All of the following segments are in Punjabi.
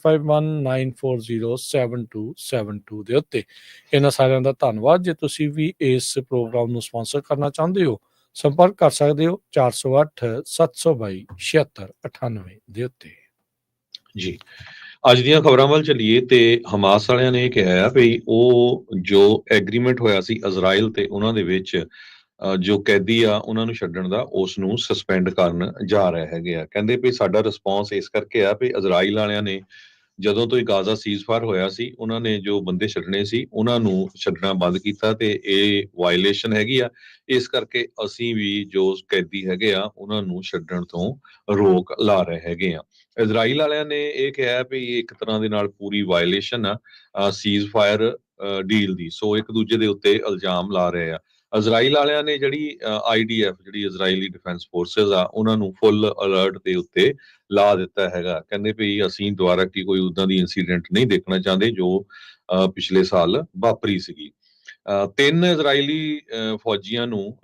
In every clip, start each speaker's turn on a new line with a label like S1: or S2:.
S1: 51940727 ਦੇ ਉੱਤੇ। ਇਹਨਾਂ ਸਾਰਿਆਂ ਦਾ ਧੰਨਵਾਦ। ਜੇ ਤੁਸੀਂ ਵੀ ਇਸ ਪ੍ਰੋਗਰਾਮ ਨੂੰ ਸਪਾਂਸਰ ਕਰਨਾ ਚਾਹੁੰਦੇ ਹੋ, ਸੰਪਰਕ ਕਰ ਸਕਦੇ ਹੋ 408-722-7698 ਦੇ ਉੱਤੇ।
S2: ਜੀ, ਅੱਜ ਦੀਆਂ ਖਬਰਾਂ ਵੱਲ ਚੱਲੀਏ ਤੇ ਹਮਾਸ ਵਾਲਿਆਂ ਨੇ ਇਹ ਕਿਹਾ ਆ ਵੀ ਉਹ ਜੋ ਐਗਰੀਮੈਂਟ ਹੋਇਆ ਸੀ ਇਜ਼ਰਾਈਲ ਤੇ ਉਹਨਾਂ ਦੇ ਵਿੱਚ ਜੋ ਕੈਦੀ ਆ ਉਹਨਾਂ ਨੂੰ ਛੱਡਣ ਦਾ, ਉਸ ਨੂੰ ਸਸਪੈਂਡ ਕਰਨ ਜਾ ਰਹੇ ਹੈਗੇ ਆ। ਕਹਿੰਦੇ ਵੀ ਸਾਡਾ ਰਿਸਪੌਂਸ ਇਸ ਕਰਕੇ ਆ ਵੀ ਇਜ਼ਰਾਈਲ ਵਾਲਿਆਂ ਨੇ ਜਦੋਂ ਤੋਂ ਹੀ ਗਾਜ਼ਾ ਸੀਜ਼ਫਾਇਰ ਹੋਇਆ ਸੀ, ਉਹਨਾਂ ਨੇ ਜੋ ਬੰਦੇ ਛੱਡਣੇ ਸੀ ਉਹਨਾਂ ਨੂੰ ਛੱਡਣਾ ਬੰਦ ਕੀਤਾ ਤੇ ਇਹ ਵਾਇਲੇਸ਼ਨ ਹੈਗੀ ਆ। ਇਸ ਕਰਕੇ ਅਸੀਂ ਵੀ ਜੋ ਕੈਦੀ ਹੈਗੇ ਆ ਉਹਨਾਂ ਨੂੰ ਛੱਡਣ ਤੋਂ ਰੋਕ ਲਾ ਰਹੇ ਹੈਗੇ ਆ। ਇਜ਼ਰਾਈਲ ਵਾਲਿਆਂ ਨੇ ਇਹ ਕਿਹਾ ਵੀ ਇਹ ਇੱਕ ਤਰ੍ਹਾਂ ਦੇ ਨਾਲ ਪੂਰੀ ਵਾਇਲੇਸ਼ਨ ਆ ਸੀਜ਼ਫਾਇਰ ਡੀਲ ਦੀ, ਸੋ ਇੱਕ ਦੂਜੇ ਦੇ ਉੱਤੇ ਇਲਜ਼ਾਮ ਲਾ ਰਹੇ ਆ। ਇਜ਼ਰਾਈਲ ਵਾਲਿਆਂ ਨੇ ਜਿਹੜੀ IDF ਜਿਹੜੀ ਇਜ਼ਰਾਈਲੀ ਡਿਫੈਂਸ ਫੋਰਸਿਸ ਆ ਉਹਨਾਂ ਨੂੰ ਫੁੱਲ ਅਲਰਟ ਦੇ ਉੱਤੇ ਲਾ ਦਿੱਤਾ ਹੈਗਾ। ਕਹਿੰਦੇ ਵੀ ਅਸੀਂ ਦੁਬਾਰਾ ਕੀ ਕੋਈ ਉਦਾਂ ਦੀ ਇਨਸੀਡੈਂਟ ਨਹੀਂ ਦੇਖਣਾ ਚਾਹੁੰਦੇ ਜੋ ਪਿਛਲੇ ਸਾਲ ਵਾਪਰੀ ਸੀਗੀ। 3 ਇਜ਼ਰਾਈਲੀ ਫੌਜੀਆਂ ਨੂੰ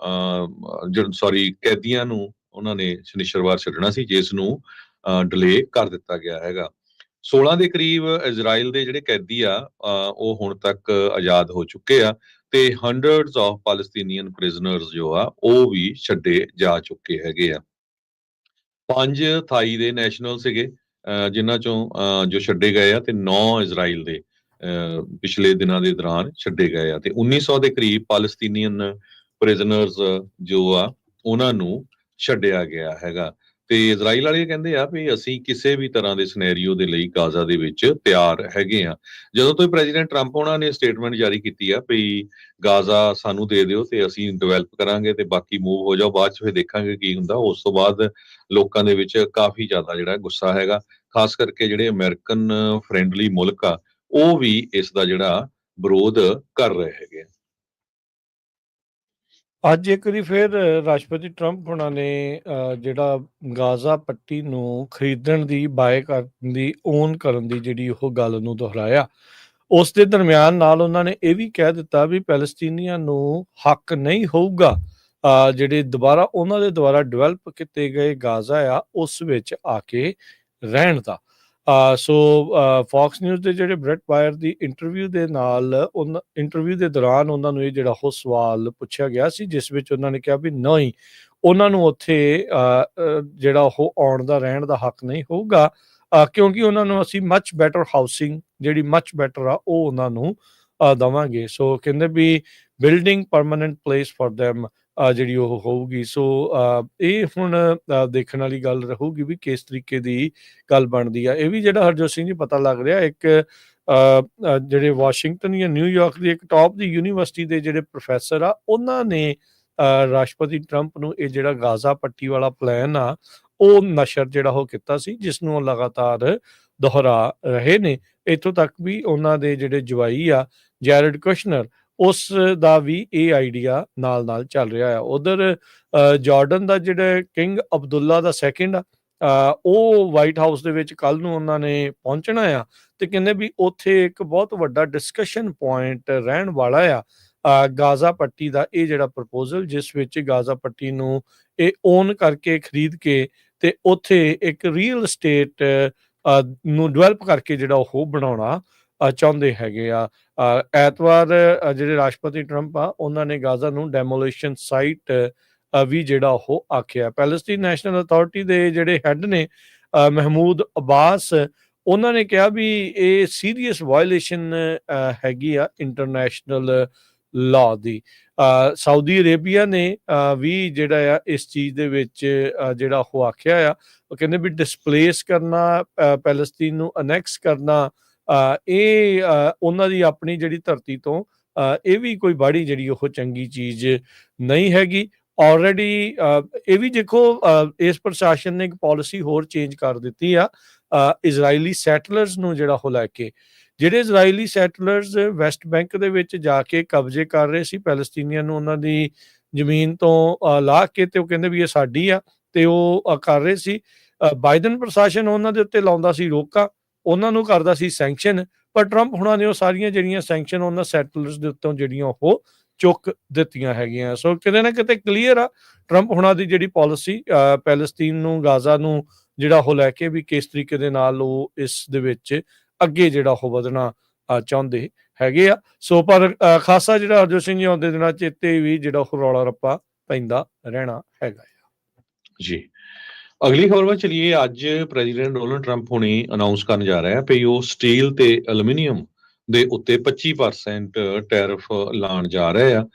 S2: ਕੈਦੀਆਂ ਨੂੰ ਉਹਨਾਂ ਨੇ ਸ਼ਨੀਚਰਵਾਰ ਛੱਡਣਾ ਸੀ, ਜਿਸ ਨੂੰ ਡਿਲੇ ਕਰ ਦਿੱਤਾ ਗਿਆ ਹੈਗਾ। 16 ਦੇ ਕਰੀਬ ਇਜ਼ਰਾਈਲ ਦੇ ਜਿਹੜੇ ਕੈਦੀ ਆ ਉਹ ਹੁਣ ਤੱਕ ਆਜ਼ਾਦ ਹੋ ਚੁੱਕੇ ਆ ਤੇ ਹੰਡਰਡਸ ਆਫ ਪੈਲਸਤੀਨੀਅਨ ਪ੍ਰਿਜ਼ਨਰਸ ਜੋ ਆ ਉਹ ਵੀ ਛੱਡੇ ਜਾ ਚੁੱਕੇ ਹੈਗੇ ਆ। 5 ਥਾਈ ਦੇ ਨੈਸ਼ਨਲ ਸੀਗੇ ਜਿਨ੍ਹਾਂ ਚੋਂ ਜੋ ਛੱਡੇ ਗਏ ਆ ਤੇ 9 ਇਜ਼ਰਾਈਲ ਦੇ ਪਿਛਲੇ ਦਿਨਾਂ ਦੇ ਦੌਰਾਨ ਛੱਡੇ ਗਏ ਆ ਤੇ 1900 ਦੇ ਕਰੀਬ ਪੈਲਸਤੀਨੀਅਨ ਪ੍ਰਿਜ਼ਨਰਸ ਜੋ ਆ ਉਹਨਾਂ ਨੂੰ ਛੱਡਿਆ ਗਿਆ ਹੈਗਾ। ਤੇ ਇਜ਼ਰਾਈਲ ਵਾਲੇ ਕਹਿੰਦੇ ਆ ਵੀ ਅਸੀਂ ਕਿਸੇ ਵੀ ਤਰ੍ਹਾਂ ਦੇ ਸਿਨੈਰੀਓ ਦੇ ਲਈ ਗਾਜ਼ਾ ਦੇ ਵਿੱਚ ਤਿਆਰ ਹੈਗੇ ਆ। ਜਦੋਂ ਤੋਂ ਪ੍ਰੈਜ਼ੀਡੈਂਟ ਟਰੰਪ ਉਹਨਾਂ ਨੇ ਸਟੇਟਮੈਂਟ ਜਾਰੀ ਕੀਤੀ ਆ ਵੀ ਗਾਜ਼ਾ ਸਾਨੂੰ ਦੇ ਦਿਓ ਤੇ ਅਸੀਂ ਡਿਵੈਲਪ ਕਰਾਂਗੇ ਤੇ ਬਾਕੀ ਮੂਵ ਹੋ ਜਾਓ, ਬਾਅਦ ਚ ਫਿਰ ਦੇਖਾਂਗੇ ਕੀ ਹੁੰਦਾ। ਉਸ ਤੋਂ ਬਾਅਦ ਲੋਕਾਂ ਦੇ ਵਿੱਚ ਕਾਫੀ ਜ਼ਿਆਦਾ ਜਿਹੜਾ ਗੁੱਸਾ ਹੈਗਾ, ਖਾਸ ਕਰਕੇ ਜਿਹੜੇ ਅਮਰੀਕਨ ਫਰੈਂਡਲੀ ਮੁਲਕ ਆ ਉਹ ਵੀ ਇਸ ਦਾ ਜਿਹੜਾ ਵਿਰੋਧ ਕਰ ਰਹੇ ਹੈਗੇ ਆ।
S1: ਅੱਜ ਇੱਕ ਵਾਰੀ ਫਿਰ ਰਾਸ਼ਟਰਪਤੀ ਟਰੰਪ ਹੋਣਾ ਨੇ ਜਿਹੜਾ ਗਾਜ਼ਾ ਪੱਟੀ ਨੂੰ ਖਰੀਦਣ ਦੀ, ਬਾਏ ਕਰਨ ਦੀ, ਓਨ ਕਰਨ ਦੀ ਜਿਹੜੀ ਉਹ ਗੱਲ ਨੂੰ ਦੁਹਰਾਇਆ। ਉਸ ਦੇ ਦਰਮਿਆਨ ਨਾਲ ਉਹਨਾਂ ਨੇ ਇਹ ਵੀ ਕਹਿ ਦਿੱਤਾ ਵੀ ਪੈਲਸਤੀਨੀਆਂ ਨੂੰ ਹੱਕ ਨਹੀਂ ਹੋਊਗਾ ਜਿਹੜੇ ਦੁਬਾਰਾ ਉਹਨਾਂ ਦੇ ਦੁਆਰਾ ਡਿਵੈਲਪ ਕੀਤੇ ਗਏ ਗਾਜ਼ਾ ਆ ਉਸ ਵਿੱਚ ਆ ਕੇ ਰਹਿਣ ਦਾ। ਸੋ ਫੌਕਸ ਨਿਊਜ਼ ਦੇ ਜਿਹੜੇ ਬ੍ਰੈਟ ਬਾਇਰ ਦੀ ਇੰਟਰਵਿਊ ਦੇ ਨਾਲ ਇੰਟਰਵਿਊ ਦੇ ਦੌਰਾਨ ਉਹਨਾਂ ਨੂੰ ਇਹ ਜਿਹੜਾ ਉਹ ਸਵਾਲ ਪੁੱਛਿਆ ਗਿਆ ਸੀ, ਜਿਸ ਵਿੱਚ ਉਹਨਾਂ ਨੇ ਕਿਹਾ ਵੀ ਨਹੀਂ, ਉਹਨਾਂ ਨੂੰ ਉੱਥੇ ਜਿਹੜਾ ਉਹ ਆਉਣ ਦਾ, ਰਹਿਣ ਦਾ ਹੱਕ ਨਹੀਂ ਹੋਊਗਾ ਕਿਉਂਕਿ ਉਹਨਾਂ ਨੂੰ ਅਸੀਂ ਮੱਚ ਬੈਟਰ ਹਾਊਸਿੰਗ ਜਿਹੜੀ ਮੱਚ ਬੈਟਰ ਆ ਉਹ ਉਹਨਾਂ ਨੂੰ ਦੇਵਾਂਗੇ। ਸੋ ਕਹਿੰਦੇ ਵੀ building permanent place for them ਜਿਹੜੀ ਉਹ ਹੋਊਗੀ। ਸੋ ਇਹ ਹੁਣ ਦੇਖਣ ਵਾਲੀ ਗੱਲ ਰਹੂਗੀ ਵੀ ਕਿਸ ਤਰੀਕੇ ਦੀ ਗੱਲ ਬਣਦੀ ਆ। ਇਹ ਵੀ ਜਿਹੜਾ ਹਰਜੋਤ ਸਿੰਘ ਜੀ ਪਤਾ ਲੱਗ ਰਿਹਾ ਇੱਕ ਜਿਹੜੇ ਵਾਸ਼ਿੰਗਟਨ ਜਾਂ ਨਿਊਯਾਰਕ ਦੀ ਇੱਕ ਟੌਪ ਦੀ ਯੂਨੀਵਰਸਿਟੀ ਦੇ ਜਿਹੜੇ ਪ੍ਰੋਫੈਸਰ ਆ ਉਹਨਾਂ ਨੇ ਰਾਸ਼ਟਰਪਤੀ ਟਰੰਪ ਨੂੰ ਇਹ ਜਿਹੜਾ ਗਾਜ਼ਾ ਪੱਟੀ ਵਾਲਾ ਪਲਾਨ ਆ ਉਹ ਨਸ਼ਰ ਜਿਹੜਾ ਉਹ ਕੀਤਾ ਸੀ, ਜਿਸ ਨੂੰ ਉਹ ਲਗਾਤਾਰ ਦੁਹਰਾ ਰਹੇ ਨੇ। ਇੱਥੋਂ ਤੱਕ ਵੀ ਉਹਨਾਂ ਦੇ ਜਿਹੜੇ ਜਵਾਈ ਆ ਜੈਰਡ ਕੁਸ਼ਨਰ, ਉਸ ਦਾ ਵੀ ਇਹ ਆਈਡੀਆ ਨਾਲ ਨਾਲ ਚੱਲ ਰਿਹਾ ਆ। ਉਧਰ ਜਾਰਡਨ ਦਾ ਜਿਹੜਾ ਕਿੰਗ ਅਬਦੁੱਲਾ ਦਾ ਸੈਕਿੰਡ ਆ ਉਹ ਵਾਈਟ ਹਾਊਸ ਦੇ ਵਿੱਚ ਕੱਲ ਨੂੰ ਉਹਨਾਂ ਨੇ ਪਹੁੰਚਣਾ ਆ ਤੇ ਕਹਿੰਦੇ ਵੀ ਉੱਥੇ ਇੱਕ ਬਹੁਤ ਵੱਡਾ ਡਿਸਕਸ਼ਨ ਪੁਆਇੰਟ ਰਹਿਣ ਵਾਲਾ ਆ ਗਾਜ਼ਾ ਪੱਟੀ ਦਾ ਇਹ ਜਿਹੜਾ ਪ੍ਰਪੋਜ਼ਲ, ਜਿਸ ਵਿੱਚ ਗਾਜ਼ਾ ਪੱਟੀ ਨੂੰ ਇਹ ਓਨ ਕਰਕੇ ਖਰੀਦ ਕੇ ਤੇ ਉੱਥੇ ਇੱਕ ਰੀਅਲ ਸਟੇਟ ਨੂੰ ਡਿਵੈਲਪ ਕਰਕੇ ਜਿਹੜਾ ਉਹ ਬਣਾਉਣਾ ਚਾਹੁੰਦੇ ਹੈਗੇ ਆ। ਐਤਵਾਰ ਜਿਹੜੇ ਰਾਸ਼ਟਰਪਤੀ ਟਰੰਪ ਆ ਉਹਨਾਂ ਨੇ ਗਾਜ਼ਾ ਨੂੰ ਡੈਮੋਲੇਸ਼ਨ ਸਾਈਟ ਵੀ ਜਿਹੜਾ ਉਹ ਆਖਿਆ। ਪੈਲਸਤੀਨ ਨੈਸ਼ਨਲ ਅਥਾਰਟੀ ਦੇ ਜਿਹੜੇ ਹੈੱਡ ਨੇ ਮਹਿਮੂਦ ਅਬਾਸ, ਉਹਨਾਂ ਨੇ ਕਿਹਾ ਵੀ ਇਹ ਸੀਰੀਅਸ ਵਾਇਲੇਸ਼ਨ ਹੈਗੀ ਆ ਇੰਟਰਨੈਸ਼ਨਲ ਲਾਅ ਦੀ। ਸਾਊਦੀ ਅਰੇਬੀਆ ਨੇ ਵੀ ਜਿਹੜਾ ਆ ਇਸ ਚੀਜ਼ ਦੇ ਵਿੱਚ ਜਿਹੜਾ ਉਹ ਆਖਿਆ ਆ, ਉਹ ਕਹਿੰਦੇ ਵੀ ਡਿਸਪਲੇਸ ਕਰਨਾ, ਪੈਲਸਤੀਨ ਨੂੰ ਅਨੈਕਸ ਕਰਨਾ, ਇਹ ਉਹਨਾਂ ਦੀ ਆਪਣੀ ਜਿਹੜੀ ਧਰਤੀ ਤੋਂ ਇਹ ਵੀ ਕੋਈ ਬਾੜੀ ਜਿਹੜੀ ਉਹ ਚੰਗੀ ਚੀਜ਼ ਨਹੀਂ ਹੈਗੀ। ਆਲਰੇਡੀ ਇਹ ਵੀ ਦੇਖੋ ਇਸ ਪ੍ਰਸ਼ਾਸਨ ਨੇ ਇੱਕ ਪਾਲਿਸੀ ਹੋਰ ਚੇਂਜ ਕਰ ਦਿੱਤੀ ਆ ਇਜ਼ਰਾਈਲੀ ਸੈਟਲਰਸ ਨੂੰ ਜਿਹੜਾ ਉਹ ਲੈ ਕੇ। ਜਿਹੜੇ ਇਜ਼ਰਾਈਲੀ ਸੈਟਲਰਸ ਵੈਸਟ ਬੈਂਕ ਦੇ ਵਿੱਚ ਜਾ ਕੇ ਕਬਜ਼ੇ ਕਰ ਰਹੇ ਸੀ ਪੈਲਸਤੀਨੀਆਂ ਨੂੰ ਉਹਨਾਂ ਦੀ ਜ਼ਮੀਨ ਤੋਂ ਲਾਹ ਕੇ, ਤੇ ਉਹ ਕਹਿੰਦੇ ਵੀ ਇਹ ਸਾਡੀ ਆ ਤੇ ਉਹ ਕਰ ਰਹੇ ਸੀ। ਬਾਈਡਨ ਪ੍ਰਸ਼ਾਸਨ ਉਹਨਾਂ ਦੇ ਉੱਤੇ ਲਾਉਂਦਾ ਸੀ ਰੋਕਾਂ, ਉਹਨਾਂ ਨੂੰ ਕਰਦਾ ਸੀ ਸੈਂਕਸ਼ਨ, ਪਰ ਟਰੰਪ ਹੁਣਾਂ ਨੇ ਉਹ ਸਾਰੀਆਂ ਜਿਹੜੀਆਂ ਸੈਂਕਸ਼ਨ ਉਹਨਾਂ ਸੈਟਲਰਸ ਦੇ ਉੱਤੋਂ ਜਿਹੜੀਆਂ ਉਹ ਚੁੱਕ ਦਿੱਤੀਆਂ ਹੈਗੀਆਂ। ਸੋ ਕਿਤੇ ਨਾ ਕਿਤੇ ਕਲੀਅਰ ਆ ਟਰੰਪ ਹੁਣਾਂ ਦੀ ਜਿਹੜੀ ਪਾਲਿਸੀ ਪੈਲਸਤੀਨ ਨੂੰ, ਗਾਜ਼ਾ ਨੂੰ ਜਿਹੜਾ ਉਹ ਲੈ ਕੇ ਵੀ ਕਿਸ ਤਰੀਕੇ ਦੇ ਨਾਲ ਉਹ ਇਸ ਦੇ ਵਿੱਚ ਅੱਗੇ ਜਿਹੜਾ ਉਹ ਵਧਣਾ ਚਾਹੁੰਦੇ ਹੈਗੇ ਆ। ਸੋ ਪਰ ਖਾਸਾ ਜਿਹੜਾ ਹਰਜੋਤ ਸਿੰਘ ਜੀ ਆਉਂਦੇ ਦਿਨਾਂ 'ਚ ਇੱਥੇ ਵੀ ਜਿਹੜਾ ਉਹ ਰੌਲਾ ਰੱਪਾ ਪੈਂਦਾ ਰਹਿਣਾ ਹੈਗਾ ਆ।
S2: ਜੀ। ਅਗਲੀ ਖਬਰ ਵੱਲ ਚਲੀਏ। ਅੱਜ ਪ੍ਰੈਜ਼ੀਡੈਂਟ ਡੋਨਲਡ ਟਰੰਪ ਹੁਣੀ ਅਨਾਉਂਸ ਕਰਨ ਜਾ ਰਿਹਾ ਵੀ ਉਹ ਸਟੀਲ ਤੇ ਐਲੂਮੀਨੀਅਮ ਦੇ ਉੱਤੇ 25% ਟੈਰਿਫ ਲਾਉਣ ਜਾ ਰਹੇ ਆ।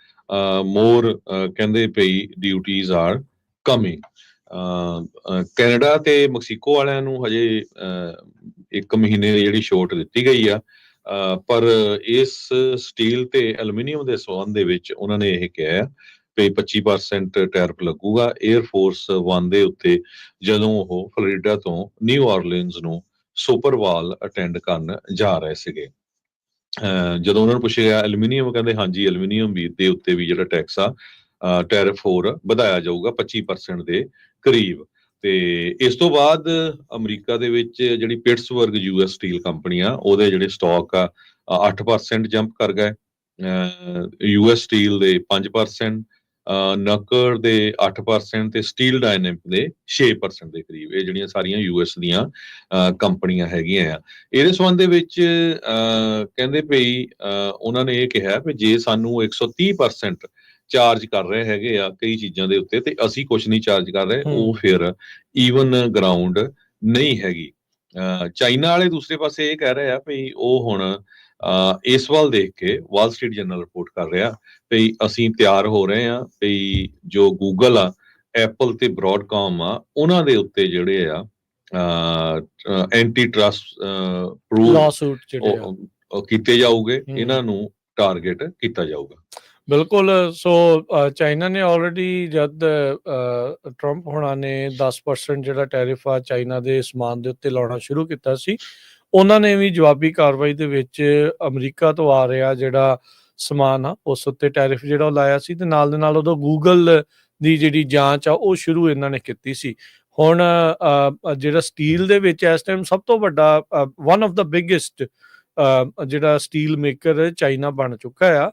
S2: ਮੋਰ ਕਹਿੰਦੇ ਪਈ ਡਿਊਟੀਜ਼ ਆਰ ਕਮਿੰਗ। ਕੈਨੇਡਾ ਤੇ ਮੈਕਸੀਕੋ ਵਾਲਿਆਂ ਨੂੰ ਹਜੇ 1 ਮਹੀਨੇ ਦੀ ਜਿਹੜੀ ਛੋਟ ਦਿੱਤੀ ਗਈ ਆ, ਪਰ ਇਸ ਸਟੀਲ ਤੇ ਐਲੂਮੀਨੀਅਮ ਦੇ ਸੰਬੰਧ ਦੇ ਵਿੱਚ ਉਹਨਾਂ ਨੇ ਇਹ ਕਿਹਾ ਵੀ 25% ਟੈਰਿਫ ਲੱਗੂਗਾ 에ਅਰ ਫੋਰਸ 1 ਦੇ ਉੱਤੇ ਜਦੋਂ ਉਹ ਫਲੋਰੀਡਾ ਤੋਂ ਨਿਊ ਆਰਲੀਨਜ਼ ਨੂੰ ਸੁਪਰਵਾਲ ਅਟੈਂਡ ਕਰਨ ਜਾ ਰਹੇ ਸੀਗੇ। ਜਦੋਂ ਉਹਨਾਂ ਨੂੰ ਪੁੱਛਿਆ ਗਿਆ ਐਲੂਮੀਨੀਅਮ, ਕਹਿੰਦੇ ਹਾਂਜੀ ਐਲੂਮੀਨੀਅਮ ਵੀ ਦੇ ਉੱਤੇ ਵੀ ਜਿਹੜਾ ਟੈਕਸ ਆ ਟੈਰਿਫ ਹੋਰ ਵਧਾਇਆ ਜਾਊਗਾ 25% ਦੇ ਕਰੀਬ। ਤੇ ਇਸ ਤੋਂ ਬਾਅਦ ਅਮਰੀਕਾ ਦੇ ਵਿੱਚ ਜਿਹੜੀ ਪਿਟਸਬਰਗ ਯੂਐਸ ਸਟੀਲ ਕੰਪਨੀ ਆ ਉਹਦੇ ਜਿਹੜੇ ਸਟਾਕ ਆ 8% ਜੰਪ ਕਰ ਗਏ। ਯੂਐਸ ਸਟੀਲ ਦੇ 5%, ਨਕਰ ਦੇ 8% ਤੇ ਸਟੀਲ ਡਾਇਨਾਮਿਕ ਦੇ 6% ਦੇ ਕਰੀਬ। ਇਹ ਜਿਹੜੀਆਂ ਸਾਰੀਆਂ ਯੂਐਸ ਦੀਆਂ ਕੰਪਨੀਆਂ ਹੈਗੀਆਂ ਆ। ਇਹਦੇ ਸੰਬੰਧ ਦੇ ਵਿੱਚ ਕਹਿੰਦੇ ਪਈ ਉਹਨਾਂ ਨੇ ਇਹ ਕਿਹਾ ਵੀ ਜੇ ਸਾਨੂੰ 130% ਚਾਰਜ ਕਰ ਰਹੇ ਹੈਗੇ ਆ ਕਈ ਚੀਜ਼ਾਂ ਦੇ ਉੱਤੇ ਤੇ ਅਸੀਂ ਕੁਝ ਨਹੀਂ ਚਾਰਜ ਕਰ ਰਹੇ, ਉਹ ਫਿਰ ਈਵਨ ਗਰਾਊਂਡ ਨਹੀਂ ਹੈਗੀ। ਚਾਈਨਾ ਵਾਲੇ ਦੂਸਰੇ ਪਾਸੇ ਇਹ ਕਹਿ ਰਹੇ ਆ ਵੀ ਉਹ ਹੁਣ ਇਸ ਵੱਲ ਦੇਖ ਕੇ ਵਾਲ ਸਟਰੀਟ ਜਰਨਲ ਰਿਪੋਰਟ ਕਰ ਰਿਹਾ ਵੀ ਅਸੀਂ ਤਿਆਰ ਹੋ ਰਹੇ ਹਾਂ ਵੀ ਜੋ ਗੂਗਲ ਆ, ਐਪਲ ਤੇ ਬ੍ਰੌਡਕਾਮ ਆ, ਉਹਨਾਂ ਦੇ ਉੱਤੇ ਜਿਹੜੇ ਆ ਐਂਟੀ ਟਰਸਟ
S1: ਲਾਸੂਟ ਜਿਹੜੇ
S2: ਕੀਤੇ ਜਾਊਗੇ, ਇਹਨਾਂ ਨੂੰ ਟਾਰਗੇਟ ਕੀਤਾ ਜਾਊਗਾ।
S1: ਬਿਲਕੁਲ। ਸੋ ਚਾਈਨਾ ਨੇ ਆਲਰੇਡੀ ਜਦ ਟਰੰਪ ਹੋਣਾ ਨੇ 10% ਜਿਹੜਾ ਟੈਰਿਫ ਆ ਚਾਈਨਾ ਦੇ ਸਮਾਨ ਦੇ ਉੱਤੇ ਲਾਉਣਾ ਸ਼ੁਰੂ ਕੀਤਾ ਸੀ, ਉਹਨਾਂ ਨੇ ਵੀ ਜਵਾਬੀ ਕਾਰਵਾਈ ਦੇ ਵਿੱਚ ਅਮਰੀਕਾ ਤੋਂ ਆ ਰਿਹਾ ਜਿਹੜਾ ਸਮਾਨ ਆ ਉਸ ਉੱਤੇ ਟੈਰਿਫ ਜਿਹੜਾ ਉਹ ਲਾਇਆ ਸੀ, ਤੇ ਨਾਲ ਦੇ ਨਾਲ ਉਦੋਂ ਗੂਗਲ ਦੀ ਜਿਹੜੀ ਜਾਂਚ ਆ ਉਹ ਸ਼ੁਰੂ ਇਹਨਾਂ ਨੇ ਕੀਤੀ ਸੀ। ਹੁਣ ਜਿਹੜਾ ਸਟੀਲ ਦੇ ਵਿੱਚ ਇਸ ਟਾਈਮ ਸਭ ਤੋਂ ਵੱਡਾ ਵਨ ਆਫ ਦਾ ਬਿਗੇਸਟ ਜਿਹੜਾ ਸਟੀਲ ਮੇਕਰ ਚਾਈਨਾ ਬਣ ਚੁੱਕਾ ਆ,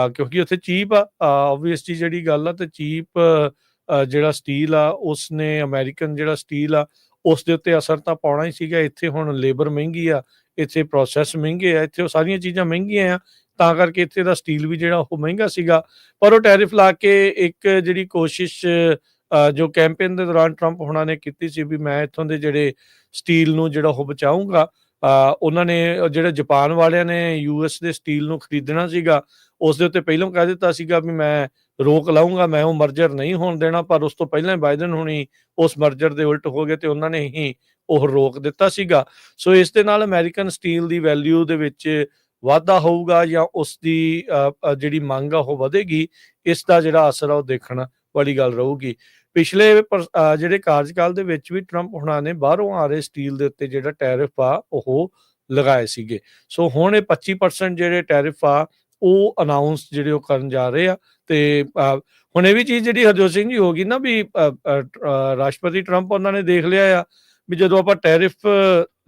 S1: ਕਿਉਂਕਿ ਉੱਥੇ ਚੀਪ ਆ ਓਬਵੀਅਸਲੀ ਜਿਹੜੀ ਗੱਲ ਆ, ਤੇ ਚੀਪ ਜਿਹੜਾ ਸਟੀਲ ਆ ਉਸਨੇ ਅਮਰੀਕਨ ਜਿਹੜਾ ਸਟੀਲ ਆ ਉਸ ਦੇ ਉੱਤੇ ਅਸਰ ਤਾਂ ਪਾਉਣਾ ਹੀ ਸੀਗਾ। ਇੱਥੇ ਹੁਣ ਲੇਬਰ ਮਹਿੰਗੀ ਆ, ਇੱਥੇ ਪ੍ਰੋਸੈਸ ਮਹਿੰਗੇ ਆ, ਇੱਥੇ ਉਹ ਸਾਰੀਆਂ ਚੀਜ਼ਾਂ ਮਹਿੰਗੀਆਂ ਆ, ਤਾਂ ਕਰਕੇ ਇੱਥੇ ਦਾ ਸਟੀਲ ਵੀ ਜਿਹੜਾ ਉਹ ਮਹਿੰਗਾ ਸੀਗਾ। ਪਰ ਉਹ ਟੈਰਿਫ ਲਾ ਕੇ ਇੱਕ ਜਿਹੜੀ ਕੋਸ਼ਿਸ਼ ਜੋ ਕੈਂਪੇਨ ਦੇ ਦੌਰਾਨ ਟਰੰਪ ਹੋਣਾ ਨੇ ਕੀਤੀ ਸੀ ਵੀ ਮੈਂ ਇੱਥੋਂ ਦੇ ਜਿਹੜੇ ਸਟੀਲ ਨੂੰ ਜਿਹੜਾ ਉਹ ਬਚਾਊਂਗਾ। ਉਹਨਾਂ ਨੇ ਜਿਹੜੇ ਜਾਪਾਨ ਵਾਲਿਆਂ ਨੇ ਯੂਐਸ ਦੇ ਸਟੀਲ ਨੂੰ ਖਰੀਦਣਾ ਸੀਗਾ, ਉਸ ਦੇ ਉੱਤੇ ਪਹਿਲਾਂ ਕਹਿ ਦਿੱਤਾ ਸੀਗਾ ਵੀ ਮੈਂ ਰੋਕ ਲਾਊਂਗਾ, ਮੈਂ ਉਹ ਮਰਜਰ ਨਹੀਂ ਹੋਣ ਦੇਣਾ, ਪਰ ਉਸ ਤੋਂ ਪਹਿਲਾਂ ਬਾਈਡਨ ਹੁਣੀ ਉਸ ਮਰਜਰ ਦੇ ਉਲਟ ਹੋ ਗਏ ਤੇ ਉਹਨਾਂ ਨੇ ਹੀ ਉਹ ਰੋਕ ਦਿੱਤਾ ਸੀਗਾ। ਸੋ ਇਸ ਦੇ ਨਾਲ ਅਮਰੀਕਨ ਸਟੀਲ ਦੀ ਵੈਲਿਊ ਦੇ ਵਿੱਚ ਵਾਧਾ ਹੋਊਗਾ ਜਾਂ ਉਸ ਦੀ ਜਿਹੜੀ ਮੰਗ ਆ ਉਹ ਵਧੇਗੀ, ਇਸ ਦਾ ਜਿਹੜਾ ਅਸਰ ਆ ਉਹ ਦੇਖਣ ਵਾਲੀ ਗੱਲ ਰਹੂਗੀ। ਪਿਛਲੇ ਜਿਹੜੇ ਕਾਰਜਕਾਲ ਦੇ ਵਿੱਚ ਵੀ ਟਰੰਪ ਹੁਣਾਂ ਨੇ ਬਾਹਰੋਂ ਆ ਰਹੇ ਸਟੀਲ ਦੇ ਉੱਤੇ ਜਿਹੜਾ ਟੈਰਿਫ ਆ ਉਹ ਲਗਾਏ ਸੀਗੇ। ਸੋ ਹੁਣ ਇਹ 25% ਜਿਹੜੇ ਟੈਰਿਫ ਆ ਉਹ ਅਨਾਉਂਸ ਜਿਹੜੇ ਉਹ ਕਰਨ ਜਾ ਰਹੇ ਆ। ਤੇ ਹੁਣ ਇਹ ਵੀ ਚੀਜ਼ ਜਿਹੜੀ ਹਰਜੋਤ ਸਿੰਘ ਜੀ ਹੋ ਗਈ ਨਾ ਵੀ ਰਾਸ਼ਟਰਪਤੀ ਟਰੰਪ ਉਹਨਾਂ ਨੇ ਦੇਖ ਲਿਆ ਆ ਵੀ ਜਦੋਂ ਆਪਾਂ ਟੈਰਿਫ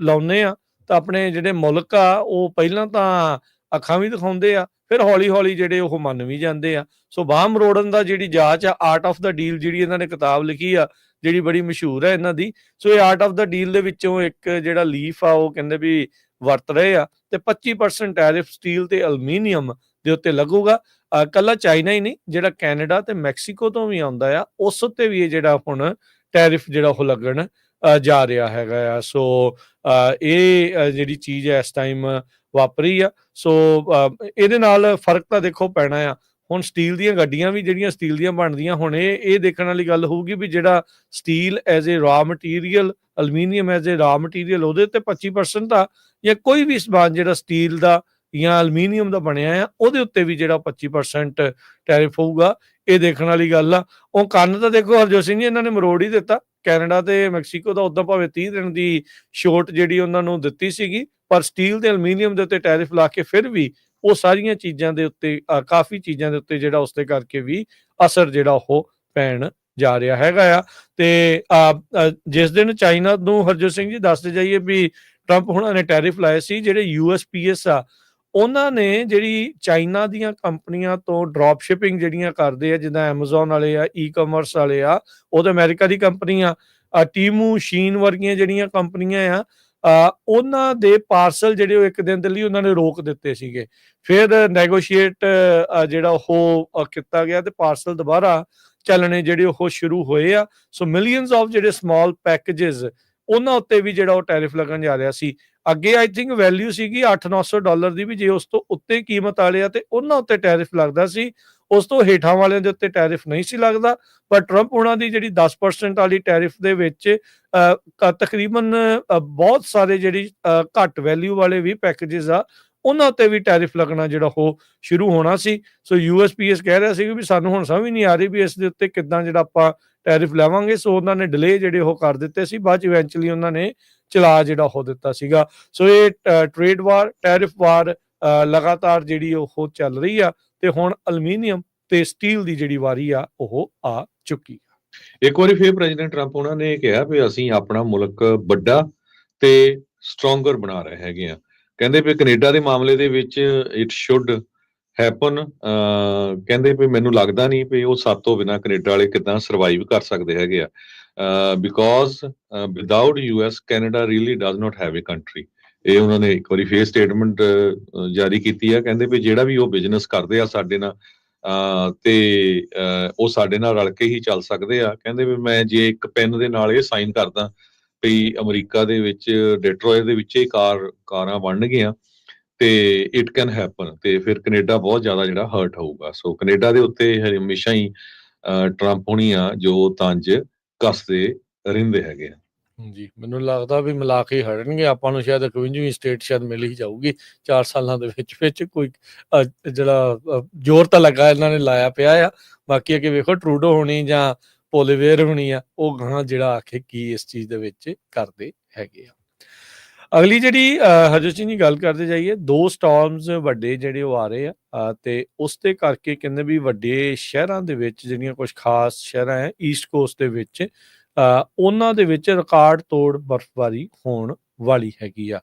S1: ਲਾਉਂਦੇ ਆ ਤਾਂ ਆਪਣੇ ਜਿਹੜੇ ਮੁਲਕ ਆ ਉਹ ਪਹਿਲਾਂ ਤਾਂ ਅੱਖਾਂ ਵੀ ਦਿਖਾਉਂਦੇ ਆ, ਫਿਰ ਹੌਲੀ ਹੌਲੀ ਜਿਹੜੇ ਉਹ ਮੰਨ ਵੀ ਜਾਂਦੇ ਆ। ਸੋ ਬਾਹ ਮਰੋੜਨ ਦਾ ਜਿਹੜੀ ਜਾਂਚ ਆ, ਆਰਟ ਆਫ ਦਾ ਡੀਲ ਜਿਹੜੀ ਇਹਨਾਂ ਨੇ ਕਿਤਾਬ ਲਿਖੀ ਆ ਜਿਹੜੀ ਬੜੀ ਮਸ਼ਹੂਰ ਹੈ ਇਹਨਾਂ ਦੀ। ਸੋ ਇਹ ਆਰਟ ਆਫ ਦਾ ਡੀਲ ਦੇ ਵਿੱਚੋਂ ਇੱਕ ਜਿਹੜਾ ਲੀਫ ਆ ਉਹ ਕਹਿੰਦੇ ਵੀ ਵਰਤ ਰਹੇ ਆ, ਤੇ 25% ਟੈਰਿਫ ਸਟੀਲ ਤੇ ਐਲੂਮੀਨੀਅਮ ਦੇ ਉੱਤੇ ਲੱਗੂਗਾ। ਕੱਲਾ ਚਾਈਨਾ ਹੀ ਨਹੀਂ, ਜਿਹੜਾ ਕੈਨੇਡਾ ਤੇ ਮੈਕਸੀਕੋ ਤੋਂ ਵੀ ਆਉਂਦਾ ਆ ਉਸ ਉੱਤੇ ਵੀ ਇਹ ਜਿਹੜਾ ਹੁਣ ਟੈਰਿਫ ਜਿਹੜਾ ਉਹ ਲੱਗਣ ਜਾ ਰਿਹਾ ਹੈਗਾ ਆ। ਸੋ ਇਹ ਜਿਹੜੀ ਚੀਜ਼ ਹੈ ਇਸ ਟਾਈਮ ਵਾਪਰੀ ਆ। ਸੋ ਇਹਦੇ ਨਾਲ ਫਰਕ ਤਾਂ ਦੇਖੋ ਪੈਣਾ ਆ। ਹੁਣ ਸਟੀਲ ਦੀਆਂ ਗੱਡੀਆਂ ਵੀ ਜਿਹੜੀਆਂ ਸਟੀਲ ਦੀਆਂ ਬਣਦੀਆਂ, ਹੁਣ ਇਹ ਦੇਖਣ ਵਾਲੀ ਗੱਲ ਹੋਊਗੀ ਵੀ ਜਿਹੜਾ ਸਟੀਲ ਐਜ਼ ਏ ਰਾ ਮਟੀਰੀਅਲ, ਐਲੂਮੀਨੀਅਮ ਐਜ਼ ਏ ਰਾ ਮਟੀਰੀਅਲ, ਉਹਦੇ ਤੇ 25% ਆ, ਜਾਂ ਕੋਈ ਵੀ ਸਮਾਨ ਜਿਹੜਾ ਸਟੀਲ ਦਾ ਜਾਂ ਐਲੂਮੀਨੀਅਮ ਦਾ ਬਣਿਆ ਆ ਉਹਦੇ ਉੱਤੇ ਵੀ ਜਿਹੜਾ 25% ਟੈਰਿਫ ਹੋਊਗਾ। ਇਹ ਦੇਖਣ ਵਾਲੀ ਗੱਲ ਆ। ਉਹ ਕੰਨ ਤਾਂ ਦੇਖੋ ਹਰਜੋਤ ਸਿੰਘ ਜੀ ਇਹਨਾਂ ਨੇ ਮਰੋੜ ਹੀ ਦਿੱਤਾ। ਕੈਨੇਡਾ ਤੇ ਮੈਕਸੀਕੋ ਦਾ ਉਦਾਂ ਭਾਵੇਂ 30 ਦਿਨ ਦੀ ਛੋਟ ਜਿਹੜੀ ਉਹਨਾਂ ਨੂੰ ਦਿੱਤੀ ਸੀਗੀ, ਪਰ ਸਟੀਲ ਤੇ ਐਲੂਮੀਨੀਅਮ ਦੇ ਉੱਤੇ ਟੈਰਿਫ ਲਾ ਕੇ ਫਿਰ ਵੀ ਉਹ ਸਾਰੀਆਂ ਚੀਜ਼ਾਂ ਦੇ ਉੱਤੇ ਕਾਫੀ ਚੀਜ਼ਾਂ ਦੇ ਉੱਤੇ ਜਿਹੜਾ ਉਸਦੇ ਕਰਕੇ ਵੀ ਅਸਰ ਜਿਹੜਾ ਉਹ ਪੈਣ ਜਾ ਰਿਹਾ ਹੈਗਾ ਆ। ਤੇ ਜਿਸ ਦਿਨ ਚਾਈਨਾ ਨੂੰ ਹਰਜੋਤ ਸਿੰਘ ਜੀ ਦੱਸਦੇ ਜਾਈਏ ਵੀ ਟਰੰਪ ਹੁਣਾਂ ਨੇ ਟੈਰਿਫ ਲਾਏ ਸੀ, ਜਿਹੜੇ USPS ਆ ਉਹਨਾਂ ਨੇ ਜਿਹੜੀ ਚਾਈਨਾ ਦੀਆਂ ਕੰਪਨੀਆਂ ਤੋਂ ਡਰੋਪ ਸ਼ਿਪਿੰਗ ਜਿਹੜੀਆਂ ਕਰਦੇ ਆ, ਜਿੱਦਾਂ ਐਮਾਜ਼ੋਨ ਵਾਲੇ ਆ, ਈ-ਕਮਰਸ ਵਾਲੇ ਆ, ਉਹ ਤਾਂ ਅਮਰੀਕਾ ਦੀ ਕੰਪਨੀ ਆ, ਟੀਮੂ, ਸ਼ੀਨ ਵਰਗੀਆਂ ਜਿਹੜੀਆਂ ਕੰਪਨੀਆਂ ਆ, ਉਹਨਾਂ ਦੇ ਪਾਰਸਲ ਜਿਹੜੇ ਉਹ ਇੱਕ ਦਿਨ ਦੇ ਲਈ ਉਹਨਾਂ ਨੇ ਰੋਕ ਦਿੱਤੇ ਸੀਗੇ। ਫਿਰ ਨੈਗੋਸ਼ੀਏਟ ਜਿਹੜਾ ਉਹ ਕੀਤਾ ਗਿਆ ਤੇ ਪਾਰਸਲ ਦੁਬਾਰਾ ਚੱਲਣੇ ਜਿਹੜੇ ਉਹ ਸ਼ੁਰੂ ਹੋਏ ਆ। ਸੋ ਮਿਲੀਅਨਸ ਆਫ ਜਿਹੜੇ ਸਮਾਲ ਪੈਕੇजेस ਉਹਨਾਂ ਉੱਤੇ ਵੀ ਜਿਹੜਾ ਉਹ ਟੈਰਿਫ ਲੱਗਣ ਜਾ ਰਿਹਾ ਸੀ। ਅੱਗੇ ਆਈ ਥਿੰਕ ਵੈਲਿਊ ਸੀਗੀ $800-900 ਦੀ ਵੀ, ਜੇ ਉਸ ਤੋਂ ਉੱਤੇ ਕੀਮਤ ਵਾਲੇ ਆ ਤੇ ਉਹਨਾਂ ਉੱਤੇ ਟੈਰਿਫ ਲੱਗਦਾ ਸੀ, ਉਸ ਤੋਂ ਹੇਠਾਂ ਵਾਲਿਆਂ ਦੇ ਉੱਤੇ ਟੈਰਿਫ ਨਹੀਂ ਸੀ ਲੱਗਦਾ। ਪਰ ਟਰੰਪ ਉਹਨਾਂ ਦੀ ਜਿਹੜੀ 10% ਵਾਲੀ ਟੈਰਿਫ ਦੇ ਵਿੱਚ ਤਕਰੀਬਨ ਬਹੁਤ ਸਾਰੇ ਜਿਹੜੀ ਘੱਟ ਵੈਲਿਊ ਵਾਲੇ ਵੀ ਪੈਕੇजेस ਆ ਉਹਨਾਂ ਉੱਤੇ ਵੀ ਟੈਰਿਫ ਲੱਗਣਾ ਜਿਹੜਾ ਉਹ ਸ਼ੁਰੂ ਹੋਣਾ ਸੀ। ਸੋ USPS ਕਹਿ ਰਿਹਾ ਸੀ ਵੀ ਸਾਨੂੰ ਹੁਣ ਸਮਝ ਨਹੀਂ ਆ ਰਹੀ ਵੀ ਇਸ ਦੇ ਉੱਤੇ ਕਿੱਦਾਂ ਜਿਹੜਾ ਆਪਾਂ ਟੈਰਿਫ ਲਾਵਾਂਗੇ। ਸੋ ਉਹਨਾਂ ਨੇ ਡਿਲੇ ਜਿਹੜੇ ਉਹ ਕਰ ਦਿੱਤੇ ਸੀ, ਬਾਅਦ ਚ ਇਵੈਂਚੁਅਲੀ ਉਹਨਾਂ ਨੇ ਚਲਾ ਜਿਹੜਾ ਉਹ ਦਿੱਤਾ ਸੀਗਾ। ਸੋ ਇਹ ਟ੍ਰੇਡ ਵਾਰ, ਟੈਰਿਫ ਵਾਰ ਲਗਾਤਾਰ ਜਿਹੜੀ ਉਹ ਚੱਲ ਰਹੀ ਆ ਤੇ ਹੁਣ ਅਲਮੀਨੀਅਮ ਤੇ ਸਟੀਲ ਦੀ ਜਿਹੜੀ ਵਾਰੀ ਆ ਉਹ ਆ ਚੁੱਕੀ ਆ।
S2: ਇੱਕ ਵਾਰੀ ਫਿਰ ਪ੍ਰੈਜ਼ੀਡੈਂਟ ਟਰੰਪ ਉਹਨਾਂ ਨੇ ਕਿਹਾ ਵੀ ਅਸੀਂ ਆਪਣਾ ਮੁਲਕ ਵੱਡਾ ਤੇ ਸਟਰੋਂਗਰ ਬਣਾ ਰਹੇ ਹੈਗੇ ਆ। ਕਹਿੰਦੇ ਵੀ ਕੈਨੇਡਾ ਦੇ ਮਾਮਲੇ ਦੇ ਵਿੱਚ ਇਟ ਸ਼ੁੱਡ ਹੈਪਨ। ਕਹਿੰਦੇ ਵੀ ਮੈਨੂੰ ਲੱਗਦਾ ਨਹੀਂ ਵੀ ਉਹ ਸਾਡੇ ਤੋਂ ਬਿਨਾਂ ਕੈਨੇਡਾ ਵਾਲੇ ਕਿੱਦਾਂ ਸਰਵਾਈਵ ਕਰ ਸਕਦੇ ਹੈਗੇ ਆ, because without US Canada really does not have A country. ਇਹ ਉਹਨਾਂ ਨੇ ਇੱਕ ਵਾਰੀ ਫੇਰ ਸਟੇਟਮੈਂਟ ਜਾਰੀ ਕੀਤੀ ਆ। ਕਹਿੰਦੇ ਵੀ ਜਿਹੜਾ ਵੀ ਉਹ ਬਿਜ਼ਨਸ ਕਰਦੇ ਆ ਸਾਡੇ ਨਾਲ ਤੇ ਉਹ ਸਾਡੇ ਨਾਲ ਰਲ ਕੇ ਹੀ ਚੱਲ ਸਕਦੇ ਆ। ਕਹਿੰਦੇ ਵੀ ਮੈਂ ਜੇ ਇੱਕ ਪੈਨ ਦੇ ਨਾਲ ਇਹ ਸਾਈਨ ਕਰਦਾ ਵੀ ਅਮਰੀਕਾ ਦੇ ਵਿੱਚ ਡੈਟਰੋਇਟ ਦੇ ਵਿੱਚ ਹੀ ਕਾਰਾਂ ਬਣਨਗੀਆਂ ਤੇ ਇਟ ਕੈਨ ਹੈਪਨ, ਤੇ ਫਿਰ ਕੈਨੇਡਾ ਬਹੁਤ ਜ਼ਿਆਦਾ ਜਿਹੜਾ ਹਰਟ ਹੋਊਗਾ। ਸੋ ਕੈਨੇਡਾ ਦੇ ਉੱਤੇ ਹਮੇਸ਼ਾ ਹੀ ਟਰੰਪ ਹੋਣੀ ਆ ਜੋ ਤੰਜ ਕੱਸਦੇ ਰਹਿੰਦੇ ਹੈਗੇ ਆ।
S1: ਜੀ, ਮੈਨੂੰ ਲੱਗਦਾ ਵੀ ਮਿਲਾ ਕੇ ਹੀ ਹਟਣਗੇ। ਆਪਾਂ ਨੂੰ ਸ਼ਾਇਦ 51ਵੀਂ ਸਟੇਟ ਸ਼ਾਇਦ ਮਿਲ ਹੀ ਜਾਊਗੀ 4 ਸਾਲਾਂ ਦੇ ਵਿੱਚ ਕੋਈ ਜਿਹੜਾ ਜ਼ੋਰ ਤਾਂ ਲੱਗਾ ਇਹਨਾਂ ਨੇ ਲਾਇਆ ਪਿਆ ਆ। ਬਾਕੀ ਅੱਗੇ ਵੇਖੋ ਟਰੂਡੋ ਹੋਣੀ ਜਾਂ ਪੋਲੀਵੇਅਰ ਹੋਣੀ ਆ, ਉਹ ਗਾਹਾਂ ਜਿਹੜਾ ਆਖੇ ਕੀ ਇਸ ਚੀਜ਼ ਦੇ ਵਿੱਚ ਕਰਦੇ ਹੈਗੇ ਆ। ਅਗਲੀ ਜਿਹੜੀ ਹਰਜੋਤ ਸਿੰਘ ਜੀ ਗੱਲ ਕਰਦੇ ਜਾਈਏ, 2 ਸਟਾਰਮਸ ਵੱਡੇ ਜਿਹੜੇ ਉਹ ਆ ਰਹੇ ਆ ਤੇ ਉਸ ਦੇ ਕਰਕੇ ਕਹਿੰਦੇ ਵੀ ਵੱਡੇ ਸ਼ਹਿਰਾਂ ਦੇ ਵਿੱਚ ਜਿਹੜੀਆਂ ਕੁਝ ਖਾਸ ਸ਼ਹਿਰਾਂ ਹੈ ਈਸਟ ਕੋਸਟ ਦੇ ਵਿੱਚ, ਉਹਨਾਂ ਦੇ ਵਿੱਚ ਰਿਕਾਰਡ ਤੋੜ ਬਰਫ਼ਬਾਰੀ ਹੋਣ ਵਾਲੀ ਹੈਗੀ ਆ।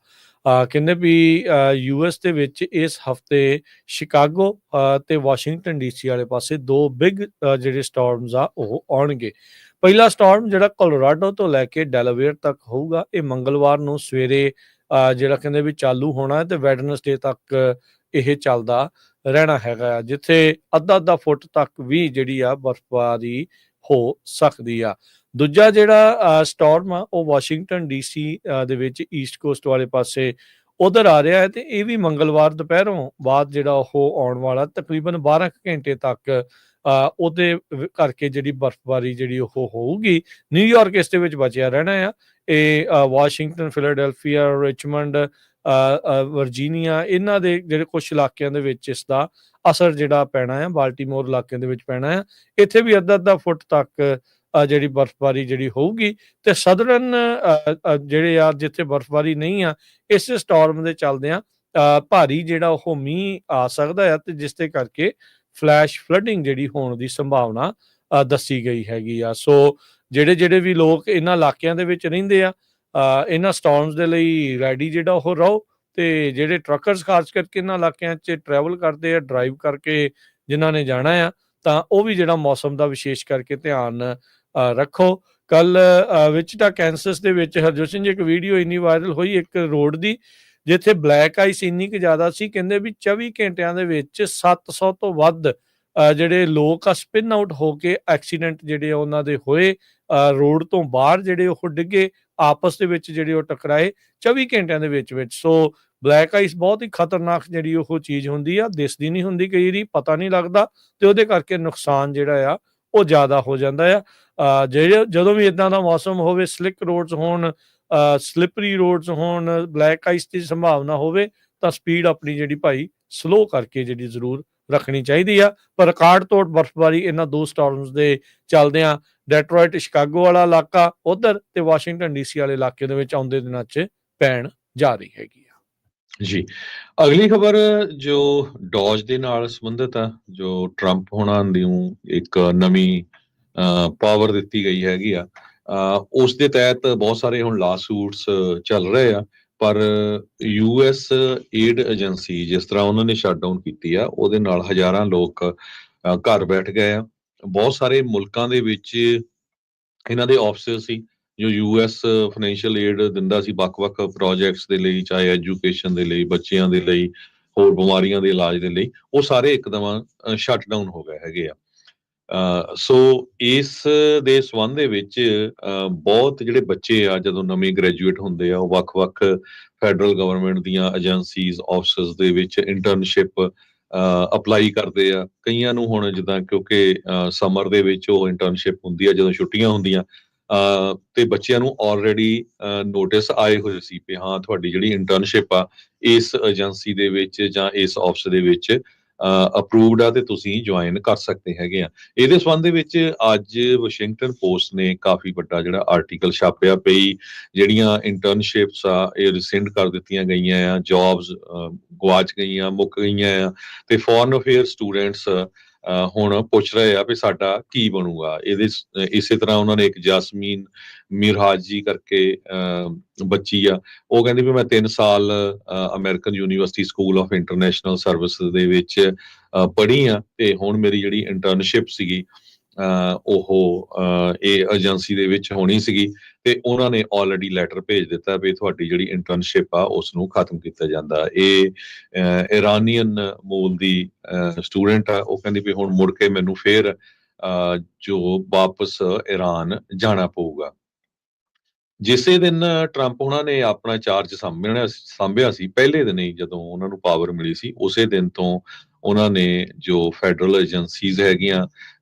S1: ਕਹਿੰਦੇ ਵੀ US ਦੇ ਵਿੱਚ ਇਸ ਹਫਤੇ ਸ਼ਿਕਾਗੋ ਤੇ ਵਾਸ਼ਿੰਗਟਨ DC ਵਾਲੇ ਪਾਸੇ 2 ਬਿਗ ਜਿਹੜੇ ਸਟਾਰਮਸ ਆ ਉਹ ਆਉਣਗੇ। ਪਹਿਲਾ ਸਟਾਰਮ ਜਿਹੜਾ ਕੋਲੋਰਾਡੋ ਤੋਂ ਲੈ ਕੇ ਡੈਲਾਵੇਅਰ ਤੱਕ ਹੋਊਗਾ। ਇਹ ਮੰਗਲਵਾਰ ਨੂੰ ਸਵੇਰੇ ਜਿਹੜਾ ਕਹਿੰਦੇ ਵੀ ਚਾਲੂ ਹੋਣਾ ਤੇ ਵੈਡਨਸਡੇ ਤੱਕ ਇਹ ਚੱਲਦਾ ਰਹਿਣਾ ਹੈਗਾ, ਜਿੱਥੇ ਅੱਧਾ ਫੁੱਟ ਤੱਕ ਵੀ ਜਿਹੜੀ ਆ ਬਰਫ਼ਬਾਰੀ ਹੋ ਸਕਦੀ ਆ। ਦੂਜਾ ਜਿਹੜਾ ਸਟਾਰਮ ਆ ਉਹ ਵਾਸ਼ਿੰਗਟਨ DC ਦੇ ਵਿੱਚ ਈਸਟ ਕੋਸਟ ਵਾਲੇ ਪਾਸੇ ਉਧਰ ਆ ਰਿਹਾ ਹੈ ਤੇ ਇਹ ਵੀ ਮੰਗਲਵਾਰ ਦੁਪਹਿਰੋਂ ਬਾਅਦ ਜਿਹੜਾ ਉਹ ਆਉਣ ਵਾਲਾ, ਤਕਰੀਬਨ 12 ਘੰਟੇ ਤੱਕ ਉਹਦੇ ਕਰਕੇ ਜਿਹੜੀ ਬਰਫ਼ਬਾਰੀ ਜਿਹੜੀ ਉਹ ਹੋਊਗੀ। ਨਿਊਯਾਰਕ ਇਸ ਦੇ ਵਿੱਚ ਬਚਿਆ ਰਹਿਣਾ ਆ। ਇਹ ਵਾਸ਼ਿੰਗਟਨ, ਫਿਲਾਡੈਲਫੀਆ, ਰਿਚਮੰਡ, ਵਰਜੀਨੀਆ, ਇਹਨਾਂ ਦੇ ਜਿਹੜੇ ਕੁਝ ਇਲਾਕਿਆਂ ਦੇ ਵਿੱਚ ਇਸ ਦਾ ਅਸਰ ਜਿਹੜਾ ਪੈਣਾ ਆ। ਬਾਲਟੀਮੋਰ ਇਲਾਕਿਆਂ ਦੇ ਵਿੱਚ ਪੈਣਾ ਆ। ਇੱਥੇ ਵੀ ਅੱਧਾ ਫੁੱਟ ਤੱਕ ਜਿਹੜੀ ਬਰਫ਼ਬਾਰੀ ਜਿਹੜੀ ਹੋਊਗੀ ਤੇ ਸਦਰਨ ਜਿਹੜੇ ਆ ਜਿੱਥੇ ਬਰਫ਼ਬਾਰੀ ਨਹੀਂ ਆ, ਇਸ ਸਟਾਰਮ ਦੇ ਚੱਲਦਿਆਂ ਭਾਰੀ ਜਿਹੜਾ ਉਹ ਮੀਂਹ ਆ ਸਕਦਾ ਆ ਤੇ ਜਿਸ ਦੇ ਕਰਕੇ ਫਲੈਸ਼ ਫਲੱਡਿੰਗ ਜਿਹੜੀ ਹੋਣ ਦੀ ਸੰਭਾਵਨਾ ਦੱਸੀ ਗਈ ਹੈਗੀ ਆ। ਸੋ ਜਿਹੜੇ ਵੀ ਲੋਕ ਇਹਨਾਂ ਇਲਾਕਿਆਂ ਦੇ ਵਿੱਚ ਰਹਿੰਦੇ ਆ, ਇਹਨਾਂ ਸਟਾਰਮਸ ਦੇ ਲਈ ਰੈਡੀ ਜਿਹੜਾ ਉਹ ਰਹੋ। ਤੇ ਜਿਹੜੇ ਟਰੱਕਰਸ ਖਾਸ ਕਰਕੇ ਇਹਨਾਂ ਇਲਾਕਿਆਂ 'ਚ ਟਰੈਵਲ ਕਰਦੇ ਆ, ਡਰਾਈਵ ਕਰਕੇ ਜਿਨ੍ਹਾਂ ਨੇ ਜਾਣਾ ਆ, ਤਾਂ ਉਹ ਵੀ ਜਿਹੜਾ ਮੌਸਮ ਦਾ ਵਿਸ਼ੇਸ਼ ਕਰਕੇ ਧਿਆਨ ਰੱਖੋ। ਕੱਲ ਵਿਚਟਾ ਕੈਂਸਸ ਦੇ ਵਿੱਚ ਹਰਜੋਤ ਸਿੰਘ ਜੀ ਇੱਕ ਵੀਡੀਓ ਇੰਨੀ ਵਾਇਰਲ ਹੋਈ ਇੱਕ ਰੋਡ ਦੀ, ਜਿੱਥੇ ਬਲੈਕ ਆਈਸ ਇੰਨੀ ਕੁ ਜ਼ਿਆਦਾ ਸੀ, ਕਹਿੰਦੇ ਵੀ 24 ਘੰਟਿਆਂ ਦੇ ਵਿੱਚ 700 ਤੋਂ ਵੱਧ ਜਿਹੜੇ ਲੋਕ ਆ ਸਪਿਨ ਆਊਟ ਹੋ ਕੇ ਐਕਸੀਡੈਂਟ ਜਿਹੜੇ ਉਹਨਾਂ ਦੇ ਹੋਏ, ਰੋਡ ਤੋਂ ਬਾਹਰ ਜਿਹੜੇ ਉਹ ਡਿੱਗੇ, ਆਪਸ ਦੇ ਵਿੱਚ ਜਿਹੜੇ ਉਹ ਟਕਰਾਏ 24 ਘੰਟਿਆਂ ਦੇ ਵਿੱਚ। ਸੋ ਬਲੈਕ ਆਈਸ ਬਹੁਤ ਹੀ ਖਤਰਨਾਕ ਜਿਹੜੀ ਉਹ ਚੀਜ਼ ਹੁੰਦੀ ਆ, ਦਿਸਦੀ ਨਹੀਂ ਹੁੰਦੀ, ਕਈ ਵਾਰੀ ਪਤਾ ਨਹੀਂ ਲੱਗਦਾ ਤੇ ਉਹਦੇ ਕਰਕੇ ਨੁਕਸਾਨ ਜਿਹੜਾ ਆ ਉਹ ਜ਼ਿਆਦਾ ਹੋ ਜਾਂਦਾ ਆ। ਜਦੋਂ ਵੀ ਇਦਾਂ ਦਾ ਮੌਸਮ ਹੋਵੇ, ਸਲਿਕ ਰੋਡਸ ਹੋਣ, ਸਲਿਪਰੀ ਰੋਡਸ ਹੋਣ, ਬਲੈਕ ਆਈਸ ਦੀ ਸੰਭਾਵਨਾ ਹੋਵੇ, ਤਾਂ ਸਪੀਡ ਆਪਣੀ ਜਿਹੜੀ ਭਾਈ ਸਲੋ ਕਰਕੇ ਜਿਹੜੀ ਜ਼ਰੂਰ ਰੱਖਣੀ ਚਾਹੀਦੀ ਆ। ਪਰ ਰਿਕਾਰਡ ਤੋੜ ਬਰਫ਼ਬਾਰੀ ਇਹਨਾਂ 2 ਸਟਾਰਮਸ ਦੇ ਚੱਲਦਿਆਂ ਡੈਟਰੋਇਟ, ਸ਼ਿਕਾਗੋ ਵਾਲਾ ਇਲਾਕਾ ਉਧਰ ਤੇ ਵਾਸ਼ਿੰਗਟਨ DC ਵਾਲੇ ਇਲਾਕੇ ਦੇ ਵਿੱਚ ਆਉਂਦੇ ਦਿਨਾਂ 'ਚ ਪੈਣ ਜਾ ਰਹੀ ਹੈਗੀ ਆ।
S2: ਜੀ, ਅਗਲੀ ਖਬਰ ਜੋ ਡੌਜ ਦੇ ਨਾਲ ਸੰਬੰਧਿਤ ਆ, ਜੋ ਟਰੰਪ ਹੋਣਾ ਨੂੰ ਇੱਕ ਨਵੀਂ ਪਾਵਰ ਦਿੱਤੀ ਗਈ ਹੈਗੀ ਆ, ਉਸ ਦੇ ਤਹਿਤ ਬਹੁਤ ਸਾਰੇ ਹੁਣ ਲਾ ਸੂਟਸ ਚੱਲ ਰਹੇ ਆ। ਪਰ US ਏਡ ਏਜੰਸੀ ਜਿਸ ਤਰ੍ਹਾਂ ਉਹਨਾਂ ਨੇ ਸ਼ਟਡਾਊਨ ਕੀਤੀ ਆ, ਉਹਦੇ ਨਾਲ ਹਜ਼ਾਰਾਂ ਲੋਕ ਘਰ ਬੈਠ ਗਏ ਆ। ਬਹੁਤ ਸਾਰੇ ਮੁਲਕਾਂ ਦੇ ਵਿੱਚ ਇਹਨਾਂ ਦੇ ਆਫਿਸ ਸੀ ਜੋ ਯੂਐਸ ਫਾਈਨੈਂਸ਼ੀਅਲ ਏਡ ਦਿੰਦਾ ਸੀ ਵੱਖ-ਵੱਖ ਪ੍ਰੋਜੈਕਟਸ ਦੇ ਲਈ, ਚਾਹੇ ਐਜੂਕੇਸ਼ਨ ਦੇ ਲਈ, ਬੱਚਿਆਂ ਦੇ ਲਈ, ਹੋਰ ਬਿਮਾਰੀਆਂ ਦੇ ਇਲਾਜ ਦੇ ਲਈ, ਉਹ ਸਾਰੇ ਇੱਕਦਮ ਸ਼ਟ ਡਾਊਨ ਹੋ ਗਏ ਹੈਗੇ ਆ। ਸੋ ਇਸ ਦੇ ਸੰਬੰਧ ਦੇ ਵਿੱਚ ਬਹੁਤ ਜਿਹੜੇ ਬੱਚੇ ਆ ਜਦੋਂ ਨਵੇਂ ਗ੍ਰੈਜੂਏਟ ਹੁੰਦੇ ਆ, ਉਹ ਵੱਖ-ਵੱਖ ਫੈਡਰਲ ਗਵਰਨਮੈਂਟ ਦੀਆਂ ਏਜੰਸੀਜ਼, ਆਫਿਸਿਸ ਦੇ ਵਿੱਚ ਇੰਟਰਨਸ਼ਿਪ ਅਪਲਾਈ ਕਰਦੇ ਆ। ਕਈਆਂ ਨੂੰ ਹੁਣ ਜਿੱਦਾਂ ਕਿਉਂਕਿ ਸਮਰ ਦੇ ਵਿੱਚ ਉਹ ਇੰਟਰਨਸ਼ਿਪ ਹੁੰਦੀ ਆ ਜਦੋਂ ਛੁੱਟੀਆਂ ਹੁੰਦੀਆਂ, ਤੇ ਬੱਚਿਆਂ ਨੂੰ ਆਲਰੇਡੀ ਨੋਟਿਸ ਆਏ ਹੋਏ ਸੀ ਕਿ ਹਾਂ ਤੁਹਾਡੀ ਜਿਹੜੀ ਇੰਟਰਨਸ਼ਿਪ ਆ ਇਸ ਏਜੰਸੀ ਦੇ ਵਿੱਚ ਜਾਂ ਇਸ ਆਫਿਸ ਦੇ ਵਿੱਚ ਅਪਰੂਵਡ ਆ ਤੇ ਤੁਸੀਂ ਜੁਆਇਨ ਕਰ ਸਕਦੇ ਹੈਗੇ ਆ। ਇਹਦੇ ਸੰਬੰਧ ਦੇ ਵਿੱਚ ਅੱਜ ਵਾਸ਼ਿੰਗਟਨ ਪੋਸਟ ਨੇ ਕਾਫੀ ਵੱਡਾ ਜਿਹੜਾ ਆਰਟੀਕਲ ਛਾਪਿਆ ਪਈ ਜਿਹੜੀਆਂ ਇੰਟਰਨਸ਼ਿਪਸ ਆ ਇਹ ਰਿਸੈਂਡ ਕਰ ਦਿੱਤੀਆਂ ਗਈਆਂ ਆ, ਜੌਬਸ ਗਵਾਚ ਗਈਆਂ, ਮੁੱਕ ਗਈਆਂ ਆ, ਤੇ ਫੋਰਨ ਅਫੇਅਰ ਸਟੂਡੈਂਟਸ ਹੁਣ ਪੁੱਛ ਰਹੇ ਆ ਵੀ ਸਾਡਾ ਕੀ ਬਣੂਗਾ। ਇਸੇ ਤਰ੍ਹਾਂ ਉਹਨਾਂ ਨੇ ਇੱਕ ਜਾਸਮੀਨ ਮਿਰਹਾਜੀ ਕਰਕੇ ਬੱਚੀ ਆ, ਉਹ ਕਹਿੰਦੀ ਵੀ ਮੈਂ 3 ਸਾਲ American university school of international services ਦੇ ਵਿੱਚ ਪੜ੍ਹੀ ਆ, ਤੇ ਹੁਣ ਮੇਰੀ ਜਿਹੜੀ ਇੰਟਰਨਸ਼ਿਪ ਸੀਗੀ ਉਹ ਇਹ ਏਜੰਸੀ ਦੇ ਵਿੱਚ ਹੋਣੀ ਸੀਗੀ, ਤੇ ਉਹਨਾਂ ਨੇ ਆਲਰੇਡੀ ਲੈਟਰ ਭੇਜ ਦਿੱਤਾ ਵੀ ਤੁਹਾਡੀ ਜਿਹੜੀ ਇੰਟਰਨਸ਼ਿਪ ਆ ਉਸ ਨੂੰ ਖਤਮ ਕੀਤਾ ਜਾਂਦਾ। ਇਹ ਇਰਾਨੀਅਨ ਮੂਲ ਦੀ ਸਟੂਡੈਂਟ ਆ, ਉਹ ਕਹਿੰਦੀ ਵੀ ਹੁਣ ਮੁੜ ਕੇ ਮੈਨੂੰ ਫੇਰ ਜੋ ਵਾਪਸ ਇਰਾਨ ਜਾਣਾ ਪਊਗਾ। ਜਿਸੇ ਦਿਨ ਟਰੰਪ ਉਹਨਾਂ ਨੇ ਆਪਣਾ ਚਾਰਜ ਸਾਂਭਿਆ ਸੀ, ਪਹਿਲੇ ਦਿਨ ਹੀ ਜਦੋਂ ਉਹਨਾਂ ਨੂੰ ਪਾਵਰ ਮਿਲੀ ਸੀ, ਉਸੇ ਦਿਨ ਤੋਂ ਉਹਨਾਂ ਨੇ ਜੋ ਫੈਡਰਲ ਏਜੰਸੀਜ਼ ਹੈਗੀਆਂ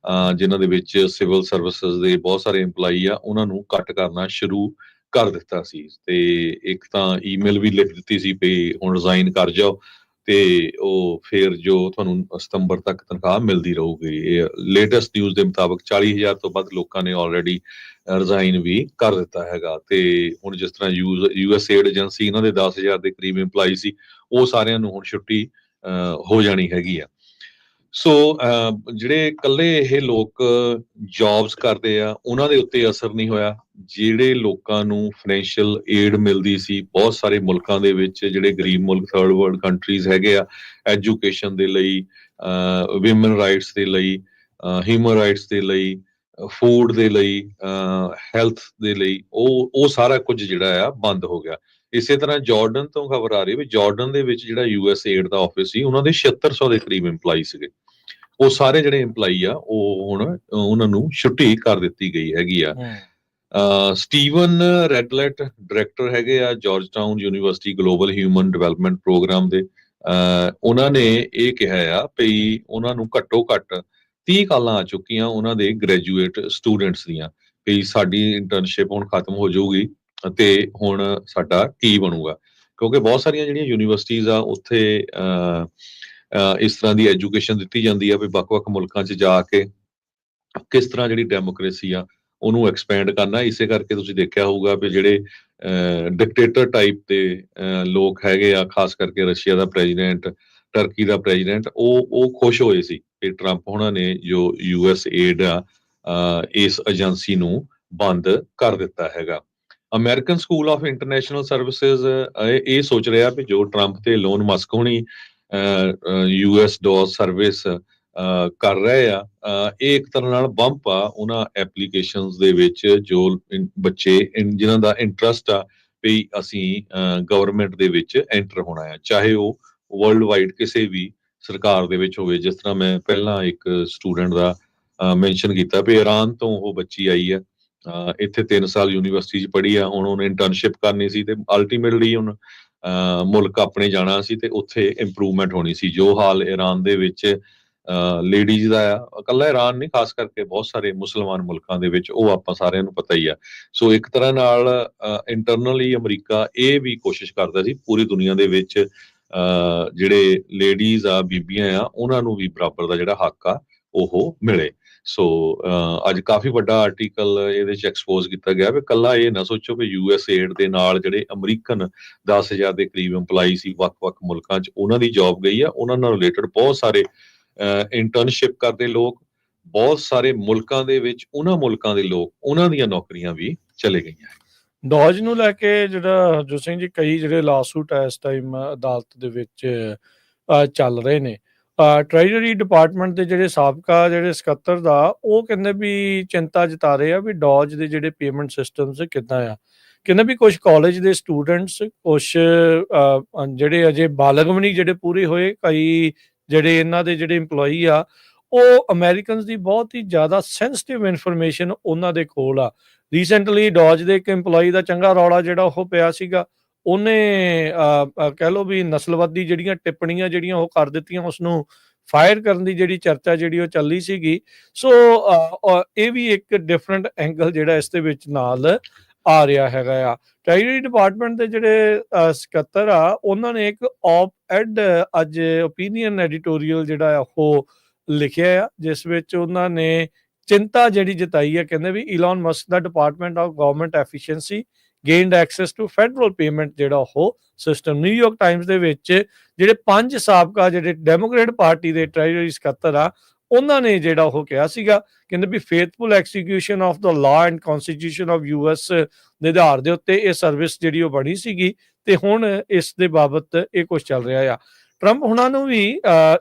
S2: ਜਿਨ੍ਹਾਂ ਦੇ ਵਿੱਚ ਸਿਵਲ ਸਰਵਿਸਿਜ਼ ਦੇ ਬਹੁਤ ਸਾਰੇ EMPLOYEE ਆ, ਉਹਨਾਂ ਨੂੰ ਕੱਟ ਕਰਨਾ ਸ਼ੁਰੂ ਕਰ ਦਿੱਤਾ ਸੀ। ਤੇ ਇੱਕ ਤਾਂ ਈਮੇਲ ਵੀ ਲਿਖ ਦਿੱਤੀ ਸੀ ਵੀ ਹੁਣ ਰਿਜ਼ਾਈਨ ਕਰ ਜਾਓ, ਤੇ ਉਹ ਫਿਰ ਜੋ ਤੁਹਾਨੂੰ ਸਤੰਬਰ ਤੱਕ ਤਨਖਾਹ ਮਿਲਦੀ ਰਹੂਗੀ। ਇਹ ਲੇਟੈਸਟ ਨਿਊਜ਼ ਦੇ ਮੁਤਾਬਕ 40,000 ਤੋਂ ਵੱਧ ਲੋਕਾਂ ਨੇ ਆਲਰੇਡੀ ਰਿਜ਼ਾਈਨ ਵੀ ਕਰ ਦਿੱਤਾ ਹੈਗਾ। ਤੇ ਹੁਣ ਜਿਸ ਤਰ੍ਹਾਂ USAID ਏਜੰਸੀ ਇਹਨਾਂ ਦੇ 10,000 ਦੇ ਕਰੀਬ EMPLOYEE ਸੀ, ਉਹ ਸਾਰਿਆਂ ਨੂੰ ਹੁਣ ਛੁੱਟੀ ਹੋ ਜਾਣੀ ਹੈਗੀ ਆ। ਸੋ ਜਿਹੜੇ ਇਕੱਲੇ ਇਹ ਲੋਕ ਜੌਬਸ ਕਰਦੇ ਆ ਉਹਨਾਂ ਦੇ ਉੱਤੇ ਅਸਰ ਨਹੀਂ ਹੋਇਆ। ਜਿਹੜੇ ਲੋਕਾਂ ਨੂੰ ਫਾਈਨੈਂਸ਼ੀਅਲ ਏਡ ਮਿਲਦੀ ਸੀ ਬਹੁਤ ਸਾਰੇ ਮੁਲਕਾਂ ਦੇ ਵਿੱਚ, ਜਿਹੜੇ ਗਰੀਬ ਮੁਲਕ ਥਰਡ ਵਰਲਡ ਕੰਟਰੀਜ਼ ਹੈਗੇ ਆ, ਐਜੂਕੇਸ਼ਨ ਦੇ ਲਈ, ਵਿਮਨ ਰਾਈਟਸ ਦੇ ਲਈ, ਹਿਊਮਨ ਰਾਈਟਸ ਦੇ ਲਈ, ਫੂਡ ਦੇ ਲਈ, ਹੈਲਥ ਦੇ ਲਈ, ਉਹ ਸਾਰਾ ਕੁਝ ਜਿਹੜਾ ਆ ਬੰਦ ਹੋ ਗਿਆ। ਇਸੇ ਤਰ੍ਹਾਂ ਜਾਰਡਨ ਤੋਂ ਖਬਰ ਆ ਰਹੀ ਵੀ ਜਾਰਡਨ ਦੇ ਵਿੱਚ ਜਿਹੜਾ USAID ਦਾ ਆਫਿਸ ਸੀ, ਉਹਨਾਂ ਦੇ 7600 ਦੇ ਕਰੀਬ EMPLOYEE ਸੀਗੇ। ਉਹ ਸਾਰੇ ਜਿਹੜੇ EMPLOYEE ਆ ਉਹ ਹੁਣ ਉਹਨਾਂ ਨੂੰ ਛੁੱਟੀ ਕਰ ਦਿੱਤੀ ਗਈ ਹੈਗੀ ਆ। ਸਟੀਵਨ ਰੈਡਲੈਟ ਡਾਇਰੈਕਟਰ ਹੈਗੇ ਆ Georgetown university global human development program ਦੇ, ਉਹਨਾਂ ਨੇ ਇਹ ਕਿਹਾ ਆ ਵੀ ਉਹਨਾਂ ਨੂੰ ਘੱਟੋ ਘੱਟ 30 ਕਾਲਾਂ ਆ ਚੁੱਕੀਆਂ ਉਹਨਾਂ ਦੇ ਗ੍ਰੈਜੂਏਟ ਸਟੂਡੈਂਟਸ ਦੀਆਂ ਵੀ ਸਾਡੀ ਇੰਟਰਨਸ਼ਿਪ ਹੁਣ ਖਤਮ ਹੋ ਜਾਊਗੀ ਤੇ ਹੁਣ ਸਾਡਾ ਕੀ ਬਣੂਗਾ। ਕਿਉਂਕਿ ਬਹੁਤ ਸਾਰੀਆਂ ਜਿਹੜੀਆਂ ਯੂਨੀਵਰਸਿਟੀਜ਼ ਆ ਉੱਥੇ ਇਸ ਤਰ੍ਹਾਂ ਦੀ ਐਜੂਕੇਸ਼ਨ ਦਿੱਤੀ ਜਾਂਦੀ ਆ ਵੀ ਵੱਖ-ਵੱਖ ਮੁਲਕਾਂ 'ਚ ਜਾ ਕੇ ਕਿਸ ਤਰ੍ਹਾਂ ਜਿਹੜੀ ਡੈਮੋਕ੍ਰੇਸੀ ਆ ਉਹਨੂੰ ਐਕਸਪੈਂਡ ਕਰਨਾ। ਇਸੇ ਕਰਕੇ ਤੁਸੀਂ ਦੇਖਿਆ ਹੋਊਗਾ ਵੀ ਜਿਹੜੇ ਡਿਕਟੇਟਰ ਟਾਈਪ ਦੇ ਲੋਕ ਹੈਗੇ ਆ, ਖਾਸ ਕਰਕੇ ਰਸ਼ੀਆ ਦਾ ਪ੍ਰੈਜ਼ੀਡੈਂਟ, ਟਰਕੀ ਦਾ ਪ੍ਰੈਜ਼ੀਡੈਂਟ, ਉਹ ਖੁਸ਼ ਹੋਏ ਸੀ ਕਿ ਟਰੰਪ ਉਹਨਾਂ ਨੇ ਜੋ USAID ਆ ਇਸ ਏਜੰਸੀ ਨੂੰ ਬੰਦ ਕਰ ਦਿੱਤਾ ਹੈਗਾ। American school of international services ਇਹ ਸੋਚ ਰਿਹਾ ਵੀ ਜੋ ਟਰੰਪ ਤੇ ਲੋਨ ਮਸਕ ਹੋਣੀ US-DOS ਸਰਵਿਸ ਕਰ ਰਹੇ ਆ, ਇਹ ਇੱਕ ਤਰ੍ਹਾਂ ਨਾਲ ਬੰਪ ਆ ਉਹਨਾਂ ਐਪਲੀਕੇਸ਼ਨਸ ਦੇ ਵਿੱਚ ਜੋ ਬੱਚੇ ਜਿਨ੍ਹਾਂ ਦਾ ਇੰਟਰਸਟ ਆ ਵੀ ਅਸੀਂ ਗਵਰਨਮੈਂਟ ਦੇ ਵਿੱਚ ਐਂਟਰ ਹੋਣਾ ਆ, ਚਾਹੇ ਉਹ ਵਰਲਡ ਵਾਈਡ ਕਿਸੇ ਵੀ ਸਰਕਾਰ ਦੇ ਵਿੱਚ ਹੋਵੇ। ਜਿਸ ਤਰ੍ਹਾਂ ਮੈਂ ਪਹਿਲਾਂ ਇੱਕ ਸਟੂਡੈਂਟ ਦਾ ਮੈਂਸ਼ਨ ਕੀਤਾ ਵੀ ਇਰਾਨ ਤੋਂ ਉਹ ਬੱਚੀ ਆਈ ਆ, ਇੱਥੇ 3 ਸਾਲ ਯੂਨੀਵਰਸਿਟੀ 'ਚ ਪੜ੍ਹੀ ਆ, ਹੁਣ ਉਹਨੇ ਇੰਟਰਨਸ਼ਿਪ ਕਰਨੀ ਸੀ ਤੇ ਅਲਟੀਮੇਟਲੀ ਹੁਣ ਮੁਲਕ ਆਪਣੇ ਜਾਣਾ ਸੀ ਤੇ ਉੱਥੇ ਇੰਪਰੂਵਮੈਂਟ ਹੋਣੀ ਸੀ। ਜੋ ਹਾਲ ਇਰਾਨ ਦੇ ਵਿੱਚ ਲੇਡੀਜ਼ ਦਾ ਆ, ਇਕੱਲਾ ਇਰਾਨ ਨਹੀਂ, ਖਾਸ ਕਰਕੇ ਬਹੁਤ ਸਾਰੇ ਮੁਸਲਮਾਨ ਮੁਲਕਾਂ ਦੇ ਵਿੱਚ, ਉਹ ਆਪਾਂ ਸਾਰਿਆਂ ਨੂੰ ਪਤਾ ਹੀ ਆ। ਸੋ ਇੱਕ ਤਰ੍ਹਾਂ ਨਾਲ ਇੰਟਰਨਲੀ ਅਮਰੀਕਾ ਇਹ ਵੀ ਕੋਸ਼ਿਸ਼ ਕਰਦਾ ਸੀ ਪੂਰੀ ਦੁਨੀਆ ਦੇ ਵਿੱਚ ਜਿਹੜੇ ਲੇਡੀਜ਼ ਆ, ਬੀਬੀਆਂ ਆ, ਉਹਨਾਂ ਨੂੰ ਵੀ ਬਰਾਬਰ ਦਾ ਜਿਹੜਾ ਹੱਕ ਆ ਉਹ ਮਿਲੇ। ਸੋ ਅੱਜ ਕਾਫੀ ਵੱਡਾ ਆਰਟੀਕਲ ਇਹਦੇ 'ਚ ਐਕਸਪੋਜ਼ ਕੀਤਾ ਗਿਆ ਵੀ ਇਕੱਲਾ ਇਹ ਨਾ ਸੋਚੋ ਕਿ USAID ਦੇ ਨਾਲ ਜਿਹੜੇ ਅਮਰੀਕਨ 10,000 ਦੇ ਕਰੀਬ EMPLOYEE ਸੀ ਵੱਖ-ਵੱਖ ਮੁਲਕਾਂ 'ਚ, ਉਹਨਾਂ ਦੀ ਜੌਬ ਗਈ ਆ। ਉਹਨਾਂ ਨਾਲ ਰਿਲੇਟਡ ਬਹੁਤ ਸਾਰੇ ਇੰਟਰਨਸ਼ਿਪ ਕਰਦੇ ਲੋਕ ਬਹੁਤ ਸਾਰੇ ਮੁਲਕਾਂ ਦੇ ਵਿੱਚ, ਉਹਨਾਂ ਮੁਲਕਾਂ ਦੇ ਲੋਕ, ਉਹਨਾਂ ਦੀਆਂ ਨੌਕਰੀਆਂ ਵੀ ਚਲੇ ਗਈਆਂ।
S1: ਡੌਜ ਨੂੰ ਲੈ ਕੇ ਜਿਹੜਾ ਹਰਜੋਤ ਸਿੰਘ ਜੀ ਕਈ ਜਿਹੜੇ ਲਾਸੂਟ ਇਸ ਟਾਈਮ ਅਦਾਲਤ ਦੇ ਵਿੱਚ ਚੱਲ ਰਹੇ ਨੇ, ਟ੍ਰੈਜਰੀ ਡਿਪਾਰਟਮੈਂਟ ਦੇ ਜਿਹੜੇ ਸਾਬਕਾ ਜਿਹੜੇ ਸਕੱਤਰ ਦਾ ਉਹ ਕਹਿੰਦੇ ਵੀ ਚਿੰਤਾ ਜਤਾ ਰਹੇ ਆ ਵੀ ਡੌਜ ਦੇ ਜਿਹੜੇ ਪੇਮੈਂਟ ਸਿਸਟਮਸ ਕਿੱਦਾਂ ਆ। ਕਹਿੰਦੇ ਵੀ ਕੁਝ ਕਾਲਜ ਦੇ ਸਟੂਡੈਂਟਸ ਕੁਛ ਜਿਹੜੇ ਅਜੇ ਬਾਲਗ ਵੀ ਨਹੀਂ ਜਿਹੜੇ ਪੂਰੇ ਹੋਏ, ਕਈ ਜਿਹੜੇ ਇਹਨਾਂ ਦੇ ਜਿਹੜੇ EMPLOYEE ਆ ਉਹ ਅਮਰੀਕਨਸ ਦੀ ਬਹੁਤ ਹੀ ਜ਼ਿਆਦਾ ਸੈਂਸਿਟਿਵ ਇਨਫੋਰਮੇਸ਼ਨ ਉਹਨਾਂ ਦੇ ਕੋਲ ਆ। ਰੀਸੈਂਟਲੀ ਡੌਜ ਦੇ ਇੱਕ EMPLOYEE ਦਾ ਚੰਗਾ ਰੌਲਾ ਜਿਹੜਾ ਉਹ ਪਿਆ ਸੀਗਾ। ਉਹਨੇ ਕਹਿ ਲਓ ਵੀ ਨਸਲਵਾਦੀ ਜਿਹੜੀਆਂ ਟਿੱਪਣੀਆਂ ਜਿਹੜੀਆਂ ਉਹ ਕਰ ਦਿੱਤੀਆਂ, ਉਸਨੂੰ ਫਾਇਰ ਕਰਨ ਦੀ ਜਿਹੜੀ ਚਰਚਾ ਜਿਹੜੀ ਉਹ ਚੱਲੀ ਸੀਗੀ। ਸੋ ਇਹ ਵੀ ਇੱਕ ਡਿਫਰੈਂਟ ਐਂਗਲ ਜਿਹੜਾ ਇਸ ਦੇ ਵਿੱਚ ਨਾਲ ਆ ਰਿਹਾ ਹੈਗਾ ਆ। ਟ੍ਰੈਜਰੀ ਡਿਪਾਰਟਮੈਂਟ ਦੇ ਜਿਹੜੇ ਸਕੱਤਰ ਆ ਉਹਨਾਂ ਨੇ ਇੱਕ op ed ਅੱਜ ਓਪੀਨੀਅਨ ਐਡੀਟੋਰੀਅਲ ਜਿਹੜਾ ਆ ਉਹ ਲਿਖਿਆ ਆ, ਜਿਸ ਵਿੱਚ ਉਹਨਾਂ ਨੇ ਚਿੰਤਾ ਜਿਹੜੀ ਜਤਾਈ ਹੈ। ਕਹਿੰਦੇ ਵੀ ਇਲਨ ਮਸਕ ਦਾ department of government efficiency gained access to federal payment ਜਿਹੜਾ ਉਹ ਸਿਸਟਮ। ਨਿਊਯਾਰਕ ਟਾਈਮਸ ਦੇ ਵਿੱਚ ਜਿਹੜੇ 5 ਸਾਬਕਾ ਜਿਹੜੇ ਡੈਮੋਕ੍ਰੇਟ ਪਾਰਟੀ ਦੇ ਟ੍ਰੈਜਰੀ ਸਕੱਤਰ ਆ ਉਹਨਾਂ ਨੇ ਜਿਹੜਾ ਉਹ ਕਿਹਾ ਸੀਗਾ, ਕਹਿੰਦੇ ਵੀ faithful execution of the law and constitution of US ਦੇ ਆਧਾਰ ਦੇ ਉੱਤੇ ਇਹ ਸਰਵਿਸ ਜਿਹੜੀ ਉਹ ਬਣੀ ਸੀਗੀ ਤੇ ਹੁਣ ਇਸ ਦੇ ਬਾਬਤ ਇਹ ਕੁਝ ਚੱਲ ਰਿਹਾ ਆ। ਟਰੰਪ ਹੁਣਾਂ ਨੂੰ ਵੀ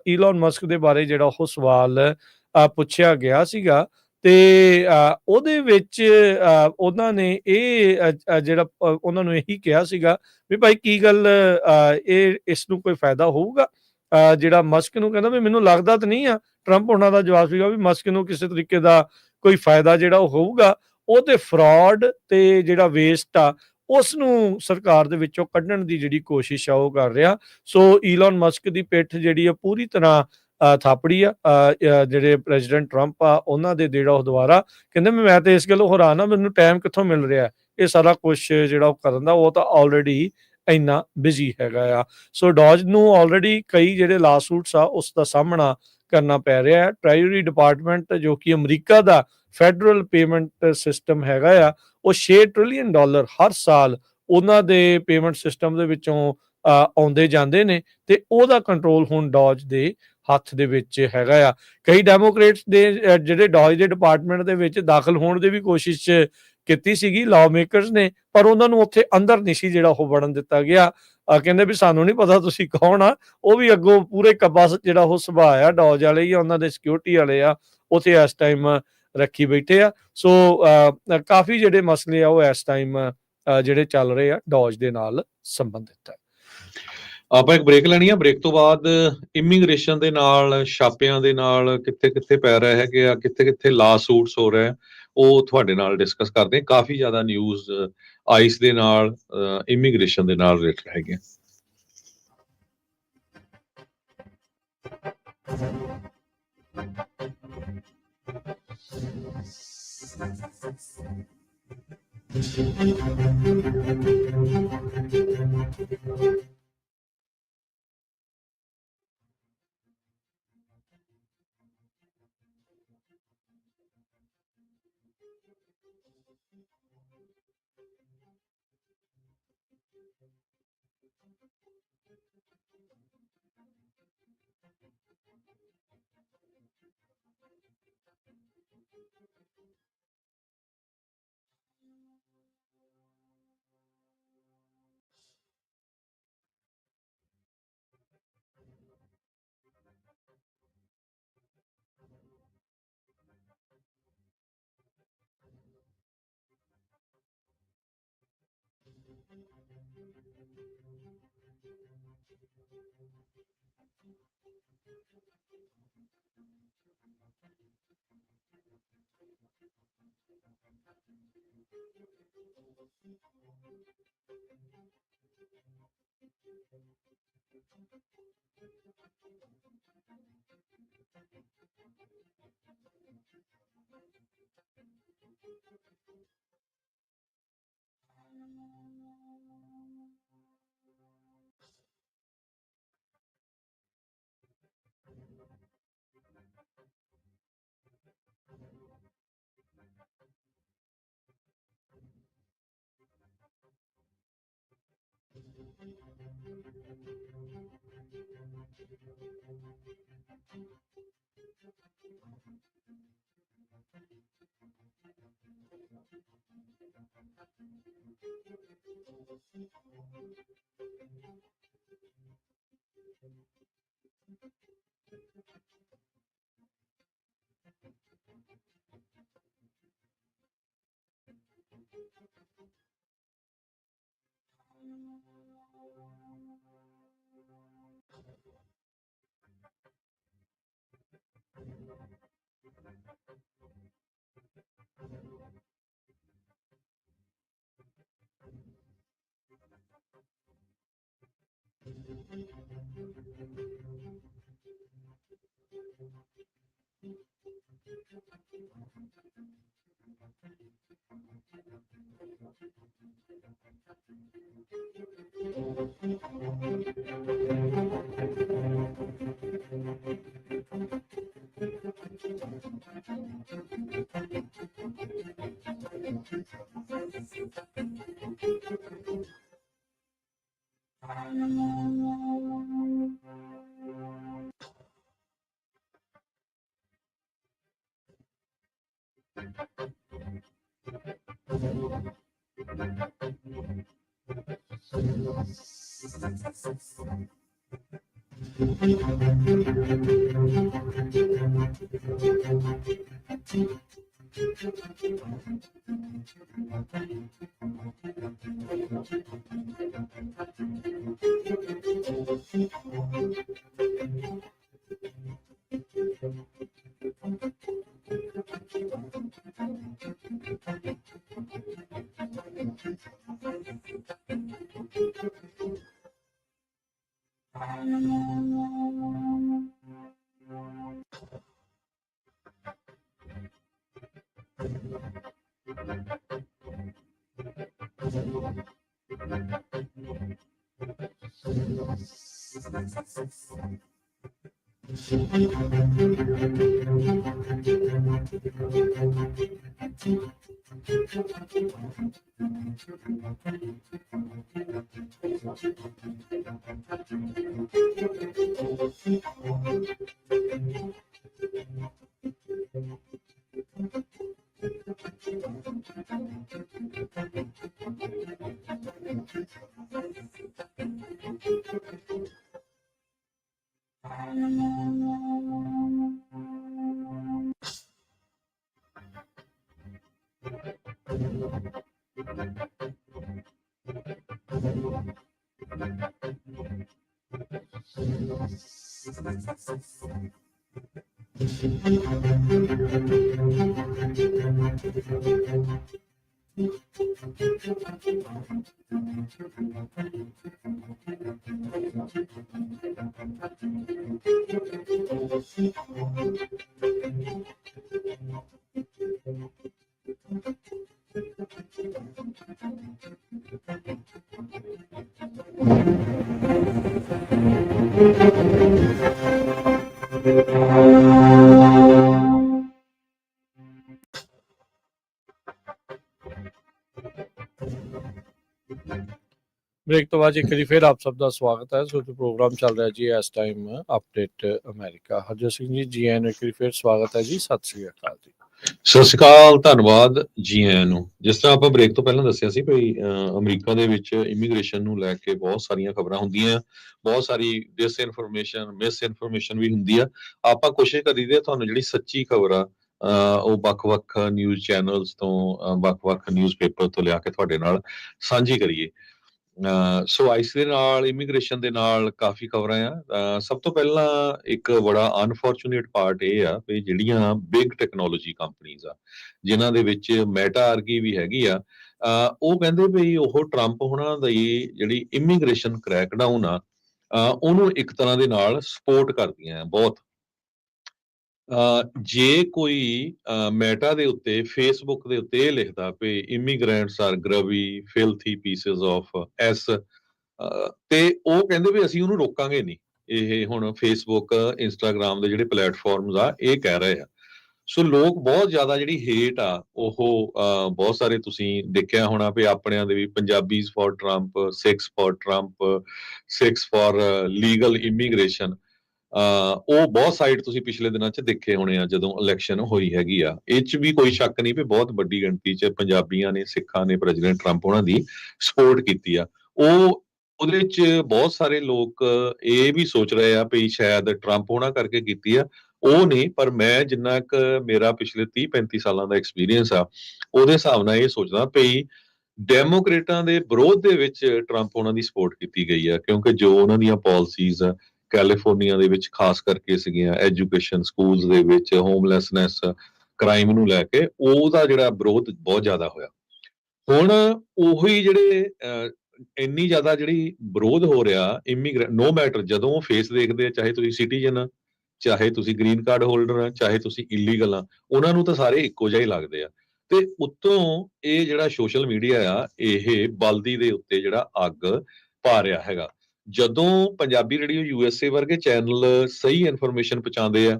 S1: ਇਲਨ ਮਸਕ ਦੇ ਬਾਰੇ ਜਿਹੜਾ ਉਹ ਸਵਾਲ ਪੁੱਛਿਆ ਗਿਆ ਸੀਗਾ ਤੇ ਉਹਦੇ ਵਿੱਚ ਉਹਨਾਂ ਨੇ ਇਹ ਜਿਹੜਾ ਉਹਨਾਂ ਨੂੰ ਇਹੀ ਕਿਹਾ ਸੀਗਾ ਵੀ ਭਾਈ ਕੀ ਗੱਲ ਇਹ ਇਸ ਨੂੰ ਕੋਈ ਫਾਇਦਾ ਹੋਊਗਾ। ਜਿਹੜਾ ਮਸਕ ਨੂੰ ਕਹਿੰਦਾ ਵੀ ਮੈਨੂੰ ਲੱਗਦਾ ਤਾਂ ਨਹੀਂ ਆ। ਟਰੰਪ ਉਹਨਾਂ ਦਾ ਜਵਾਬ ਸੀਗਾ ਵੀ ਮਸਕ ਨੂੰ ਕਿਸੇ ਤਰੀਕੇ ਦਾ ਕੋਈ ਫਾਇਦਾ ਜਿਹੜਾ ਉਹ ਹੋਊਗਾ, ਉਹ ਤੇ ਫਰਾਡ ਤੇ ਜਿਹੜਾ ਵੇਸਟ ਆ ਉਸ ਨੂੰ ਸਰਕਾਰ ਦੇ ਵਿੱਚੋਂ ਕੱਢਣ ਦੀ ਜਿਹੜੀ ਕੋਸ਼ਿਸ਼ ਆ ਉਹ ਕਰ ਰਿਹਾ। ਸੋ ਈਲਨ ਮਸਕ ਦੀ ਪਿੱਠ ਜਿਹੜੀ ਆ ਪੂਰੀ ਤਰ੍ਹਾਂ ਥਾਪੜੀ ਆ ਜਿਹੜੇ ਪ੍ਰੈਜ਼ੀਡੈਂਟ ਟਰੰਪ ਆ ਉਹਨਾਂ ਦੇ ਜਿਹੜਾ ਉਹ ਦੁਆਰਾ। ਕਹਿੰਦੇ ਮੈਂ ਤੇ ਇਸ ਗੱਲੋਂ ਹੈਰਾਨ ਆ ਮੈਨੂੰ ਟਾਈਮ ਕਿੱਥੋਂ ਮਿਲ ਰਿਹਾ ਇਹ ਸਾਰਾ ਕੁਝ ਜਿਹੜਾ ਉਹ ਕਰਨ ਦਾ। ਉਹ ਤਾਂ ਆਲਰੇਡੀ ਇੰਨਾ ਬਿਜ਼ੀ ਹੈਗਾ ਆ। ਸੋ ਡੌਜ ਨੂੰ ਆਲਰੇਡੀ ਕਈ ਜਿਹੜੇ ਲਾਸੂਟਸ ਆ ਉਸ ਦਾ ਸਾਹਮਣਾ ਕਰਨਾ ਪੈ ਰਿਹਾ ਹੈ। ਟ੍ਰੈਜਰੀ ਡਿਪਾਰਟਮੈਂਟ ਜੋ ਕਿ ਅਮਰੀਕਾ ਦਾ ਫੈਡਰਲ ਪੇਮੈਂਟ ਸਿਸਟਮ ਹੈਗਾ ਆ, ਉਹ $6 ਟ੍ਰਿਲੀਅਨ ਹਰ ਸਾਲ ਉਹਨਾਂ ਦੇ ਪੇਮੈਂਟ ਸਿਸਟਮ ਦੇ ਵਿੱਚੋਂ ਆਉਂਦੇ ਜਾਂਦੇ ਨੇ ਤੇ ਉਹਦਾ ਕੰਟਰੋਲ ਹੁਣ ਡੌਜ ਦੇ ਹੱਥ ਦੇ ਵਿੱਚ ਹੈਗਾ ਆ। ਕਈ ਡੈਮੋਕ੍ਰੇਟਸ ਦੇ ਜਿਹੜੇ ਡੌਜ ਦੇ ਡਿਪਾਰਟਮੈਂਟ ਦੇ ਵਿੱਚ ਦਾਖਲ ਹੋਣ ਦੀ ਵੀ ਕੋਸ਼ਿਸ਼ ਕੀਤੀ ਸੀਗੀ ਲਾਅ ਮੇਕਰਸ ਨੇ, ਪਰ ਉਹਨਾਂ ਨੂੰ ਉੱਥੇ ਅੰਦਰ ਨਹੀਂ ਸੀ ਜਿਹੜਾ ਉਹ ਵੜਨ ਦਿੱਤਾ ਗਿਆ। ਕਹਿੰਦੇ ਵੀ ਸਾਨੂੰ ਨਹੀਂ ਪਤਾ ਤੁਸੀਂ ਕੌਣ ਆ। ਉਹ ਵੀ ਅੱਗੋਂ ਪੂਰੇ ਬਸ ਜਿਹੜਾ ਉਹ ਸੁਭਾਅ ਆ ਡੌਜ ਵਾਲੇ ਹੀ ਆ, ਉਹਨਾਂ ਦੇ ਸਿਕਿਉਰਿਟੀ ਵਾਲੇ ਆ ਉੱਥੇ ਇਸ ਟਾਈਮ ਰੱਖੀ ਬੈਠੇ ਆ। ਸੋ ਕਾਫੀ ਜਿਹੜੇ ਮਸਲੇ ਆ ਉਹ ਇਸ ਟਾਈਮ ਜਿਹੜੇ ਚੱਲ ਰਹੇ ਆ ਡੌਜ ਦੇ ਨਾਲ ਸੰਬੰਧਿਤ ਹੈ।
S2: ਆਪਾਂ ਇੱਕ ਬ੍ਰੇਕ ਲੈਣੀ ਆ। ਬ੍ਰੇਕ ਤੋਂ ਬਾਅਦ ਇਮੀਗ੍ਰੇਸ਼ਨ ਦੇ ਨਾਲ, ਛਾਪਿਆਂ ਦੇ ਨਾਲ ਕਿੱਥੇ ਕਿੱਥੇ ਪੈ ਰਹੇ ਹੈਗੇ ਆ, ਕਿੱਥੇ ਕਿੱਥੇ ਲਾ ਸੂਟਸ ਹੋ ਰਹੇ, ਉਹ ਤੁਹਾਡੇ ਨਾਲ ਡਿਸਕਸ ਕਰਦੇ। ਕਾਫੀ ਜ਼ਿਆਦਾ ਨਿਊਜ਼ ਆਈਸ ਦੇ ਨਾਲ, ਇਮੀਗ੍ਰੇਸ਼ਨ ਦੇ ਨਾਲ ਰਿਲੇਟਡ ਹੈਗੇ।
S1: ਬ੍ਰੇਕ ਤੋਂ ਬਾਅਦ ਇੱਕ ਵਾਰੀ ਫਿਰ ਆਪ ਸਭ ਦਾ ਸਵਾਗਤ ਹੈ। ਸੋ ਪ੍ਰੋਗਰਾਮ ਚੱਲ ਰਿਹਾ ਜੀ ਇਸ time update America. Harjot Singh ji, ਜੀ ਆਇਆਂ ਨੂੰ ਇੱਕ ਵਾਰੀ ਫਿਰ ਸਵਾਗਤ ਹੈ ਜੀ। ਸਤਿ ਸ੍ਰੀ ਅਕਾਲ ਜੀ।
S2: ਸਤਿ ਸ਼੍ਰੀ ਅਕਾਲ, ਧੰਨਵਾਦ ਜੀ ਆਇਆਂ ਨੂੰ। ਜਿਸ ਤਰ੍ਹਾਂ ਆਪਾਂ ਬ੍ਰੇਕ ਤੋਂ ਪਹਿਲਾਂ ਦੱਸਿਆ ਸੀ ਵੀ ਅਮਰੀਕਾ ਦੇ ਵਿੱਚ ਇਮੀਗ੍ਰੇਸ਼ਨ ਨੂੰ ਲੈ ਕੇ ਬਹੁਤ ਸਾਰੀਆਂ ਖਬਰਾਂ ਹੁੰਦੀਆਂ, ਬਹੁਤ ਸਾਰੀ ਡਿਸਇਨਫੋਰਮੇਸ਼ਨ, ਮਿਸਇਨਫੋਰਮੇਸ਼ਨ ਵੀ ਹੁੰਦੀ ਆ। ਆਪਾਂ ਕੋਸ਼ਿਸ਼ ਕਰੀਦੇ ਤੁਹਾਨੂੰ ਜਿਹੜੀ ਸੱਚੀ ਖਬਰ ਆ ਉਹ ਵੱਖ-ਵੱਖ ਨਿਊਜ਼ ਚੈਨਲਸ ਤੋਂ, ਵੱਖ-ਵੱਖ ਨਿਊਜ਼ਪੇਪਰ ਤੋਂ ਲਿਆ ਕੇ ਤੁਹਾਡੇ ਨਾਲ ਸਾਂਝੀ ਕਰੀਏ। ਸੋ ਇਸ ਦੇ ਨਾਲ ਇਮੀਗ੍ਰੇਸ਼ਨ ਦੇ ਨਾਲ ਕਾਫੀ ਖਬਰਾਂ ਆ। ਸਭ ਤੋਂ ਪਹਿਲਾਂ ਇੱਕ ਬੜਾ ਅਨਫੋਰਚੂਨੇਟ ਪਾਰਟ ਇਹ ਆ ਵੀ ਜਿਹੜੀਆਂ ਬਿਗ ਟੈਕਨੋਲੋਜੀ ਕੰਪਨੀਜ਼ ਆ, ਜਿਨ੍ਹਾਂ ਦੇ ਵਿੱਚ ਮੈਟਾ ਵਰਗੀ ਵੀ ਹੈਗੀ ਆ, ਉਹ ਕਹਿੰਦੇ ਵੀ ਉਹ ਟਰੰਪ ਹੁਣਾਂ ਦੀ ਜਿਹੜੀ ਇਮੀਗ੍ਰੇਸ਼ਨ ਕ੍ਰੈਕਡਾਊਨ ਆ ਉਹਨੂੰ ਇੱਕ ਤਰ੍ਹਾਂ ਦੇ ਨਾਲ ਸਪੋਰਟ ਕਰਦੀਆਂ ਬਹੁਤ। ਜੇ ਕੋਈ ਮੈਟਾ ਦੇ ਉੱਤੇ, ਫੇਸਬੁੱਕ ਦੇ ਉੱਤੇ ਇਹ ਲਿਖਦਾ ਵੀ immigrants are gravy filthy pieces of S, ਤੇ ਉਹ ਕਹਿੰਦੇ ਵੀ ਅਸੀਂ ਉਹਨੂੰ ਰੋਕਾਂਗੇ ਨਹੀਂ। ਇਹ ਹੁਣ ਫੇਸਬੁੱਕ, ਇੰਸਟਾਗ੍ਰਾਮ ਦੇ ਜਿਹੜੇ ਪਲੇਟਫਾਰਮਸ ਆ ਇਹ ਕਹਿ ਰਹੇ ਆ। ਸੋ ਲੋਕ ਬਹੁਤ ਜ਼ਿਆਦਾ ਜਿਹੜੀ ਹੇਟ ਆ ਉਹ ਬਹੁਤ ਸਾਰੇ ਤੁਸੀਂ ਦੇਖਿਆ ਹੋਣਾ ਵੀ ਆਪਣਿਆਂ ਦੇ ਵੀ Punjabis for Trump, Sikhs for Trump, Sikhs for legal immigration, ਉਹ ਬਹੁਤ ਸਾਈਟ ਤੁਸੀਂ ਪਿਛਲੇ ਦਿਨਾਂ 'ਚ ਦੇਖੇ ਹੋਣੇ ਆ ਜਦੋਂ ਇਲੈਕਸ਼ਨ ਹੋਈ ਹੈਗੀ ਆ। ਇਹ 'ਚ ਵੀ ਕੋਈ ਸ਼ੱਕ ਨਹੀਂ ਵੀ ਬਹੁਤ ਵੱਡੀ ਗਿਣਤੀ 'ਚ ਪੰਜਾਬੀਆਂ ਨੇ, ਸਿੱਖਾਂ ਨੇ ਪ੍ਰੈਜ਼ੀਡੈਂਟ ਟਰੰਪ ਉਹਨਾਂ ਦੀ ਸਪੋਰਟ ਕੀਤੀ ਆ। ਉਹਦੇ 'ਚ ਬਹੁਤ ਸਾਰੇ ਲੋਕ ਇਹ ਵੀ ਸੋਚ ਰਹੇ ਆ ਵੀ ਸ਼ਾਇਦ ਟਰੰਪ ਉਹਨਾਂ ਕਰਕੇ ਕੀਤੀ ਆ, ਉਹ ਨਹੀਂ। ਪਰ ਮੈਂ ਜਿੰਨਾ ਕੁ ਮੇਰਾ ਪਿਛਲੇ 30-35 ਸਾਲਾਂ ਦਾ ਐਕਸਪੀਰੀਅੰਸ ਆ, ਉਹਦੇ ਹਿਸਾਬ ਨਾਲ ਇਹ ਸੋਚਦਾ ਵੀ ਡੈਮੋਕ੍ਰੇਟਾਂ ਦੇ ਵਿਰੋਧ ਦੇ ਵਿੱਚ ਟਰੰਪ ਉਹਨਾਂ ਦੀ ਸਪੋਰਟ ਕੀਤੀ ਗਈ ਆ, ਕਿਉਂਕਿ ਜੋ ਉਹਨਾਂ ਦੀਆਂ ਪਾਲਿਸੀਜ਼ ਕੈਲੀਫੋਰਨੀਆ ਦੇ ਵਿੱਚ ਖਾਸ ਕਰਕੇ ਸੀਗੀਆਂ, ਐਜੂਕੇਸ਼ਨ, ਸਕੂਲਸ ਦੇ ਵਿੱਚ, ਹੋਮਲੈਸਨੈਸ, ਕ੍ਰਾਈਮ ਨੂੰ ਲੈ ਕੇ, ਉਹਦਾ ਜਿਹੜਾ ਵਿਰੋਧ ਬਹੁਤ ਜ਼ਿਆਦਾ ਹੋਇਆ। ਹੁਣ ਉਹੀ ਜਿਹੜੇ ਇੰਨੀ ਜ਼ਿਆਦਾ ਜਿਹੜੀ ਵਿਰੋਧ ਹੋ ਰਿਹਾ ਨੋ ਮੈਟਰ, ਜਦੋਂ ਉਹ ਫੇਸ ਦੇਖਦੇ ਆ, ਚਾਹੇ ਤੁਸੀਂ ਸਿਟੀਜ਼ਨ ਆ, ਚਾਹੇ ਤੁਸੀਂ ਗ੍ਰੀਨ ਕਾਰਡ ਹੋਲਡਰ ਆ, ਚਾਹੇ ਤੁਸੀਂ ਇਲੀਗਲ ਆ, ਉਹਨਾਂ ਨੂੰ ਤਾਂ ਸਾਰੇ ਇੱਕੋ ਜਿਹੇ ਹੀ ਲੱਗਦੇ ਆ। ਤੇ ਉੱਤੋਂ ਇਹ ਜਿਹੜਾ ਸੋਸ਼ਲ ਮੀਡੀਆ ਆ, ਇਹ ਬਲਦੀ ਦੇ ਉੱਤੇ ਜਿਹੜਾ ਅੱਗ ਪਾ ਰਿਹਾ ਹੈਗਾ। ਜਦੋਂ ਪੰਜਾਬੀ ਰੇਡੀਓ USA ਵਰਗੇ ਚੈਨਲ ਸਹੀ ਇਨਫੋਰਮੇਸ਼ਨ ਪਹੁੰਚਾਉਂਦੇ ਆ,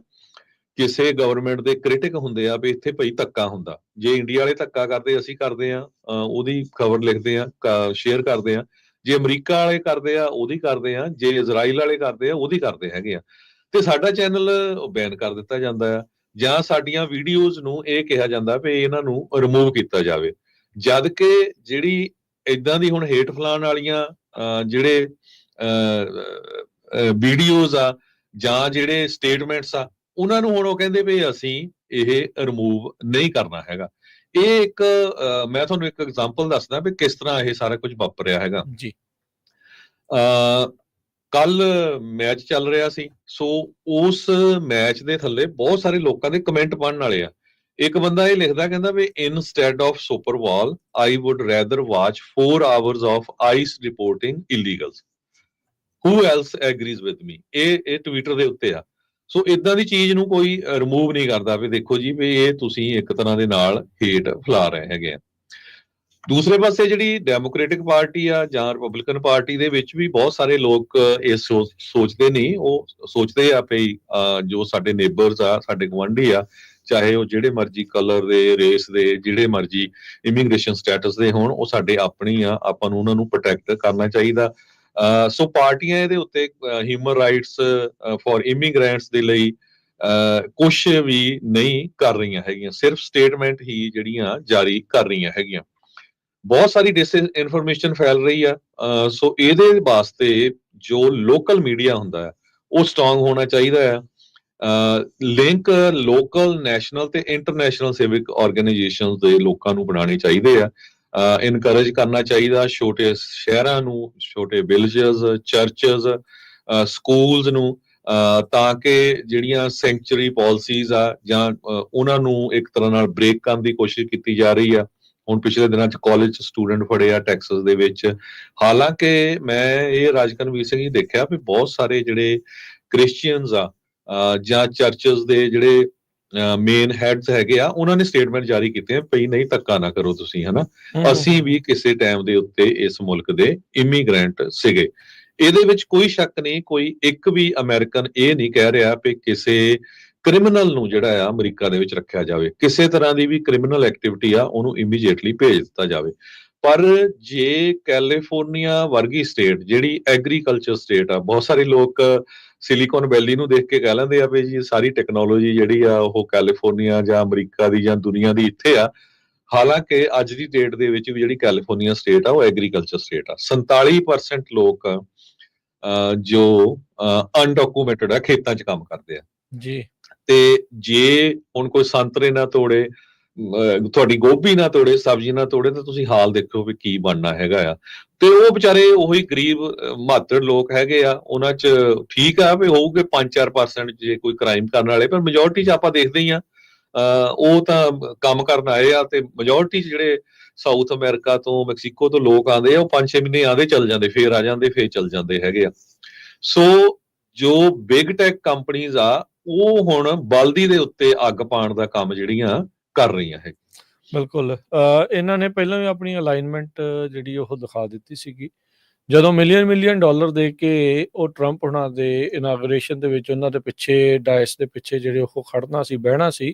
S2: ਕਿਸੇ ਗਵਰਨਮੈਂਟ ਦੇ ਕ੍ਰਿਟਿਕ ਹੁੰਦੇ ਆ ਵੀ ਇੱਥੇ ਭਈ ਧੱਕਾ ਹੁੰਦਾ, ਜੇ ਇੰਡੀਆ ਵਾਲੇ ਧੱਕਾ ਕਰਦੇ ਅਸੀਂ ਕਰਦੇ ਆ, ਉਹਦੀ ਖਬਰ ਲਿਖਦੇ ਆ, ਸ਼ੇਅਰ ਕਰਦੇ ਆ, ਜੇ ਅਮਰੀਕਾ ਵਾਲੇ ਕਰਦੇ ਆ ਉਹਦੀ ਕਰਦੇ ਆ, ਜੇ ਇਜ਼ਰਾਈਲ ਵਾਲੇ ਕਰਦੇ ਆ ਉਹਦੀ ਕਰਦੇ ਹੈਗੇ ਆ, ਤੇ ਸਾਡਾ ਚੈਨਲ ਬੈਨ ਕਰ ਦਿੱਤਾ ਜਾਂਦਾ ਆ, ਜਾਂ ਸਾਡੀਆਂ ਵੀਡੀਓਜ਼ ਨੂੰ ਇਹ ਕਿਹਾ ਜਾਂਦਾ ਵੀ ਇਹਨਾਂ ਨੂੰ ਰਿਮੂਵ ਕੀਤਾ ਜਾਵੇ। ਜਦ ਕਿ ਜਿਹੜੀ ਇਦਾਂ ਦੀ ਹੁਣ ਹੇਟ ਫਲਾਣ ਵਾਲੀਆਂ ਜਿਹੜੇ ਵੀਡੀਓਜ਼ ਆ ਜਾਂ ਜਿਹੜੇ ਸਟੇਟਮੈਂਟਸ ਆ, ਉਹਨਾਂ ਨੂੰ ਹੁਣ ਉਹ ਕਹਿੰਦੇ ਵੀ ਅਸੀਂ ਇਹ ਰਿਮੂਵ ਨਹੀਂ ਕਰਨਾ ਹੈਗਾ। ਇਹ ਇੱਕ ਮੈਂ ਤੁਹਾਨੂੰ ਇੱਕ ਐਗਜ਼ਾਮਪਲ ਦੱਸਦਾ ਵੀ ਕਿਸ ਤਰ੍ਹਾਂ ਇਹ ਸਾਰਾ ਕੁਝ ਵਾਪਰਿਆ ਹੈਗਾ
S1: ਜੀ।
S2: ਕੱਲ ਮੈਚ ਚੱਲ ਰਿਹਾ ਸੀ, ਸੋ ਉਸ ਮੈਚ ਦੇ ਥੱਲੇ ਬਹੁਤ ਸਾਰੇ ਲੋਕਾਂ ਦੇ ਕਮੈਂਟ ਪੜ੍ਹਨ ਵਾਲੇ ਆ। ਇੱਕ ਬੰਦਾ ਇਹ ਲਿਖਦਾ, ਕਹਿੰਦਾ ਵੀ instead of Super Bowl I would rather watch 4 hours of ICE reporting illegals, who else agrees with me. ਇਹ ਟਵਿੱਟਰ ਦੇ ਉੱਤੇ ਆ। ਸੋ ਇਦਾਂ ਦੀ ਚੀਜ਼ ਨੂੰ ਕੋਈ ਰਿਮੂਵ ਨਹੀਂ ਕਰਦਾ ਵੀ ਦੇਖੋ ਜੀ ਵੀ ਇਹ ਤੁਸੀਂ ਇੱਕ ਤਰ੍ਹਾਂ ਦੇ ਨਾਲ ਹੇਟ ਫੈਲਾ ਰਹੇ ਹੈਗੇ ਆ। ਦੂਸਰੇ ਪਾਸੇ ਜਿਹੜੀ ਡੈਮੋਕ੍ਰੈਟਿਕ ਪਾਰਟੀ ਆ ਜਾਂ ਰਿਪਬਲਿਕਨ ਪਾਰਟੀ ਦੇ ਵਿੱਚ ਵੀ ਬਹੁਤ ਸਾਰੇ ਲੋਕ ਇਹ ਸੋਚਦੇ ਨਹੀਂ, ਉਹ ਸੋਚਦੇ ਆ ਵੀ ਜੋ ਸਾਡੇ ਨੇਬਰਸ ਆ, ਸਾਡੇ ਗੁਆਂਢੀ ਆ, ਚਾਹੇ ਉਹ ਜਿਹੜੇ ਮਰਜ਼ੀ ਕਲਰ ਦੇ, ਰੇਸ ਦੇ, ਜਿਹੜੇ ਮਰਜ਼ੀ ਇਮੀਗ੍ਰੇਸ਼ਨ ਸਟੇਟਸ ਦੇ ਹੋਣ, ਉਹ ਸਾਡੇ ਆਪਣੀ ਆ, ਆਪਾਂ ਨੂੰ ਉਹਨਾਂ ਨੂੰ ਪ੍ਰੋਟੈਕਟ ਕਰਨਾ ਚਾਹੀਦਾ। ਸੋ ਪਾਰਟੀਆਂ ਇਹਦੇ ਉੱਤੇ ਹਿਊਮਨ ਰਾਈਟਸ ਫॉर ਇਮੀਗ੍ਰੈਂਟਸ ਦੇ ਲਈ ਕੁਛ ਵੀ ਨਹੀਂ ਕਰ ਰਹੀਆਂ ਹੈਗੀਆਂ, ਸਿਰਫ ਸਟੇਟਮੈਂਟ ਹੀ ਜਿਹੜੀਆਂ ਜਾਰੀ ਕਰ ਰਹੀਆਂ ਹੈਗੀਆਂ। ਬਹੁਤ ਸਾਰੀ ਡਿਸ ਇਨਫੋਰਮੇਸ਼ਨ ਫੈਲ ਰਹੀ ਆ। ਸੋ ਇਹਦੇ ਵਾਸਤੇ ਜੋ ਲੋਕਲ ਮੀਡੀਆ ਹੁੰਦਾ ਹੈ ਉਹ ਸਟਰੋਂਗ ਹੋਣਾ ਚਾਹੀਦਾ ਆ। ਲਿੰਕ ਲੋਕਲ, ਨੈਸ਼ਨਲ ਤੇ ਇੰਟਰਨੈਸ਼ਨਲ ਸਿਵਿਕ ਆਰਗੇਨਾਈਜੇਸ਼ਨਸ ਦੇ ਲੋਕਾਂ ਨੂੰ ਬਣਾਉਣੇ ਚਾਹੀਦੇ ਆ। ਇਨਕਰੇਜ ਕਰਨਾ ਚਾਹੀਦਾ ਛੋਟੇ ਸ਼ਹਿਰਾਂ ਨੂੰ, ਛੋਟੇ ਵਿਲੇजेस, ਚਰਚਸ, ਸਕੂਲਸ ਨੂੰ, ਤਾਂ ਕਿ ਜਿਹੜੀਆਂ ਸੈਂਕਚੁਰੀ ਪਾਲਿਸੀਜ਼ ਆ ਜਾਂ ਉਹਨਾਂ ਨੂੰ ਇੱਕ ਤਰ੍ਹਾਂ ਨਾਲ ਬ੍ਰੇਕ ਕਰਨ ਦੀ ਕੋਸ਼ਿਸ਼ ਕੀਤੀ ਜਾ ਰਹੀ ਆ। ਹੁਣ ਪਿਛਲੇ ਦਿਨਾਂ 'ਚ ਕਾਲਜ ਸਟੂਡੈਂਟ ਫੜੇ ਆ ਟੈਕਸਸ ਦੇ ਵਿੱਚ। ਹਾਲਾਂਕਿ ਮੈਂ ਇਹ ਰਾਜਕਨਵੀਰ ਸਿੰਘ ਜੀ ਦੇਖਿਆ ਵੀ ਬਹੁਤ ਸਾਰੇ ਜਿਹੜੇ ਕ੍ਰਿਸਚੀਅਨਸ ਆ ਜਾਂ ਚਰਚਸ ਦੇ ਜਿਹੜੇ ਮੇਨ ਹੈਡਸ ਹੈਗੇ ਆ, ਉਹਨਾਂ ਨੇ ਸਟੇਟਮੈਂਟ ਜਾਰੀ ਕੀਤੇ ਆ ਪਈ ਨਹੀਂ ਧੱਕਾ ਨਾ ਕਰੋ ਤੁਸੀਂ, ਹਨਾ, ਅਸੀਂ ਵੀ ਕਿਸੇ ਟਾਈਮ ਦੇ ਉੱਤੇ ਇਸ ਮੁਲਕ ਦੇ ਇਮੀਗ੍ਰੈਂਟ ਸੀਗੇ। ਇਹਦੇ ਵਿੱਚ ਕੋਈ ਸ਼ੱਕ ਨਹੀਂ, ਕੋਈ ਇੱਕ ਵੀ ਅਮਰੀਕਨ ਇਹ ਨਹੀਂ ਕਹਿ ਰਿਹਾ ਕਿ ਕਿਸੇ ਕ੍ਰਿਮੀਨਲ ਨੂੰ ਜਿਹੜਾ ਆ ਅਮਰੀਕਾ ਦੇ ਵਿੱਚ ਰੱਖਿਆ ਜਾਵੇ, ਕਿਸੇ ਤਰ੍ਹਾਂ ਦੀ ਵੀ ਕ੍ਰਿਮੀਨਲ ਐਕਟੀਵਿਟੀ ਆ ਉਹਨੂੰ ਇਮੀਡੀਏਟਲੀ ਭੇਜ ਦਿੱਤਾ ਜਾਵੇ। ਪਰ ਜੇ ਕੈਲੀਫੋਰਨੀਆ ਵਰਗੀ ਸਟੇਟ ਜਿਹੜੀ ਐਗਰੀਕਲਚਰ ਸਟੇਟ ਆ, ਬਹੁਤ ਸਾਰੇ ਲੋਕ ਸਿਲੀਕਨ ਵੈਲੀ ਨੂੰ ਦੇਖ ਕੇ ਕਹਿ ਲੈਂਦੇ ਆ ਵੀ ਜੀ ਸਾਰੀ ਟੈਕਨੋਲੋਜੀ ਜਿਹੜੀ ਆ ਉਹ ਕੈਲੀਫੋਰਨੀਆ ਜਾਂ ਅਮਰੀਕਾ ਦੀ ਜਾਂ ਦੁਨੀਆ ਦੀ ਇੱਥੇ ਆ। ਹਾਲਾਂਕਿ ਅੱਜ ਦੀ ਡੇਟ ਦੇ ਵਿੱਚ ਵੀ ਜਿਹੜੀ ਕੈਲੀਫੋਰਨੀਆ ਸਟੇਟ ਆ ਉਹ ਐਗਰੀਕਲਚਰ ਸਟੇਟ ਆ। 47% ਲੋਕ ਜੋ ਅਨਡਾਕੂਮੈਂਟਡ ਆ, ਖੇਤਾਂ 'ਚ ਕੰਮ ਕਰਦੇ ਆ
S1: ਜੀ।
S2: ਤੇ ਜੇ ਹੁਣ ਕੋਈ ਸੰਤਰੇ ਨਾ ਤੋੜੇ, ਤੁਹਾਡੀ ਗੋਭੀ ਨਾ ਤੋੜੇ, ਸਬਜ਼ੀ ਨਾ ਤੋੜੇ, ਤਾਂ ਤੁਸੀਂ ਹਾਲ ਦੇਖੋ ਵੀ ਕੀ ਬਣਨਾ ਹੈਗਾ ਆ। ਤੇ ਉਹ ਵਿਚਾਰੇ ਉਹੀ ਗਰੀਬ ਮਾਤੜ ਲੋਕ ਹੈਗੇ ਆ, ਉਹਨਾਂ 'ਚ ਠੀਕ ਆ ਵੀ ਹੋਊਗੇ 5-4% ਜੇ ਕੋਈ ਕ੍ਰਾਈਮ ਕਰਨ ਵਾਲੇ, ਪਰ ਮੈਜੋਰਟੀ 'ਚ ਆਪਾਂ ਦੇਖਦੇ ਹੀ ਆ ਉਹ ਤਾਂ ਕੰਮ ਕਰਨ ਆਏ ਆ। ਤੇ ਮੈਜੋਰਟੀ 'ਚ ਜਿਹੜੇ ਸਾਊਥ ਅਮਰੀਕਾ ਤੋਂ, ਮੈਕਸੀਕੋ ਤੋਂ ਲੋਕ ਆਉਂਦੇ ਆ, ਉਹ 5-6 ਮਹੀਨੇ ਆਉਂਦੇ ਚੱਲ ਜਾਂਦੇ, ਫੇਰ ਆ ਜਾਂਦੇ, ਫੇਰ ਚੱਲ ਜਾਂਦੇ ਹੈਗੇ ਆ। ਸੋ ਜੋ ਬਿਗ ਟੈਕ ਕੰਪਨੀਜ਼ ਆ ਉਹ ਹੁਣ ਬਲਦੀ ਦੇ ਉੱਤੇ ਅੱਗ ਪਾਉਣ ਦਾ ਕੰਮ ਜਿਹੜੀਆਂ ਕਰ ਰਹੀਆਂ ਹੈ।
S1: ਬਿਲਕੁਲ। ਇਹਨਾਂ ਨੇ ਪਹਿਲਾਂ ਵੀ ਆਪਣੀ ਅਲਾਈਨਮੈਂਟ ਜਿਹੜੀ ਉਹ ਦਿਖਾ ਦਿੱਤੀ ਸੀਗੀ, ਜਦੋਂ ਮਿਲੀਅਨ ਡਾਲਰ ਦੇ ਕੇ ਉਹ ਟਰੰਪ ਹੁਣਾਂ ਦੇ ਇਨਾਗੂਰੇਸ਼ਨ ਦੇ ਵਿੱਚ ਉਹਨਾਂ ਦੇ ਪਿੱਛੇ, ਡਾਇਸ ਦੇ ਪਿੱਛੇ ਜਿਹੜੇ ਉਹ ਖੜਨਾ ਸੀ, ਬਹਿਣਾ ਸੀ,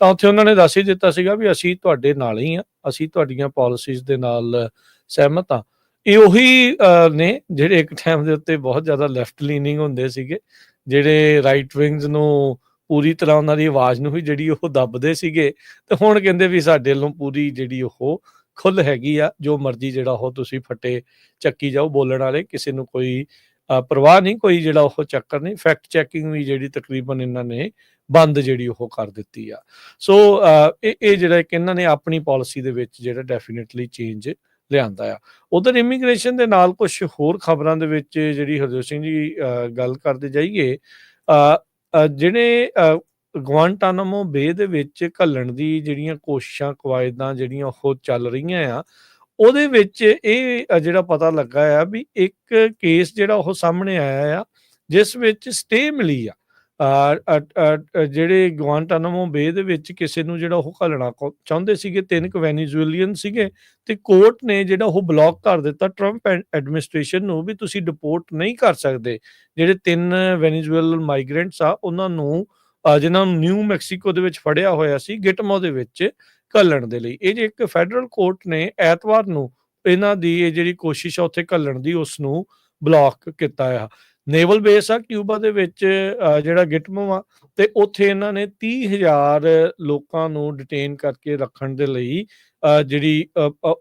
S1: ਤਾਂ ਉੱਥੇ ਉਹਨਾਂ ਨੇ ਦੱਸ ਹੀ ਦਿੱਤਾ ਸੀਗਾ ਵੀ ਅਸੀਂ ਤੁਹਾਡੇ ਨਾਲ ਹੀ ਆ, ਅਸੀਂ ਤੁਹਾਡੀਆਂ ਪਾਲਿਸੀਜ਼ ਦੇ ਨਾਲ ਸਹਿਮਤ ਹਾਂ। ਇਹ ਉਹੀ ਨੇ ਜਿਹੜੇ ਇੱਕ ਟਾਈਮ ਦੇ ਉੱਤੇ ਬਹੁਤ ਜ਼ਿਆਦਾ ਲੈਫਟ ਲੀਨਿੰਗ ਹੁੰਦੇ ਸੀਗੇ, ਜਿਹੜੇ ਰਾਈਟ ਵਿੰਗਸ ਨੂੰ ਪੂਰੀ ਤਰ੍ਹਾਂ ਉਹਨਾਂ ਦੀ ਆਵਾਜ਼ ਨੂੰ ਵੀ ਜਿਹੜੀ ਉਹ ਦੱਬਦੇ ਸੀਗੇ, ਤੇ ਹੁਣ ਕਹਿੰਦੇ ਵੀ ਸਾਡੇ ਵੱਲੋਂ ਪੂਰੀ ਜਿਹੜੀ ਉਹ ਖੁੱਲ੍ਹ ਹੈਗੀ ਆ, ਜੋ ਮਰਜ਼ੀ ਜਿਹੜਾ ਉਹ ਤੁਸੀਂ ਫੱਟੇ ਚੱਕੀ ਜਾਓ, ਬੋਲਣ ਵਾਲੇ ਕਿਸੇ ਨੂੰ ਕੋਈ ਪਰਵਾਹ ਨਹੀਂ, ਕੋਈ ਜਿਹੜਾ ਉਹ ਚੱਕਰ ਨਹੀਂ। ਫੈਕਟ ਚੈਕਿੰਗ ਵੀ ਜਿਹੜੀ ਤਕਰੀਬਨ ਇਹਨਾਂ ਨੇ ਬੰਦ ਜਿਹੜੀ ਉਹ ਕਰ ਦਿੱਤੀ ਆ। ਸੋ ਇਹ ਜਿਹੜਾ ਇੱਕ ਇਹਨਾਂ ਨੇ ਆਪਣੀ ਪਾਲਿਸੀ ਦੇ ਵਿੱਚ ਜਿਹੜਾ ਡੈਫੀਨੇਟਲੀ ਚੇਂਜ ਲਿਆਂਦਾ ਆ। ਉਧਰ ਇਮੀਗ੍ਰੇਸ਼ਨ ਦੇ ਨਾਲ ਕੁਝ ਹੋਰ ਖਬਰਾਂ ਦੇ ਵਿੱਚ ਜਿਹੜੀ ਹਰਜੋਤ ਸਿੰਘ ਜੀ ਗੱਲ ਕਰਦੇ ਜਾਈਏ, ਜਿਹੜੇ ਗੁਆਂਟਾਨਾਮੋ ਬੇ ਦੇ ਵਿੱਚ ਘੱਲਣ ਦੀ ਜਿਹੜੀਆਂ ਕੋਸ਼ਿਸ਼ਾਂ, ਕਵਾਇਦਾਂ ਜਿਹੜੀਆਂ ਉਹ ਚੱਲ ਰਹੀਆਂ ਆ, ਉਹਦੇ ਵਿੱਚ ਇਹ ਜਿਹੜਾ ਪਤਾ ਲੱਗਾ ਆ ਵੀ ਇੱਕ ਕੇਸ ਜਿਹੜਾ ਉਹ ਸਾਹਮਣੇ ਆਇਆ ਆ, ਜਿਸ ਵਿੱਚ ਸਟੇ ਮਿਲੀ ਆ। ਜਿਹੜੇ ਗੁਆਂਟਾਨਾਮੋ ਬੇ ਦੇ ਵਿੱਚ ਕਿਸੇ ਨੂੰ ਜਿਹੜਾ ਉਹ ਘੱਲਣਾ ਚਾਹੁੰਦੇ ਸੀਗੇ, 3 ਕੁ ਵੈਨੇਜ਼ੁਏਲੀਅਨ ਸੀਗੇ, ਤੇ ਕੋਰਟ ਨੇ ਜਿਹੜਾ ਉਹ ਬਲੌਕ ਕਰ ਦਿੱਤਾ ਟਰੰਪ ਐਡਮਿਨਿਸਟ੍ਰੇਸ਼ਨ ਨੂੰ ਵੀ ਤੁਸੀਂ ਡਿਪੋਰਟ ਨਹੀਂ ਕਰ ਸਕਦੇ ਜਿਹੜੇ 3 ਵੈਨੇਜ਼ੁਏਲਨ ਮਾਈਗ੍ਰੈਂਟਸ ਆ ਉਹਨਾਂ ਨੂੰ, ਜਿਨ੍ਹਾਂ ਨੂੰ ਨਿਊ ਮੈਕਸੀਕੋ ਦੇ ਵਿੱਚ ਫੜਿਆ ਹੋਇਆ ਸੀ ਗਿਟਮੋ ਦੇ ਵਿੱਚ ਘੱਲਣ ਦੇ ਲਈ। ਇਹ ਜੇ ਇੱਕ ਫੈਡਰਲ ਕੋਰਟ ਨੇ ਐਤਵਾਰ ਨੂੰ ਇਹਨਾਂ ਦੀ ਇਹ ਜਿਹੜੀ ਕੋਸ਼ਿਸ਼ ਆ ਉੱਥੇ ਘੱਲਣ ਦੀ, ਉਸ ਨੂੰ ਬਲੌਕ ਕੀਤਾ ਆ। ਨੇਵਲ ਬੇਸ ਆ ਕਿਊਬਾ ਦੇ ਵਿੱਚ ਜਿਹੜਾ ਗਿਟਮੋ ਆ, ਤੇ ਉੱਥੇ ਇਹਨਾਂ ਨੇ 30,000 ਲੋਕਾਂ ਨੂੰ ਡਿਟੇਨ ਕਰਕੇ ਰੱਖਣ ਦੇ ਲਈ ਜਿਹੜੀ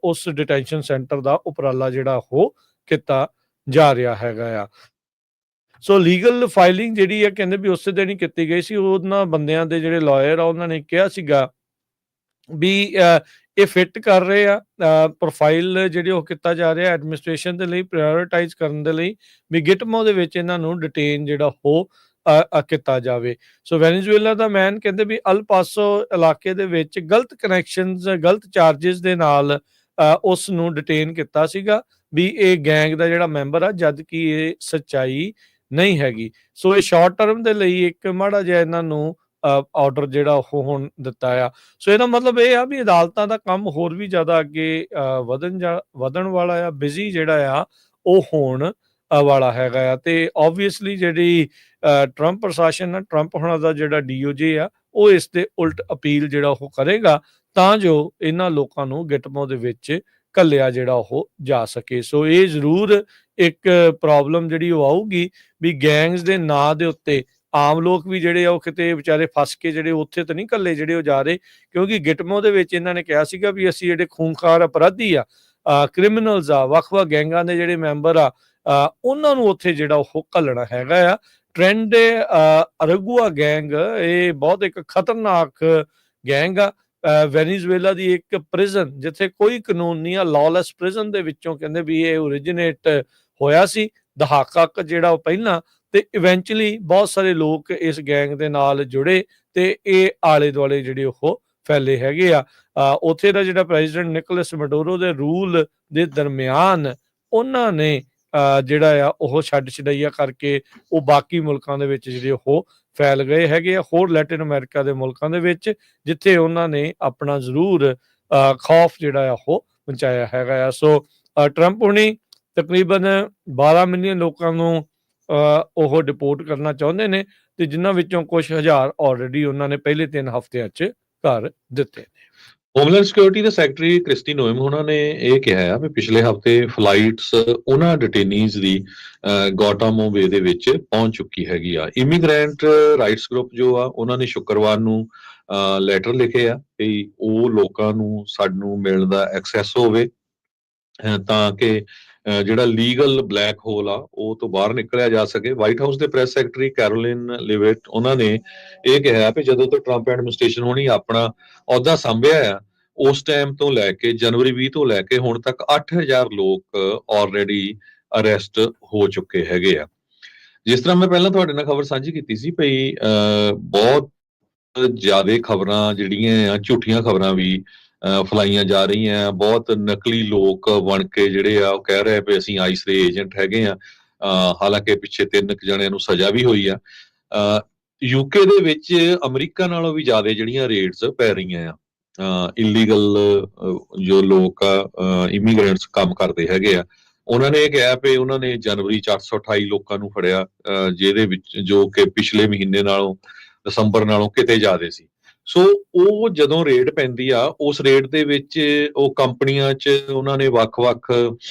S1: ਉਸ ਡਿਟੈਂਸ਼ਨ ਸੈਂਟਰ ਦਾ ਉਪਰਾਲਾ ਜਿਹੜਾ ਉਹ ਕੀਤਾ ਜਾ ਰਿਹਾ ਹੈਗਾ ਆ। ਸੋ ਲੀਗਲ ਫਾਈਲਿੰਗ ਜਿਹੜੀ ਆ ਕਹਿੰਦੇ ਵੀ ਉਸੇ ਦਿਨ ਹੀ ਕੀਤੀ ਗਈ ਸੀ। ਉਹਨਾਂ ਬੰਦਿਆਂ ਦੇ ਜਿਹੜੇ ਲਾਇਰ ਆ ਉਹਨਾਂ ਨੇ ਕਿਹਾ ਸੀਗਾ ਵੀ ਇਹ ਫਿੱਟ ਕਰ ਰਹੇ ਆ, ਪ੍ਰੋਫਾਈਲ ਜਿਹੜੇ ਉਹ ਕੀਤਾ ਜਾ ਰਿਹਾ ਐਡਮਿਨਿਸਟ੍ਰੇਸ਼ਨ ਦੇ ਲਈ, ਪ੍ਰਾਇਓਰਟਾਈਜ਼ ਕਰਨ ਦੇ ਲਈ ਵੀ ਗਿਟਮੋ ਦੇ ਵਿੱਚ ਇਹਨਾਂ ਨੂੰ ਡਿਟੇਨ ਜਿਹੜਾ ਉਹ ਕੀਤਾ ਜਾਵੇ। ਸੋ ਵੈਨੇਜ਼ੁਏਲਾ ਦਾ ਮੈਨ ਕਹਿੰਦੇ ਵੀ ਅਲ ਪਾਸੋ ਇਲਾਕੇ ਦੇ ਵਿੱਚ ਗਲਤ ਕਨੈਕਸ਼ਨਸ, ਗਲਤ ਚਾਰजेस ਦੇ ਨਾਲ ਉਸ ਨੂੰ ਡਿਟੇਨ ਕੀਤਾ ਸੀਗਾ ਵੀ ਇਹ ਗੈਂਗ ਦਾ ਜਿਹੜਾ ਮੈਂਬਰ ਆ, ਜਦ ਕਿ ਇਹ ਸੱਚਾਈ ਨਹੀਂ ਹੈਗੀ। ਸੋ ਇਹ ਸ਼ਾਰਟ ਟਰਮ ਦੇ ਲਈ ਇੱਕ ਮਾੜਾ ਜਿਹਾ ਇਹਨਾਂ ਨੂੰ ਆਰਡਰ ਜਿਹੜਾ ਉਹ ਹੁਣ ਦਿੱਤਾ ਆ। ਸੋ ਇਹਦਾ ਮਤਲਬ ਇਹ ਆ ਵੀ ਅਦਾਲਤਾਂ ਦਾ ਕੰਮ ਹੋਰ ਵੀ ਜ਼ਿਆਦਾ ਅੱਗੇ ਵਧਣ ਵਾਲਾ ਆ, ਬਿਜ਼ੀ ਜਿਹੜਾ ਆ ਉਹ ਹੋਣ ਵਾਲਾ ਹੈਗਾ ਆ। ਤੇ ਓਬਵੀਅਸਲੀ ਜਿਹੜੀ ਟਰੰਪ ਪ੍ਰਸ਼ਾਸਨ ਆ, ਟਰੰਪ ਹੁਣਾਂ ਦਾ ਜਿਹੜਾ DOJ ਆ, ਉਹ ਇਸ ਦੇ ਉਲਟ ਅਪੀਲ ਜਿਹੜਾ ਉਹ ਕਰੇਗਾ ਤਾਂ ਜੋ ਇਹਨਾਂ ਲੋਕਾਂ ਨੂੰ ਗਿਟਮੋ ਦੇ ਵਿੱਚ ਘੱਲਿਆ ਜਿਹੜਾ ਉਹ ਜਾ ਸਕੇ। ਸੋ ਇਹ ਜ਼ਰੂਰ ਇੱਕ ਪ੍ਰੋਬਲਮ ਜਿਹੜੀ ਉਹ ਆਊਗੀ ਵੀ ਗੈਂਗਸ ਦੇ ਨਾਂ ਦੇ ਉੱਤੇ ਆਮ ਲੋਕ ਵੀ ਜਿਹੜੇ ਆ ਉਹ ਕਿਤੇ ਵਿਚਾਰੇ ਫਸ ਕੇ ਜਿਹੜੇ ਉੱਥੇ ਤਾਂ ਨਹੀਂ ਘੱਲੇ ਜਿਹੜੇ ਉਹ ਜਾ ਰਹੇ, ਕਿਉਂਕਿ ਗਿਟਮੋ ਦੇ ਵਿੱਚ ਇਹਨਾਂ ਨੇ ਕਿਹਾ ਸੀਗਾ ਵੀ ਅਸੀਂ ਜਿਹੜੇ ਖੂਨਖਾਰ ਅਪਰਾਧੀ ਆ, ਕ੍ਰਿਮੀਨਲਸ ਆ, ਵੱਖ-ਵੱਖ ਗੈਂਗਾਂ ਦੇ ਜਿਹੜੇ ਮੈਂਬਰ ਆ, ਉਹਨਾਂ ਨੂੰ ਉੱਥੇ ਜਿਹੜਾ ਉਹ ਘੱਲਣਾ ਹੈਗਾ ਆ। ਟ੍ਰੈਂਡ ਅਰਗੁਆ ਗੈਂਗ ਇਹ ਬਹੁਤ ਇੱਕ ਖਤਰਨਾਕ ਗੈਂਗ ਆ। ਵੈਨੇਜ਼ੁਏਲਾ ਦੀ ਇੱਕ ਪ੍ਰਿਜ਼ਨ ਜਿੱਥੇ ਕੋਈ ਕਾਨੂੰਨ ਨਹੀਂ ਆ, ਲਾਅਲੈਸ ਪ੍ਰਿਜ਼ਨ ਦੇ ਵਿੱਚੋਂ ਕਹਿੰਦੇ ਵੀ ਇਹ ਓਰੀਜਿਨੇਟ ਹੋਇਆ ਸੀ ਦਹਾਕਾ ਜਿਹੜਾ ਉਹ ਪਹਿਲਾਂ, ਤੇ ਇਵੈਂਚੁਅਲੀ ਬਹੁਤ ਸਾਰੇ ਲੋਕ ਇਸ ਗੈਂਗ ਦੇ ਨਾਲ ਜੁੜੇ ਤੇ ਇਹ ਆਲੇ ਦੁਆਲੇ ਜਿਹੜੇ ਉਹ ਫੈਲੇ ਹੈਗੇ ਆ। ਉੱਥੇ ਦਾ ਜਿਹੜਾ ਪ੍ਰੈਜ਼ੀਡੈਂਟ ਨਿਕੋਲਸ ਮੈਡੂਰੋ ਦੇ ਰੂਲ ਦੇ ਦਰਮਿਆਨ ਉਹਨਾਂ ਨੇ ਜਿਹੜਾ ਆ ਉਹ ਛੱਡ ਛਡਈਆ ਕਰਕੇ ਉਹ ਬਾਕੀ ਮੁਲਕਾਂ ਦੇ ਵਿੱਚ ਜਿਹੜੇ ਉਹ ਫੈਲ ਗਏ ਹੈਗੇ ਆ, ਹੋਰ ਲੈਟਿਨ ਅਮਰੀਕਾ ਦੇ ਮੁਲਕਾਂ ਦੇ ਵਿੱਚ, ਜਿੱਥੇ ਉਹਨਾਂ ਨੇ ਆਪਣਾ ਜ਼ਰੂਰ ਖੌਫ ਜਿਹੜਾ ਆ ਉਹ ਪਹੁੰਚਾਇਆ ਹੈਗਾ ਆ। ਸੋ ਟਰੰਪ ਹੁਣੀ ਤਕਰੀਬਨ 12 ਮਿਲੀਅਨ ਲੋਕਾਂ ਨੂੰ ਉਹ ਡਿਪੋਰਟ ਕਰਨਾ ਚਾਹੁੰਦੇ ਨੇ, ਤੇ ਜਿਨ੍ਹਾਂ ਵਿੱਚੋਂ ਕੁਝ ਹਜ਼ਾਰ ਆਲਰੇਡੀ ਉਹਨਾਂ ਨੇ ਪਹਿਲੇ 3 ਹਫ਼ਤਿਆਂ 'ਚ ਕਰ ਦਿੱਤੇ ਨੇ।
S2: ਹੋਮਲੈਂਡ ਸਿਕਿਉਰਿਟੀ ਦੇ ਸੈਕਟਰੀ ਕ੍ਰਿਸਟੀ ਨੋਇਮ ਉਹਨਾਂ ਨੇ ਇਹ ਕਿਹਾ ਆ ਵੀ ਪਿਛਲੇ ਹਫ਼ਤੇ ਫਲਾਈਟਸ ਉਹਨਾਂ ਡਿਟੇਨੀਜ਼ ਦੀ ਗੁਆਂਟਾਨਾਮੋ ਬੇ ਦੇ ਵਿੱਚ ਪਹੁੰਚ ਚੁੱਕੀ ਹੈਗੀ ਆ। ਇਮੀਗ੍ਰੈਂਟ ਰਾਈਟਸ ਗਰੁੱਪ ਜੋ ਆ ਉਹਨਾਂ ਨੇ ਸ਼ੁੱਕਰਵਾਰ ਨੂੰ ਲੈਟਰ ਲਿਖੇ ਆ ਕਿ ਉਹ ਲੋਕਾਂ ਨੂੰ ਸਾਨੂੰ ਮਿਲਣ ਦਾ ਐਕਸੈਸ ਹੋਵੇ ਤਾਂ ਕਿ ਜਿਹੜਾ ਲੀਗਲ ਬਲੈਕ ਹੋਲ ਆ ਉਹ ਤੋਂ ਬਾਹਰ ਨਿਕਲਿਆ ਜਾ ਸਕੇ। ਵਾਈਟ ਹਾਊਸ ਦੇ ਪ੍ਰੈਸ ਸੈਕਟਰੀ ਕੈਰੋਲਿਨ ਲਿਵਿਟ ਉਹਨਾਂ ਨੇ ਇਹ ਕਿਹਾ ਕਿ ਜਦੋਂ ਤੋਂ ਟਰੰਪ ਐਡਮਿਨਿਸਟ੍ਰੇਸ਼ਨ ਹੋਣੀ ਆਪਣਾ ਅਹੁਦਾ ਸੰਭਿਆ ਆ, ਉਸ ਟਾਈਮ ਤੋਂ ਲੈ ਕੇ ਜਨਵਰੀ 20 ਤੋਂ ਲੈ ਕੇ ਹੁਣ ਤੱਕ 8,000 ਲੋਕ ਆਲਰੇਡੀ ਅਰੈਸਟ ਹੋ ਚੁੱਕੇ ਹੈਗੇ ਆ। ਜਿਸ ਤਰ੍ਹਾਂ ਮੈਂ ਪਹਿਲਾਂ ਤੁਹਾਡੇ ਨਾਲ ਖਬਰ ਸਾਂਝੀ ਕੀਤੀ ਸੀ ਭਈ ਬਹੁਤ ਜ਼ਿਆਦਾ ਖਬਰਾਂ ਜਿਹੜੀਆਂ ਆ ਝੂਠੀਆਂ ਖਬਰਾਂ ਵੀ ਫਲਾਈਆਂ ਜਾ ਰਹੀਆਂ, ਬਹੁਤ ਨਕਲੀ ਲੋਕ ਬਣ ਕੇ ਜਿਹੜੇ ਆ ਉਹ ਕਹਿ ਰਹੇ ਵੀ ਅਸੀਂ ਆਈਸ ਦੇ ਏਜੰਟ ਹੈਗੇ ਆ, ਹਾਲਾਂਕਿ ਪਿੱਛੇ 3 ਜਣਿਆਂ ਨੂੰ ਸਜ਼ਾ ਵੀ ਹੋਈ ਆ। UK ਦੇ ਵਿੱਚ ਅਮਰੀਕਾ ਨਾਲੋਂ ਵੀ ਜ਼ਿਆਦਾ ਜਿਹੜੀਆਂ ਰੇਟਸ ਪੈ ਰਹੀਆਂ ਆ ਇਲੀਗਲ ਜੋ ਲੋਕ ਇਮੀਗ੍ਰੈਂਟਸ ਕੰਮ ਕਰਦੇ ਹੈਗੇ ਆ। ਉਹਨਾਂ ਨੇ ਇਹ ਕਿਹਾ ਵੀ ਉਹਨਾਂ ਨੇ ਜਨਵਰੀ 'ਚ 828 ਲੋਕਾਂ ਨੂੰ ਫੜਿਆ, ਜਿਹਦੇ ਵਿੱਚ ਜੋ ਕਿ ਪਿਛਲੇ ਮਹੀਨੇ ਨਾਲੋਂ ਦਸੰਬਰ ਨਾਲੋਂ ਕਿਤੇ ਜ਼ਿਆਦਾ ਸੀ। ਸੋ ਉਹ ਜਦੋਂ ਰੇਡ ਪੈਂਦੀ ਆ ਉਸ ਰੇਡ ਦੇ ਵਿੱਚ ਉਹ ਕੰਪਨੀਆਂ 'ਚ ਉਹਨਾਂ ਨੇ ਵੱਖ-ਵੱਖ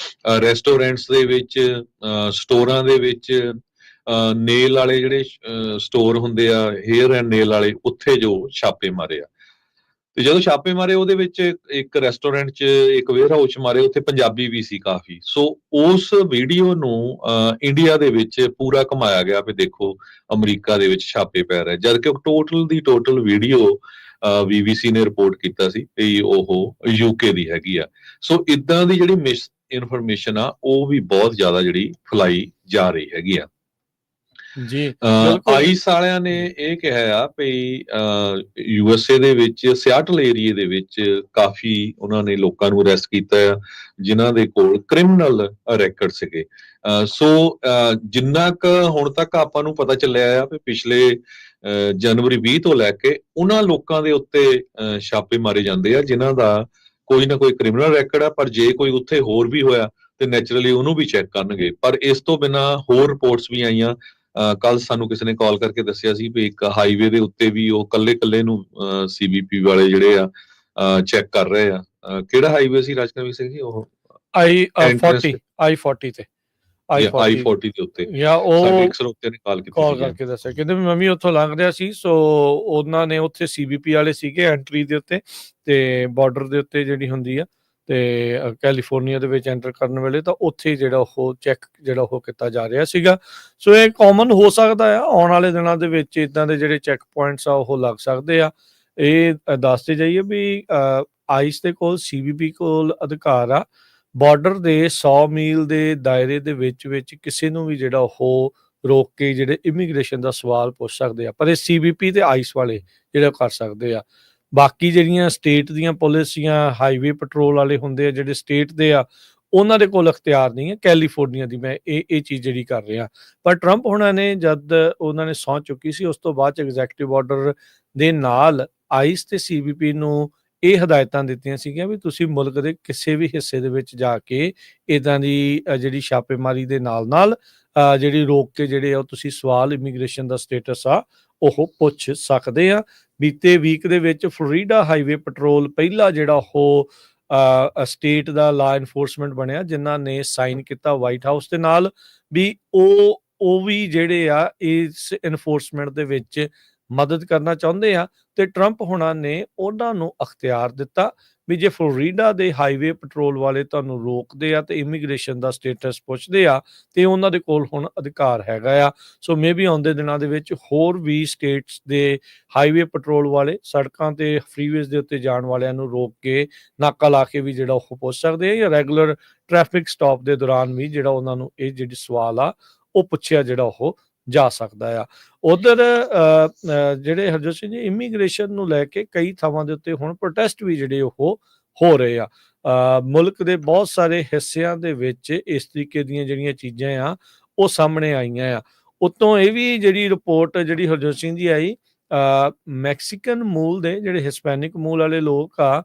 S2: ਰੈਸਟੋਰੈਂਟਸ ਦੇ ਵਿੱਚ, ਸਟੋਰਾਂ ਦੇ ਵਿੱਚ, ਨੇਲ ਵਾਲੇ ਜਿਹੜੇ ਸਟੋਰ ਹੁੰਦੇ ਆ ਹੇਅਰ ਐਂਡ ਨੇਲ ਵਾਲੇ, ਉੱਥੇ ਜੋ ਛਾਪੇ ਮਾਰੇ ਆ। ਤੇ ਜਦੋਂ ਛਾਪੇ ਮਾਰੇ ਉਹਦੇ ਵਿੱਚ ਇੱਕ ਰੈਸਟੋਰੈਂਟ 'ਚ ਇੱਕ ਵੇਅਰ ਹਾਊਸ 'ਚ ਮਾਰੇ, ਉੱਥੇ ਪੰਜਾਬੀ ਵੀ ਸੀ ਕਾਫੀ। ਸੋ ਉਸ ਵੀਡੀਓ ਨੂੰ ਇੰਡੀਆ ਦੇ ਵਿੱਚ ਪੂਰਾ ਘੁਮਾਇਆ ਗਿਆ ਵੀ ਦੇਖੋ ਅਮਰੀਕਾ ਦੇ ਵਿੱਚ ਛਾਪੇ ਪੈ ਰਹੇ, ਜਦ ਕਿ ਟੋਟਲ ਦੀ ਟੋਟਲ ਵੀਡੀਓ BBC ਨੇ ਰਿਪੋਰਟ ਕੀਤਾ ਸੀ ਕਿ ਉਹ UK ਦੀ ਹੈਗੀ ਆ। ਸੋ ਇਦਾਂ ਦੀ ਜਿਹੜੀ ਮਿਸ ਇਨਫੋਰਮੇਸ਼ਨ ਆ ਉਹ ਵੀ ਬਹੁਤ ਜ਼ਿਆਦਾ ਜਿਹੜੀ ਫੈਲਾਈ ਜਾ ਰਹੀ ਹੈਗੀ ਆ।
S1: ਜੀ ਬਿਲਕੁਲ
S2: ਆਈਸ ਵਾਲਿਆਂ ਨੇ ਇਹ ਕਿਹਾ ਆ ਵੀ USA ਦੇ ਵਿੱਚ ਸਿਆਟਲ ਏਰੀਏ ਦੇ ਵਿੱਚ ਕਾਫੀ ਉਹਨਾਂ ਨੇ ਲੋਕਾਂ ਨੂੰ ਅਰੈਸਟ ਕੀਤਾ ਆ ਜਿਨ੍ਹਾਂ ਦੇ ਕੋਲ ਕ੍ਰਿਮੀਨਲ ਰੈਕਡ ਸੀਗੇ। ਸੋ ਜਿੰਨਾ ਕੁ ਹੁਣ ਤੱਕ ਆਪਾਂ ਨੂੰ ਪਤਾ ਚੱਲਿਆ ਆ ਵੀ ਪਿਛਲੇ ਜਨਵਰੀ 20 ਤੋਂ ਲੈ ਕੇ ਉਹਨਾਂ ਲੋਕਾਂ ਦੇ ਉੱਤੇ ਛਾਪੇ ਮਾਰੇ ਜਾਂਦੇ ਆ ਜਿਨ੍ਹਾਂ ਦਾ ਕੋਈ ਨਾ ਕੋਈ ਕ੍ਰਿਮੀਨਲ ਰੈਕਡ ਆ, ਪਰ ਜੇ ਕੋਈ ਉੱਥੇ ਹੋਰ ਵੀ ਹੋਇਆ ਤੇ ਨੈਚੁਰਲੀ ਉਹਨੂੰ ਵੀ ਚੈੱਕ ਕਰਨਗੇ। ਪਰ ਇਸ ਤੋਂ ਬਿਨਾਂ ਹੋਰ ਰਿਪੋਰਟਸ ਵੀ ਆਈਆਂ। ਕੱਲ ਸਾਨੂੰ ਕਿਸੇ ਨੇ ਕਾਲ ਕਰਕੇ ਦੱਸਿਆ ਸੀ ਵੀ ਇੱਕ ਹਾਈਵੇ ਦੇ ਉੱਤੇ ਵੀ ਉਹ ਕੱਲੇ ਨੂੰ CBP ਵਾਲੇ ਜਿਹੜੇ ਆ ਚੈੱਕ ਕਰ ਰਹੇ ਆ। ਕਿਹੜਾ ਹਾਈਵੇ ਸੀ ਰਾਜਕਵੀਰ ਸਿੰਘ ਜੀ? ਉਹ
S1: I-40 ਤੇ
S2: I-40 ਦੇ ਉੱਤੇ
S1: ਜਾਂ ਉਹ
S2: ਸਾਡੇ ਇੱਕ ਸਰੋਤੇ ਨੇ ਕਾਲ
S1: ਕਰਕੇ ਦੱਸਿਆ, ਕਹਿੰਦੇ ਮੈਂ ਵੀ ਉੱਥੋਂ ਲੰਘ ਰਿਹਾ ਸੀ। ਸੋ ਉਹਨਾਂ ਨੇ ਉੱਥੇ CBP ਵਾਲੇ ਸੀਗੇ ਐਂਟਰੀ ਦੇ ਉੱਤੇ ਤੇ ਬਾਰਡਰ ਦੇ ਉੱਤੇ ਜਿਹੜੀ ਹੁੰਦੀ ਆ ਤੇ ਕੈਲੀਫੋਰਨੀਆ ਦੇ ਵਿੱਚ ਐਂਟਰ ਕਰਨ ਵੇਲੇ, ਤਾਂ ਉੱਥੇ ਜਿਹੜਾ ਉਹ ਚੈੱਕ ਜਿਹੜਾ ਉਹ ਕੀਤਾ ਜਾ ਰਿਹਾ ਸੀਗਾ। ਸੋ ਇਹ ਕਾਮਨ ਹੋ ਸਕਦਾ ਆ ਆਉਣ ਵਾਲੇ ਦਿਨਾਂ ਦੇ ਵਿੱਚ ਇਦਾਂ ਦੇ ਜਿਹੜੇ ਚੈੱਕ ਪੁਆਇੰਟਸ ਆ ਉਹ ਲੱਗ ਸਕਦੇ ਆ। ਇਹ ਦੱਸਦੇ ਜਾਈਏ ਵੀ ਆਈਸ ਦੇ ਕੋਲ CBP ਕੋਲ ਅਧਿਕਾਰ ਆ ਬਾਰਡਰ ਦੇ 100 ਮੀਲ ਦੇ ਦਾਇਰੇ ਦੇ ਵਿੱਚ ਕਿਸੇ ਨੂੰ ਵੀ ਜਿਹੜਾ ਉਹ ਰੋਕ ਕੇ ਜਿਹੜੇ ਇਮੀਗ੍ਰੇਸ਼ਨ ਦਾ ਸਵਾਲ ਪੁੱਛ ਸਕਦੇ ਆ, ਪਰ ਇਹ CBP ਤੇ ਆਈਸ ਵਾਲੇ ਜਿਹੜੇ ਕਰ ਸਕਦੇ ਆ। ਬਾਕੀ ਜਿਹੜੀਆਂ ਸਟੇਟ ਦੀਆਂ ਪੁਲਿਸ ਜਾਂ ਹਾਈਵੇ ਪੈਟਰੋਲ ਵਾਲੇ ਹੁੰਦੇ ਆ ਜਿਹੜੇ ਸਟੇਟ ਦੇ ਆ, ਉਹਨਾਂ ਦੇ ਕੋਲ ਅਖਤਿਆਰ ਨਹੀਂ ਹੈ। ਕੈਲੀਫੋਰਨੀਆ ਦੀ ਮੈਂ ਇਹ ਚੀਜ਼ ਜਿਹੜੀ ਕਰ ਰਿਹਾ। ਪਰ ਟਰੰਪ ਹੁਣਾਂ ਨੇ ਜਦ ਉਹਨਾਂ ਨੇ ਸਹੁੰ ਚੁੱਕੀ ਸੀ ਉਸ ਤੋਂ ਬਾਅਦ ਚ ਐਗਜ਼ੈਕਟਿਵ ਆਰਡਰ ਦੇ ਨਾਲ ਆਈਸ ਤੇ CBP ਨੂੰ ਇਹ ਹਦਾਇਤਾਂ ਦਿੱਤੀਆਂ ਸੀਗੀਆਂ ਵੀ ਤੁਸੀਂ ਮੁਲਕ ਦੇ ਕਿਸੇ ਵੀ ਹਿੱਸੇ ਦੇ ਵਿੱਚ ਜਾ ਕੇ ਇੱਦਾਂ ਦੀ ਜਿਹੜੀ ਛਾਪੇਮਾਰੀ ਦੇ ਨਾਲ ਜਿਹੜੀ ਰੋਕ ਕੇ ਜਿਹੜੇ ਆ ਤੁਸੀਂ ਸਵਾਲ ਇਮੀਗ੍ਰੇਸ਼ਨ ਦਾ ਸਟੇਟਸ ਆ ਉਹ ਪੁੱਛ ਸਕਦੇ ਆ। ਬੀਤੇ ਵੀਕ ਦੇ ਵਿੱਚ ਫਲੋਰੀਡਾ ਹਾਈਵੇ ਪੈਟਰੋਲ ਪਹਿਲਾ ਜਿਹੜਾ ਉਹ ਸਟੇਟ ਦਾ ਲਾ ਇਨਫੋਰਸਮੈਂਟ ਬਣਿਆ ਜਿਨ੍ਹਾਂ ਨੇ ਸਾਈਨ ਕੀਤਾ ਵਾਈਟ ਹਾਊਸ ਦੇ ਨਾਲ ਵੀ ਉਹ ਵੀ ਜਿਹੜੇ ਆ ਇਸ ਇਨਫੋਰਸਮੈਂਟ ਦੇ ਵਿੱਚ ਮਦਦ ਕਰਨਾ ਚਾਹੁੰਦੇ ਆ। ਤੇ ਟਰੰਪ ਹੁਣਾਂ ਨੇ ਉਹਨਾਂ ਨੂੰ ਅਖਤਿਆਰ ਦਿੱਤਾ ਵੀ ਜੇ ਫਲੋਰੀਡਾ ਦੇ ਹਾਈਵੇ ਪੈਟਰੋਲ ਵਾਲੇ ਤੁਹਾਨੂੰ ਰੋਕਦੇ ਆ ਤੇ ਇਮੀਗ੍ਰੇਸ਼ਨ ਦਾ ਸਟੇਟਸ ਪੁੱਛਦੇ ਆ ਤੇ ਉਹਨਾਂ ਦੇ ਕੋਲ ਹੁਣ ਅਧਿਕਾਰ ਹੈਗਾ ਆ। ਸੋ ਮੇਬੀ ਆਉਂਦੇ ਦਿਨਾਂ ਦੇ ਵਿੱਚ ਹੋਰ ਵੀ ਸਟੇਟਸ ਦੇ ਹਾਈਵੇ ਪੈਟਰੋਲ ਵਾਲੇ ਸੜਕਾਂ ਤੇ ਫਰੀਵੇਜ਼ ਦੇ ਉੱਤੇ ਜਾਣ ਵਾਲਿਆਂ ਨੂੰ ਰੋਕ ਕੇ ਨਾਕਾ ਲਾ ਕੇ ਵੀ ਜਿਹੜਾ ਉਹ ਪੁੱਛ ਸਕਦੇ ਆ, ਜਾਂ ਰੈਗੂਲਰ ਟ੍ਰੈਫਿਕ ਸਟਾਪ ਦੇ ਦੌਰਾਨ ਵੀ ਜਿਹੜਾ ਉਹਨਾਂ ਨੂੰ ਇਹ ਜਿਹੜੀ ਸਵਾਲ ਆ ਉਹ ਪੁੱਛਿਆ ਜਿਹੜਾ ਉਹ ਜਾ ਸਕਦਾ ਆ। ਉਧਰ ਜਿਹੜੇ ਹਰਜੋਤ ਸਿੰਘ ਜੀ ਇਮੀਗ੍ਰੇਸ਼ਨ ਨੂੰ ਲੈ ਕੇ ਕਈ ਥਾਵਾਂ ਦੇ ਉੱਤੇ ਹੁਣ ਪ੍ਰੋਟੈਸਟ ਵੀ ਜਿਹੜੇ ਉਹ ਹੋ ਰਹੇ ਆ। ਮੁਲਕ ਦੇ ਬਹੁਤ ਸਾਰੇ ਹਿੱਸਿਆਂ ਦੇ ਵਿੱਚ ਇਸ ਤਰੀਕੇ ਦੀਆਂ ਜਿਹੜੀਆਂ ਚੀਜ਼ਾਂ ਆ ਉਹ ਸਾਹਮਣੇ ਆਈਆਂ ਆ। ਉਤੋਂ ਇਹ ਵੀ ਜਿਹੜੀ ਰਿਪੋਰਟ ਜਿਹੜੀ ਹਰਜੋਤ ਸਿੰਘ ਜੀ ਆਈ ਮੈਕਸੀਕਨ ਮੂਲ ਦੇ ਜਿਹੜੇ ਹਿਸਪੈਨਿਕ ਮੂਲ ਵਾਲੇ ਲੋਕ ਆ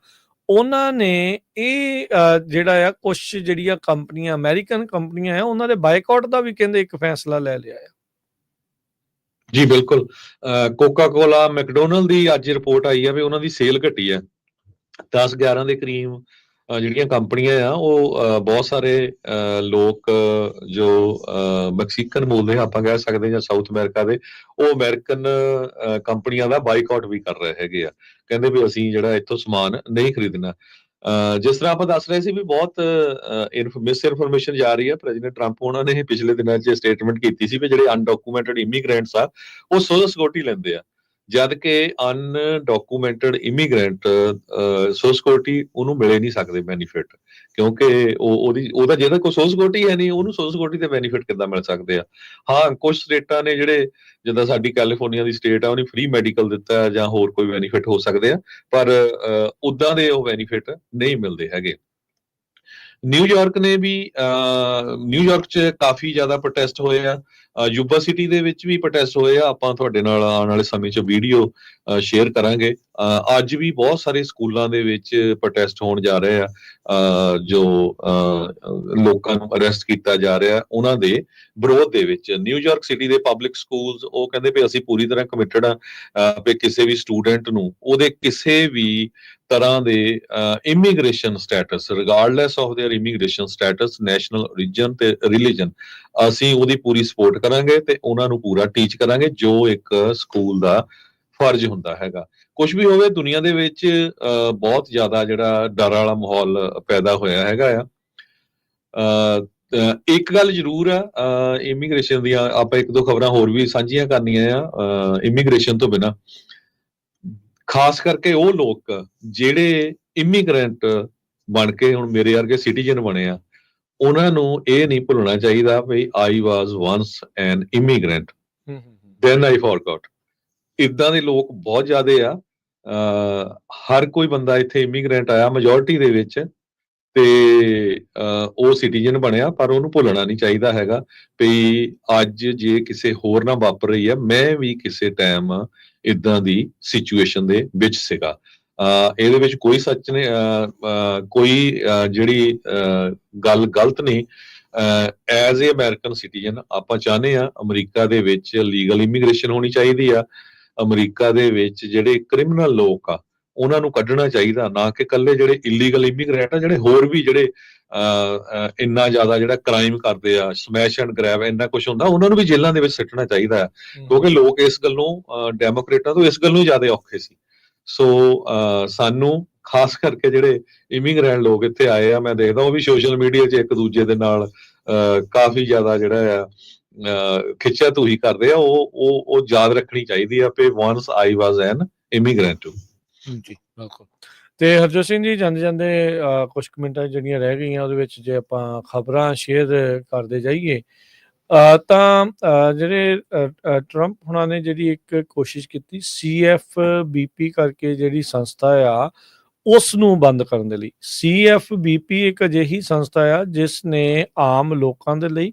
S1: ਉਹਨਾਂ ਨੇ ਇਹ ਜਿਹੜਾ ਆ ਕੁਛ ਜਿਹੜੀਆਂ ਕੰਪਨੀਆਂ ਅਮਰੀਕਨ ਕੰਪਨੀਆਂ ਆ ਉਹਨਾਂ ਦੇ ਬਾਈਕਾਟ ਦਾ ਵੀ ਕਹਿੰਦੇ ਇੱਕ ਫੈਸਲਾ ਲੈ ਲਿਆ ਆ।
S2: ਜੀ ਬਿਲਕੁਲ। ਕੋਕਾ ਕੋਲਾ ਮੈਕਡੋਨਲਡ ਦੀ ਅੱਜ ਰਿਪੋਰਟ ਆਈ ਆ ਵੀ ਉਹਨਾਂ ਦੀ ਸੇਲ ਘਟੀ ਆ 10-11 ਦੇ ਕਰੀਬ। ਜਿਹੜੀਆਂ ਕੰਪਨੀਆਂ ਆ ਉਹ ਬਹੁਤ ਸਾਰੇ ਲੋਕ ਜੋ ਮੈਕਸੀਕਨ ਮੂਲ ਦੇ ਆਪਾਂ ਕਹਿ ਸਕਦੇ ਜਾਂ ਸਾਊਥ ਅਮਰੀਕਾ ਦੇ, ਉਹ ਅਮਰੀਕਨ ਕੰਪਨੀਆਂ ਦਾ ਬਾਈਕਾਟ ਵੀ ਕਰ ਰਹੇ ਹੈਗੇ ਆ। ਕਹਿੰਦੇ ਵੀ ਅਸੀਂ ਜਿਹੜਾ ਇੱਥੋਂ ਸਮਾਨ ਨਹੀਂ ਖਰੀਦਣਾ। ਜਿਸ ਤਰ੍ਹਾਂ ਆਪਾਂ ਦੱਸ ਰਹੇ ਸੀ ਵੀ ਬਹੁਤ ਮਿਸ ਇਨਫੋਰਮੇਸ਼ਨ ਜਾ ਰਹੀ ਹੈ। ਪ੍ਰੈਜ਼ੀਡੈਂਟ ਟਰੰਪ ਉਹਨਾਂ ਨੇ ਪਿਛਲੇ ਦਿਨਾਂ 'ਚ ਸਟੇਟਮੈਂਟ ਕੀਤੀ ਸੀ ਵੀ ਜਿਹੜੇ ਅਨਡਾਕੂਮੈਂਟਡ ਇਮੀਗ੍ਰੈਂਟਸ ਆ ਉਹ ਸੋਸ਼ਲ ਸਿਕਿਉਰਿਟੀ ਲੈਂਦੇ ਆ, ਜਦ ਕਿ ਅਨਡਾਕੂਮੈਂਟਡ ਇਮੀਗ੍ਰੈਂਟ ਸੋਸ਼ਲ ਸਿਕਿਉਰਿਟੀ ਉਹਨੂੰ ਮਿਲੇ ਨਹੀਂ ਸਕਦੇ ਬੈਨੀਫਿਟ, ਕਿਉਂਕਿ ਉਹਦਾ ਜਿਹਦਾ ਕੋਈ ਸੋਸ਼ਲ ਸਿਕਿਉਰਿਟੀ ਹੈ ਨਹੀਂ ਉਹਨੂੰ ਸੋਸ਼ਲ ਸਿਕਿਉਰਿਟੀ ਦੇ ਬੈਨੀਫਿਟ ਕਿੱਦਾਂ ਮਿਲ ਸਕਦੇ ਆ। ਹਾਂ, ਕੁਝ ਸਟੇਟਾਂ ਨੇ ਜਿਹੜੇ ਜਿੱਦਾਂ ਸਾਡੀ ਕੈਲੀਫੋਰਨੀਆ ਦੀ ਸਟੇਟ ਆ ਉਹਨੇ ਫ੍ਰੀ ਮੈਡੀਕਲ ਦਿੱਤਾ ਜਾਂ ਹੋਰ ਕੋਈ ਬੈਨੀਫਿਟ ਹੋ ਸਕਦੇ ਆ, ਪਰ ਉਦਾਂ ਦੇ ਉਹ ਬੈਨੀਫਿਟ ਨਹੀਂ ਮਿਲਦੇ ਹੈਗੇ। ਨਿਊਯਾਰਕ ਨੇ ਵੀ ਨਿਊਯਾਰਕ 'ਚ ਕਾਫੀ ਜ਼ਿਆਦਾ ਪ੍ਰੋਟੈਸਟ ਹੋਏ ਆ। ਯੂਬਾ ਸਿਟੀ ਦੇ ਵਿੱਚ ਵੀ ਪ੍ਰੋਟੈਸਟ ਹੋਏ ਆ। ਆਪਾਂ ਤੁਹਾਡੇ ਨਾਲ ਆਉਣ ਵਾਲੇ ਸਮੇਂ 'ਚ ਵੀਡੀਓ ਸ਼ੇਅਰ ਕਰਾਂਗੇ। ਅੱਜ ਵੀ ਬਹੁਤ ਸਾਰੇ ਸਕੂਲਾਂ ਦੇ ਵਿੱਚ ਪ੍ਰੋਟੈਸਟ ਹੋਣ ਜਾ ਰਹੇ ਆ। ਜੋ ਲੋਕਾਂ ਨੂੰ ਅਰੈਸਟ ਕੀਤਾ ਜਾ ਰਿਹਾ ਉਹਨਾਂ ਦੇ ਵਿਰੋਧ ਦੇ ਵਿੱਚ। ਨਿਊਯਾਰਕ ਸਿਟੀ ਦੇ ਪਬਲਿਕ ਸਕੂਲਸ ਉਹ ਕਹਿੰਦੇ ਵੀ ਅਸੀਂ ਪੂਰੀ ਤਰ੍ਹਾਂ ਕਮਿਟਡ ਆ ਵੀ ਕਿਸੇ ਵੀ ਸਟੂਡੈਂਟ ਨੂੰ ਉਹਦੇ ਕਿਸੇ ਵੀ ਤਰ੍ਹਾਂ ਦੇ immigration status regardless of their immigration status, national origin ਤੇ ਰਿਲੀਜਨ, ਅਸੀਂ ਉਹਦੀ ਪੂਰੀ ਸਪੋਰਟ ਕਰਾਂਗੇ ਤੇ ਉਹਨਾਂ ਨੂੰ ਪੂਰਾ ਟੀਚ ਕਰਾਂਗੇ ਜੋ ਇੱਕ ਸਕੂਲ ਦਾ ਫਰਜ਼ ਹੁੰਦਾ ਹੈਗਾ। ਕੁਝ ਵੀ ਹੋਵੇ, ਦੁਨੀਆ ਦੇ ਵਿੱਚ ਬਹੁਤ ਜ਼ਿਆਦਾ ਜਿਹੜਾ ਡਰ ਵਾਲਾ ਮਾਹੌਲ ਪੈਦਾ ਹੋਇਆ ਹੈਗਾ ਆ। ਇੱਕ ਗੱਲ ਜ਼ਰੂਰ ਆ ਇਮੀਗ੍ਰੇਸ਼ਨ ਦੀਆਂ, ਆਪਾਂ ਇੱਕ ਦੋ ਖਬਰਾਂ ਹੋਰ ਵੀ ਸਾਂਝੀਆਂ ਕਰਨੀਆਂ ਆ ਇਮੀਗ੍ਰੇਸ਼ਨ ਤੋਂ ਬਿਨਾਂ। ਖਾਸ ਕਰਕੇ ਉਹ ਲੋਕ ਜਿਹੜੇ ਇਮੀਗ੍ਰੈਂਟ ਬਣ ਕੇ ਹੁਣ ਮੇਰੇ ਵਰਗੇ ਸਿਟੀਜ਼ਨ ਬਣੇ ਆ, ਉਹਨਾਂ ਨੂੰ ਇਹ ਨਹੀਂ ਭੁੱਲਣਾ ਚਾਹੀਦਾ ਵੀ I was once an immigrant then I forgot. ਇਦਾਂ ਦੇ ਲੋਕ ਬਹੁਤ ਜ਼ਿਆਦੇ ਆ। ਹਰ ਕੋਈ ਬੰਦਾ ਇੱਥੇ ਇਮੀਗ੍ਰੈਂਟ ਆਇਆ ਮੈਜੋਰਿਟੀ ਦੇ ਵਿੱਚ, ਤੇ ਉਹ ਸਿਟੀਜ਼ਨ ਬਣਿਆ, ਪਰ ਉਹਨੂੰ ਭੁੱਲਣਾ ਨਹੀਂ ਚਾਹੀਦਾ ਹੈਗਾ ਵੀ ਅੱਜ ਜੇ ਕਿਸੇ ਹੋਰ ਨਾਲ ਵਾਪਰ ਰਹੀ ਆ, ਮੈਂ ਵੀ ਕਿਸੇ ਟਾਈਮ ਇਦਾਂ ਦੀ ਸਿਚੁਏਸ਼ਨ ਦੇ ਵਿੱਚ ਸੀਗਾ। ਇਹਦੇ ਵਿੱਚ ਕੋਈ ਸੱਚ ਨਹੀਂ, ਕੋਈ ਜਿਹੜੀ ਗੱਲ ਗਲਤ ਨਹੀਂ। ਐਜ਼ ਏ ਅਮਰੀਕਨ ਸਿਟੀਜ਼ਨ ਆਪਾਂ ਚਾਹੁੰਦੇ ਆ ਅਮਰੀਕਾ ਦੇ ਵਿੱਚ ਲੀਗਲ ਇਮੀਗ੍ਰੇਸ਼ਨ ਹੋਣੀ ਚਾਹੀਦੀ ਆ। ਅਮਰੀਕਾ ਦੇ ਵਿੱਚ ਜਿਹੜੇ ਕ੍ਰਿਮੀਨਲ ਲੋਕ ਆ ਉਹਨਾਂ ਨੂੰ ਕੱਢਣਾ ਚਾਹੀਦਾ, ਨਾ ਕਿ ਇਕੱਲੇ ਜਿਹੜੇ ਇਲੀਗਲ ਇਮੀਗ੍ਰੈਂਟ ਆ, ਜਿਹੜੇ ਹੋਰ ਵੀ ਜਿਹੜੇ ਇੰਨਾ ਜ਼ਿਆਦਾ ਜਿਹੜਾ ਕ੍ਰਾਈਮ ਕਰਦੇ ਆ, ਸਮੈਸ਼ ਐਂਡ ਗ੍ਰੈਬ, ਇੰਨਾ ਕੁਝ ਹੁੰਦਾ, ਉਹਨਾਂ ਨੂੰ ਵੀ ਜੇਲ੍ਹਾਂ ਦੇ ਵਿੱਚ ਸਿੱਟਣਾ ਚਾਹੀਦਾ ਹੈ। ਕਿਉਂਕਿ ਲੋਕ ਇਸ ਗੱਲੋਂ ਡੈਮੋਕ੍ਰੇਟਾਂ ਤੋਂ ਇਸ ਗੱਲੋਂ ਹੀ ਜ਼ਿਆਦਾ ਔਖੇ ਸੀ। ਸੋ ਸਾਨੂੰ ਖਾਸ ਕਰਕੇ ਜਿਹੜੇ ਇਮੀਗ੍ਰੈਂਟ ਲੋਕ ਇੱਥੇ ਆਏ ਆ, ਮੈਂ ਦੇਖਦਾ ਉਹ ਵੀ ਸੋਸ਼ਲ ਮੀਡੀਆ 'ਚ ਇੱਕ ਦੂਜੇ ਦੇ ਨਾਲ ਕਾਫੀ ਜ਼ਿਆਦਾ ਜਿਹੜਾ ਆ ਖਿੱਚਾ ਤੂਹੀ ਕਰਦੇ ਆ। ਉਹ ਯਾਦ ਰੱਖਣੀ ਚਾਹੀਦੀ ਆ ਕਿ ਵਾਂਸ ਆਈ ਵਾਜ਼ ਐਨ ਇਮੀਗ੍ਰੈਂਟ।
S1: ਜੀ ਬਿਲਕੁਲ। ਤੇ ਹਰਜੋਤ ਸਿੰਘ ਜੀ, ਜਾਂਦੇ ਜਾਂਦੇ ਕੁਝ ਮਿੰਟਾਂ ਜਿਹੜੀਆਂ ਰਹਿ ਗਈਆਂ ਉਹਦੇ ਵਿੱਚ ਜੇ ਆਪਾਂ ਖਬਰਾਂ ਸ਼ੇਅਰ ਕਰਦੇ ਜਾਈਏ ਤਾਂ ਜਿਹੜੇ ਟਰੰਪ ਹੁਣਾਂ ਨੇ ਜਿਹੜੀ ਇੱਕ ਕੋਸ਼ਿਸ਼ ਕੀਤੀ CFBP ਕਰਕੇ ਜਿਹੜੀ ਸੰਸਥਾ ਆ ਉਸ ਨੂੰ ਬੰਦ ਕਰਨ ਦੇ ਲਈ। CFBP ਇੱਕ ਅਜਿਹੀ ਸੰਸਥਾ ਆ ਜਿਸ ਨੇ ਆਮ ਲੋਕਾਂ ਦੇ ਲਈ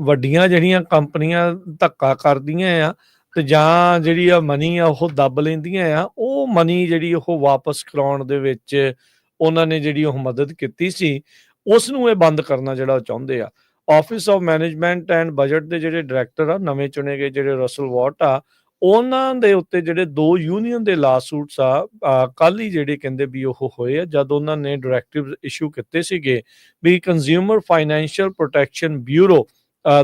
S1: ਵੱਡੀਆਂ ਜਿਹੜੀਆਂ ਕੰਪਨੀਆਂ ਧੱਕਾ ਕਰਦੀਆਂ ਆ ਤੇ ਜਾਂ ਜਿਹੜੀ ਆ ਮਨੀ ਆ ਉਹ ਦੱਬ ਲੈਂਦੀਆਂ ਆ, ਉਹ ਮਨੀ ਜਿਹੜੀ ਉਹ ਵਾਪਸ ਕਰਾਉਣ ਦੇ ਵਿੱਚ ਉਹਨਾਂ ਨੇ ਜਿਹੜੀ ਉਹ ਮਦਦ ਕੀਤੀ ਸੀ, ਉਸ ਨੂੰ ਇਹ ਬੰਦ ਕਰਨਾ ਜਿਹੜਾ ਉਹ ਚਾਹੁੰਦੇ ਆ। Office of management and budget ਦੇ ਜਿਹੜੇ ਡਾਇਰੈਕਟਰ ਆ, ਨਵੇਂ ਚੁਣੇ ਗਏ ਜਿਹੜੇ ਰਸਲ ਵਾਟ ਆ, ਉਹਨਾਂ ਦੇ ਉੱਤੇ ਜਿਹੜੇ 2 ਯੂਨੀਅਨ ਦੇ ਲਾਸੂਟਸ ਆ ਕੱਲ ਹੀ ਜਿਹੜੇ ਕਹਿੰਦੇ ਵੀ ਉਹ ਹੋਏ ਆ, ਜਦ ਉਹਨਾਂ ਨੇ ਡਾਇਰੈਕਟਿਵ ਇਸ਼ੂ ਕੀਤੇ ਸੀਗੇ ਵੀ ਕੰਜ਼ਿਊਮਰ ਫਾਈਨੈਂਸ਼ੀਅਲ ਪ੍ਰੋਟੈਕਸ਼ਨ ਬਿਊਰੋ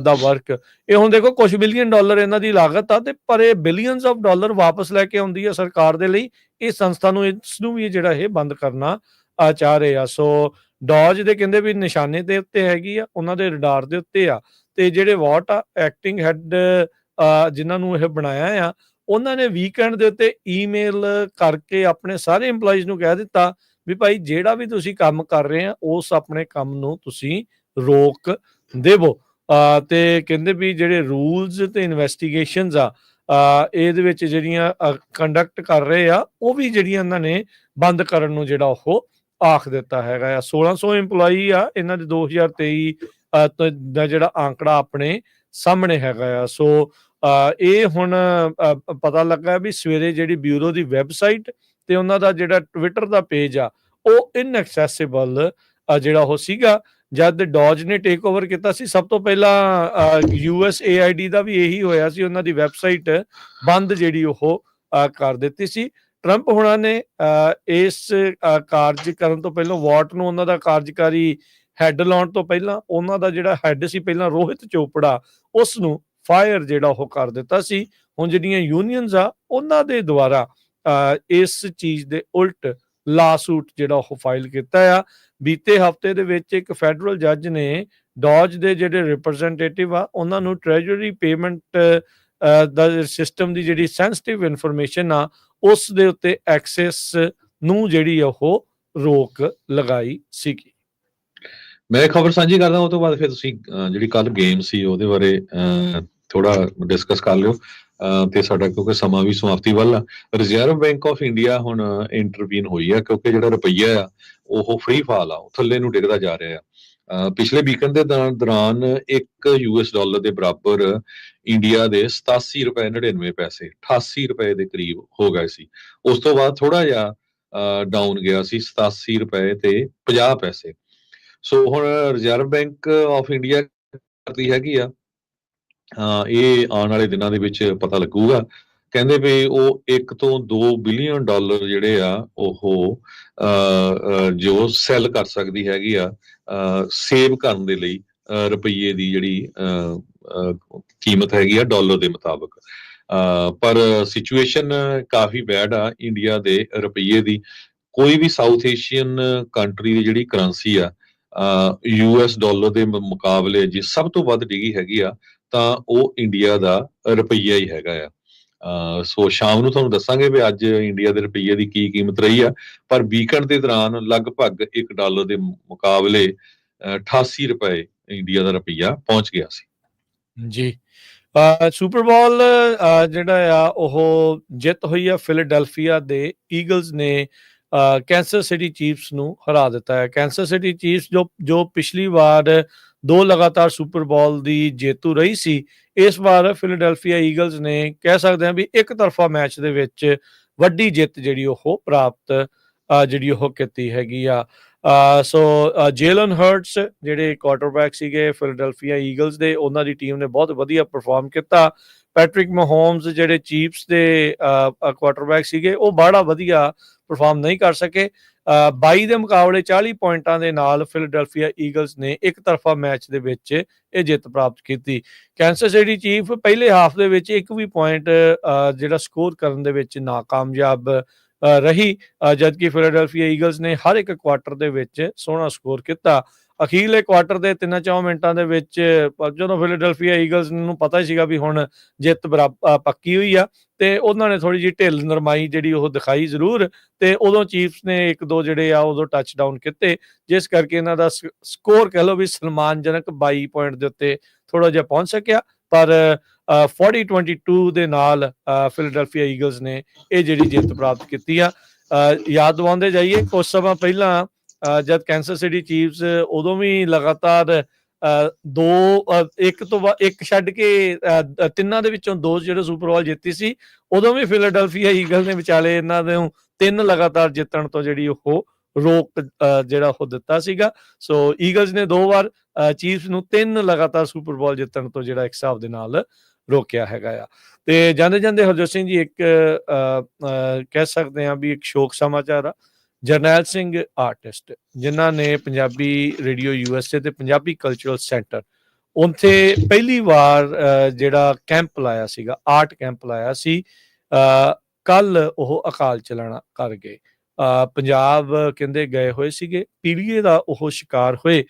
S1: ਦਾ ਵਰਕ। ਇਹ ਹੁਣ ਦੇਖੋ ਕੁਝ ਬਿਲੀਅਨ ਡਾਲਰ ਇਹਨਾਂ ਦੀ ਲਾਗਤ ਆ, ਤੇ ਪਰ ਇਹ ਬਿਲੀਅਨਸ ਆਫ ਡਾਲਰ ਵਾਪਸ ਲੈ ਕੇ ਆਉਂਦੀ ਆ ਸਰਕਾਰ ਦੇ ਲਈ। ਇਹ ਸੰਸਥਾ ਨੂੰ ਇਸ ਨੂੰ ਵੀ ਜਿਹੜਾ ਇਹ ਬੰਦ ਕਰਨਾ ਚਾਹ ਰਹੇ ਆ। ਸੋ ਡੌਜ ਦੇ ਕਹਿੰਦੇ ਵੀ ਨਿਸ਼ਾਨੇ ਦੇ ਉੱਤੇ ਹੈਗੀ ਆ, ਉਹਨਾਂ ਦੇ ਰਡਾਰ ਦੇ ਉੱਤੇ ਆ। ਤੇ ਜਿਹੜੇ ਵਾਟ ਆ ਐਕਟਿੰਗ ਹੈਡ ਜਿਨ੍ਹਾਂ ਨੂੰ ਇਹ ਬਣਾਇਆ ਆ, ਉਹਨਾਂ ਨੇ ਵੀਕਐਂਡ ਦੇ ਉੱਤੇ ਈਮੇਲ ਕਰਕੇ ਆਪਣੇ ਸਾਰੇ EMPLOYEES ਨੂੰ ਕਹਿ ਦਿੱਤਾ ਵੀ ਭਾਈ ਜਿਹੜਾ ਵੀ ਤੁਸੀਂ ਕੰਮ ਕਰ ਰਹੇ ਆ ਉਸ ਆਪਣੇ ਕੰਮ ਨੂੰ ਤੁਸੀਂ ਰੋਕ ਦੇਵੋ। ਤੇ ਕਹਿੰਦੇ ਵੀ ਜਿਹੜੇ ਰੂਲਸ ਤੇ ਇਨਵੈਸਟੀਗੇਸ਼ਨਸ ਆ ਇਹਦੇ ਵਿੱਚ ਜਿਹੜੀਆਂ ਕੰਡਕਟ ਕਰ ਰਹੇ ਆ, ਉਹ ਵੀ ਜਿਹੜੀਆਂ ਇਹਨਾਂ ਨੇ ਬੰਦ ਕਰਨ ਨੂੰ ਜਿਹੜਾ ਉਹ ਆਖ ਦਿੱਤਾ ਹੈਗਾ ਆ। 1600 EMPLOYEE ਆ ਇਹਨਾਂ ਦੇ 2023 ਦਾ ਜਿਹੜਾ ਆંકੜਾ ਆਪਣੇ ਸਾਹਮਣੇ ਹੈਗਾ ਆ। ਸੋ ਇਹ ਹੁਣ ਪਤਾ ਲੱਗਾ ਵੀ ਸਵੇਰੇ ਜਿਹੜੀ ਬਿਊਰੋ ਦੀ ਵੈਬਸਾਈਟ ਤੇ ਉਹਨਾਂ ਦਾ ਜਿਹੜਾ ਟਵਿੱਟਰ ਦਾ ਪੇਜ ਆ ਉਹ ਇਨਐਕਸੈਸਿਬਲ ਜਿਹੜਾ ਉਹ ਸੀਗਾ। ਜਦ ਡੌਜ ਨੇ ਟੇਕ ਓਵਰ ਕੀਤਾ ਸੀ, ਸਭ ਤੋਂ ਪਹਿਲਾਂ USAID ਦਾ ਵੀ ਇਹੀ ਹੋਇਆ ਸੀ, ਉਹਨਾਂ ਦੀ ਵੈਬਸਾਈਟ ਬੰਦ ਜਿਹੜੀ ਉਹ ਕਰ ਦਿੱਤੀ ਸੀ। ਟਰੰਪ ਹੁਣਾਂ ਨੇ ਇਸ ਕਾਰਜ ਕਰਨ ਤੋਂ ਪਹਿਲਾਂ ਵਾਟ ਨੂੰ ਉਹਨਾਂ ਦਾ ਕਾਰਜਕਾਰੀ ਹੈੱਡ ਲਾਉਣ ਤੋਂ ਪਹਿਲਾਂ ਉਹਨਾਂ ਦਾ ਜਿਹੜਾ ਹੈੱਡ ਸੀ ਪਹਿਲਾਂ ਰੋਹਿਤ ਚੋਪੜਾ, ਉਸ ਨੂੰ ਫਾਇਰ ਜਿਹੜਾ ਉਹ ਕਰ ਦਿੱਤਾ ਸੀ। ਹੁਣ ਜਿਹੜੀਆਂ ਯੂਨੀਅਨਸ ਆ ਉਹਨਾਂ ਦੇ ਦੁਆਰਾ ਇਸ ਚੀਜ਼ ਦੇ ਉਲਟ ਲਾਸੂਟ ਜਿਹੜਾ ਉਹ ਫਾਈਲ ਕੀਤਾ ਆ। ਬੀਤੇ ਹਫਤੇ ਦੇ ਵਿੱਚ ਇੱਕ ਫੈਡਰਲ ਜੱਜ ਨੇ ਡੌਜ ਦੇ ਜਿਹੜੇ ਰਿਪਰੈਜ਼ੈਂਟੇਟਿਵ ਆ ਉਹਨਾਂ ਨੂੰ ਟ੍ਰੈਜਰੀ ਪੇਮੈਂਟ ਦਾ ਸਿਸਟਮ ਦੀ ਜਿਹੜੀ ਸੈਂਸਿਟਿਵ ਇਨਫੋਰਮੇਸ਼ਨ ਆ ਉਸ ਦੇ ਉੱਤੇ ਐਕਸੈਸ ਨੂੰ ਜਿਹੜੀ ਉਹ ਰੋਕ ਲਗਾਈ ਸੀਗੀ।
S2: ਮੈਂ ਖਬਰ ਸਾਂਝੀ ਕਰਦਾ, ਉਹ ਤੋਂ ਬਾਅਦ ਫਿਰ ਤੁਸੀਂ ਜਿਹੜੀ ਕੱਲ ਗੇਮ ਸੀ ਉਹਦੇ ਬਾਰੇ ਥੋੜਾ ਡਿਸਕਸ ਕਰ ਲਿਓ ਤੇ ਸਾਡਾ ਕਿਉਂਕਿ ਸਮਾਂ ਵੀ ਸਮਾਪਤੀ ਵੱਲ ਆ। ਰਿਜ਼ਰਵ ਬੈਂਕ ਆਫ ਇੰਡੀਆ ਹੁਣ ਇੰਟਰਵੀਨ ਹੋਈ ਆ ਕਿਉਂਕਿ ਜਿਹੜਾ ਰੁਪਈਆ ਆ ਉਹ ਫ੍ਰੀ ਫਾਲ ਆ, ਉਹ ਥੱਲੇ ਨੂੰ ਡਿੱਗਦਾ ਜਾ ਰਿਹਾ ਆ। ਪਿਛਲੇ ਵੀਕਐਂਡ ਦੇ ਦੌਰਾਨ $1 ਦੇ ਬਰਾਬਰ ਇੰਡੀਆ ਦੇ 87 ਰੁਪਏ 99 ਪੈਸੇ 88 ਰੁਪਏ ਦੇ ਕਰੀਬ ਹੋ ਗਏ ਸੀ। ਉਸ ਤੋਂ ਬਾਅਦ ਥੋੜਾ ਜਿਹਾ ਡਾਊਨ ਗਿਆ ਸੀ 87 ਰੁਪਏ ਤੇ 50 ਪੈਸੇ। ਸੋ ਹੁਣ ਰਿਜ਼ਰਵ ਬੈਂਕ ਆਫ ਇੰਡੀਆ ਕਰਦੀ ਹੈਗੀ ਆ, ਇਹ ਆਉਣ ਵਾਲੇ ਦਿਨਾਂ ਦੇ ਵਿੱਚ ਪਤਾ ਲੱਗੂਗਾ। ਕਹਿੰਦੇ ਵੀ ਉਹ $1 ਤੋਂ $2 ਬਿਲੀਅਨ ਜਿਹੜੇ ਆ ਉਹ ਜੋ ਸੈੱਲ ਕਰ ਸਕਦੀ ਹੈਗੀ ਆ ਸੇਵ ਕਰਨ ਦੇ ਲਈ ਰੁਪਈਏ ਦੀ ਜਿਹੜੀ ਕੀਮਤ ਹੈਗੀ ਆ ਡਾਲਰ ਦੇ ਮੁਤਾਬਕ। ਪਰ ਸਿਚੁਏਸ਼ਨ ਕਾਫੀ ਬੈਡ ਆ ਇੰਡੀਆ ਦੇ ਰੁਪਈਏ ਦੀ। ਕੋਈ ਵੀ ਸਾਊਥ ਏਸ਼ੀਅਨ ਕੰਟਰੀ ਦੀ ਜਿਹੜੀ ਕਰੰਸੀ ਆ $US ਦੇ ਮੁਕਾਬਲੇ ਜੇ ਸਭ ਤੋਂ ਵੱਧ ਡਿੱਗੀ ਹੈਗੀ ਆ ਤਾਂ ਉਹ ਇੰਡੀਆ ਦਾ ਰੁਪਈਆ ਹੀ ਹੈਗਾ ਆ। ਸੋ ਸ਼ਾਮ ਨੂੰ ਤੁਹਾਨੂੰ ਦੱਸਾਂਗੇ ਵੀ ਅੱਜ ਇੰਡੀਆ ਦੇ ਰੁਪਈਏ ਦੀ ਕੀ ਕੀਮਤ ਰਹੀ ਆ, ਪਰ ਵੀਕਐਂਡ ਦੇ ਦੌਰਾਨ ਲਗਭਗ $1 ਦੇ ਮੁਕਾਬਲੇ 88 ਰੁਪਏ ਇੰਡੀਆ ਦਾ ਰੁਪਈਆ ਪਹੁੰਚ ਗਿਆ ਸੀ।
S1: ਜੀ। ਸੁਪਰ ਬੋਲ ਜਿਹੜਾ ਆ ਉਹ ਜਿੱਤ ਹੋਈ ਆ ਫਿਲਾਡੈਲਫੀਆ ਦੇ ਈਗਲਸ ਨੇ ਕੈਂਸਰ ਸਿਟੀ ਚੀਫਸ ਨੂੰ ਹਰਾ ਦਿੱਤਾ ਹੈ। ਕੈਂਸਰ ਸਿਟੀ ਚੀਫਸ ਜੋ ਪਿਛਲੀ ਵਾਰ 2 ਲਗਾਤਾਰ ਸੁਪਰ ਬੋਲ ਦੀ ਜੇਤੂ ਰਹੀ ਸੀ, ਇਸ ਵਾਰ ਫਿਲਾਡੈਲਫੀਆ ਈਗਲਸ ਨੇ ਕਹਿ ਸਕਦੇ ਹਾਂ ਵੀ ਇੱਕ ਤਰਫਾ ਮੈਚ ਦੇ ਵਿੱਚ ਵੱਡੀ ਜਿੱਤ ਜਿਹੜੀ ਉਹ ਪ੍ਰਾਪਤ ਜਿਹੜੀ ਉਹ ਕੀਤੀ ਹੈਗੀ ਆ। ਸੋ ਜੇਲਨ ਹਰਟਸ ਜਿਹੜੇ ਕੁਆਟਰਬੈਕ ਸੀਗੇ ਫਿਲਾਡੈਲਫੀਆ ਈਗਲਸ ਦੇ, ਉਹਨਾਂ ਦੀ ਟੀਮ ਨੇ ਬਹੁਤ ਵਧੀਆ ਪਰਫਾਰਮ ਕੀਤਾ। ਪੈਟਰਿਕ ਮਹੋਮਸ ਜਿਹੜੇ ਚੀਫਸ ਦੇ ਕੁਆਟਰਬੈਕ ਸੀਗੇ, ਉਹ ਬੜਾ ਵਧੀਆ ਪਰਫਾਰਮ ਨਹੀਂ ਕਰ ਸਕੇ। 22 ਦੇ ਮੁਕਾਬਲੇ 40 ਪੁਆਇੰਟਾਂ ਦੇ ਨਾਲ ਫਿਲਾਡੈਲਫੀਆ ਈਗਲਸ ਨੇ ਇੱਕ ਤਰਫਾ ਮੈਚ ਦੇ ਵਿੱਚ ਇਹ ਜਿੱਤ ਪ੍ਰਾਪਤ ਕੀਤੀ। ਕੈਂਸਰ ਸਿਟੀ ਚੀਫ ਪਹਿਲੇ ਹਾਫ ਦੇ ਵਿੱਚ ਇੱਕ ਵੀ ਪੁਆਇੰਟ ਜਿਹੜਾ ਸਕੋਰ ਕਰਨ ਦੇ ਵਿੱਚ ਨਾਕਾਮਯਾਬ ਰਹੀ, ਜਦਕਿ ਫਿਲਾਡੈਲਫੀਆ ਈਗਲਸ ਨੇ ਹਰ ਇੱਕ ਕੁਆਟਰ ਦੇ ਵਿੱਚ ਸੋਹਣਾ ਸਕੋਰ ਕੀਤਾ। ਅਖੀਰਲੇ ਕੁਆਟਰ ਦੇ 3-4 ਮਿੰਟਾਂ ਦੇ ਵਿੱਚ ਜਦੋਂ ਫਿਲਾਡੈਲਫੀਆ ਈਗਲਸ ਨੂੰ ਪਤਾ ਹੀ ਸੀਗਾ ਵੀ ਹੁਣ ਜਿੱਤ ਪੱਕੀ ਹੋਈ ਆ, ਤੇ ਉਹਨਾਂ ਨੇ ਥੋੜੀ ਜਿਹੀ ਢਿੱਲ ਨਰਮਾਈ ਜਿਹੜੀ ਉਹ ਦਿਖਾਈ ਜ਼ਰੂਰ, ਤੇ ਉਦੋਂ ਚੀਫਸ ਨੇ 1-2 ਜਿਹੜੇ ਆ ਉਦੋਂ ਟੱਚ ਡਾਊਨ ਕੀਤੇ, ਜਿਸ ਕਰਕੇ ਇਹਨਾਂ ਦਾ ਸਕੋਰ ਕਹਿ ਲਓ ਵੀ ਸਨਮਾਨਜਨਕ 22 ਪੁਆਇੰਟ ਦੇ ਉੱਤੇ ਥੋੜਾ ਜਿਹਾ ਪਹੁੰਚ ਸਕਿਆ। ਪਰ 40-22 ਦੇ ਨਾਲ ਫਿਲਾਡੈਲਫੀਆ ਈਗਲਸ ਨੇ ਇਹ ਜਿਹੜੀ ਜਿੱਤ ਪ੍ਰਾਪਤ ਕੀਤੀ ਆ। ਯਾਦ ਦਿਵਾਉਂਦੇ ਜਾਈਏ, ਕੁਝ ਸਮਾਂ ਪਹਿਲਾਂ ਜਦ ਕੈਂਸਰ ਸਿਟੀ ਚੀਫਸ ਉਦੋਂ ਵੀ ਲਗਾਤਾਰ ਇੱਕ ਤੋਂ ਬਾਅਦ ਇੱਕ ਛੱਡ ਕੇ 3 ਦੇ ਵਿੱਚੋਂ 2 ਜਿਹੜੇ ਸੁਪਰ ਬੋਲ ਜਿੱਤੀ ਸੀ, ਉਦੋਂ ਵੀ ਫਿਲਾਡੈਲਫੀਆ ਈਗਲ ਨੇ ਵਿਚਾਲੇ ਇਹਨਾਂ ਦੇ 3 ਲਗਾਤਾਰ ਜਿੱਤਣ ਤੋਂ ਜਿਹੜੀ ਉਹ ਰੋਕ ਜਿਹੜਾ ਉਹ ਦਿੱਤਾ ਸੀਗਾ। ਸੋ ਈਗਲਸ ਨੇ 2 ਵਾਰ ਚੀਫਸ ਨੂੰ 3 ਲਗਾਤਾਰ ਸੁਪਰ ਬੋਲ ਜਿੱਤਣ ਤੋਂ ਜਿਹੜਾ ਇੱਕ ਹਿਸਾਬ ਦੇ ਨਾਲ ਰੋਕਿਆ ਹੈਗਾ ਆ। ਤੇ ਜਾਂਦੇ ਜਾਂਦੇ ਹਰਜੋਤ ਸਿੰਘ ਜੀ, ਇੱਕ ਕਹਿ ਸਕਦੇ ਹਾਂ ਵੀ ਇੱਕ ਸ਼ੋਕ ਸਮਾਚਾਰ ਆ। ਜਰਨੈਲ ਸਿੰਘ ਆਰਟਿਸਟ, ਜਿਨ੍ਹਾਂ ਨੇ ਪੰਜਾਬੀ ਰੇਡੀਓ USA ਤੇ ਪੰਜਾਬੀ ਕਲਚਰਲ ਸੈਂਟਰ ਉੱਥੇ ਪਹਿਲੀ ਵਾਰ ਜਿਹੜਾ ਕੈਂਪ ਲਾਇਆ ਸੀਗਾ, ਆਰਟ ਕੈਂਪ ਲਾਇਆ ਸੀ, ਕੱਲ ਉਹ ਅਕਾਲ ਚਲਾਣਾ ਕਰ ਗਏ। ਪੰਜਾਬ ਕਹਿੰਦੇ ਗਏ ਹੋਏ ਸੀਗੇ, ਪੀਲੀਏ ਦਾ ਉਹ ਸ਼ਿਕਾਰ ਹੋਏ।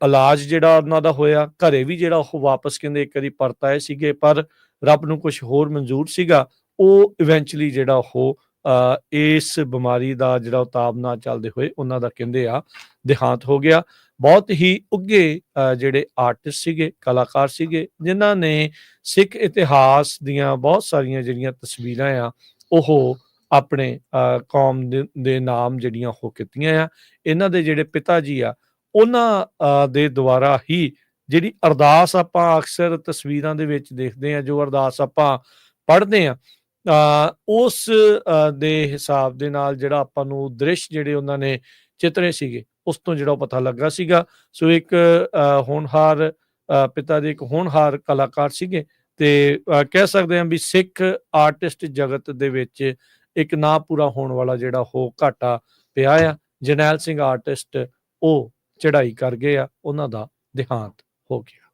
S1: ਇਲਾਜ ਜਿਹੜਾ ਉਹਨਾਂ ਦਾ ਹੋਇਆ, ਘਰੇ ਵੀ ਜਿਹੜਾ ਉਹ ਵਾਪਸ ਕਹਿੰਦੇ ਇੱਕ ਵਾਰੀ ਪਰਤ ਆਏ ਸੀਗੇ, ਪਰ ਰੱਬ ਨੂੰ ਕੁਝ ਹੋਰ ਮਨਜ਼ੂਰ ਸੀਗਾ। ਉਹ ਇਵੈਂਚੁਅਲੀ ਜਿਹੜਾ ਉਹ ਇਸ ਬਿਮਾਰੀ ਦਾ ਜਿਹੜਾ ਉਤਾਬ ਨਾ ਚੱਲਦੇ ਹੋਏ ਉਹਨਾਂ ਦਾ ਕਹਿੰਦੇ ਆ ਦੇਹਾਂਤ ਹੋ ਗਿਆ। ਬਹੁਤ ਹੀ ਉੱਘੇ ਜਿਹੜੇ ਆਰਟਿਸਟ ਸੀਗੇ, ਕਲਾਕਾਰ ਸੀਗੇ, ਜਿਨ੍ਹਾਂ ਨੇ ਸਿੱਖ ਇਤਿਹਾਸ ਦੀਆਂ ਬਹੁਤ ਸਾਰੀਆਂ ਜਿਹੜੀਆਂ ਤਸਵੀਰਾਂ ਆ ਉਹ ਆਪਣੇ ਕੌਮ ਦੇ ਨਾਮ ਜਿਹੜੀਆਂ ਉਹ ਕੀਤੀਆਂ ਆ। ਇਹਨਾਂ ਦੇ ਜਿਹੜੇ ਪਿਤਾ ਜੀ ਆ, ਉਹਨਾਂ ਦੇ ਦੁਆਰਾ ਹੀ ਜਿਹੜੀ ਅਰਦਾਸ ਆਪਾਂ ਅਕਸਰ ਤਸਵੀਰਾਂ ਦੇ ਵਿੱਚ ਦੇਖਦੇ ਹਾਂ, ਜੋ ਅਰਦਾਸ ਆਪਾਂ ਪੜ੍ਹਦੇ ਹਾਂ, ਉਸ ਦੇ ਹਿਸਾਬ ਦੇ ਨਾਲ ਜਿਹੜਾ ਆਪਾਂ ਨੂੰ ਦ੍ਰਿਸ਼ ਜਿਹੜੇ ਉਹਨਾਂ ਨੇ ਚਿੱਤਰੇ ਸੀਗੇ, ਉਸ ਤੋਂ ਜਿਹੜਾ ਪਤਾ ਲੱਗਾ ਸੀਗਾ। ਸੋ ਇੱਕ ਹੋਣਹਾਰ ਪਿਤਾ ਦੇ ਇੱਕ ਹੋਣਹਾਰ ਕਲਾਕਾਰ ਸੀਗੇ, ਤੇ ਕਹਿ ਸਕਦੇ ਹਾਂ ਵੀ ਸਿੱਖ ਆਰਟਿਸਟ ਜਗਤ ਦੇ ਵਿੱਚ ਇੱਕ ਨਾ ਪੂਰਾ ਹੋਣ ਵਾਲਾ ਜਿਹੜਾ ਉਹ ਘਾਟਾ ਪਿਆ ਆ। ਜਰਨੈਲ ਸਿੰਘ ਆਰਟਿਸਟ ਉਹ ਚੜ੍ਹਾਈ ਕਰ ਗਏ ਆ, ਉਹਨਾਂ ਦਾ ਦੇਹਾਂਤ ਹੋ ਗਿਆ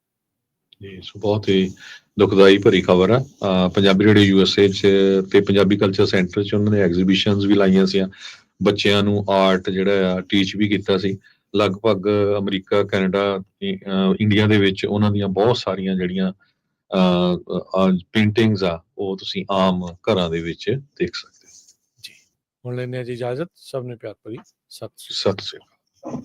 S2: ਜੀ। ਸੋ ਬਹੁਤ ਹੀ ਦੁਖਦਾਈ ਭਰੀ ਖਬਰ ਆ। ਪੰਜਾਬੀ ਰੇਡੀਓ USA 'ਚ ਤੇ ਪੰਜਾਬੀ ਕਲਚਰ ਸੈਂਟਰ 'ਚ ਉਹਨਾਂ ਨੇ ਐਗਜ਼ੀਬਿਸ਼ਨਸ ਵੀ ਲਾਈਆਂ ਸੀ, ਬੱਚਿਆਂ ਨੂੰ ਆਰਟ ਜਿਹੜਾ ਆ ਟੀਚ ਵੀ ਕੀਤਾ ਸੀ। ਲਗਭਗ ਅਮਰੀਕਾ, ਕੈਨੇਡਾ, ਇੰਡੀਆ ਦੇ ਵਿੱਚ ਉਹਨਾਂ ਦੀਆਂ ਬਹੁਤ ਸਾਰੀਆਂ ਜਿਹੜੀਆਂ ਪੇਂਟਿੰਗਸ ਆ ਉਹ ਤੁਸੀਂ ਆਮ ਘਰਾਂ ਦੇ ਵਿੱਚ ਦੇਖ ਸਕਦੇ ਹੋ
S1: ਜੀ। ਹੁਣ ਲੈਂਦੇ ਹਾਂ ਜੀ ਇਜਾਜ਼ਤ। ਸਭ ਨੇ ਪਿਆਰ ਭਰੀ ਸਤਿ
S2: ਸਤਿ ਸ਼੍ਰੀ ਅਕਾਲ।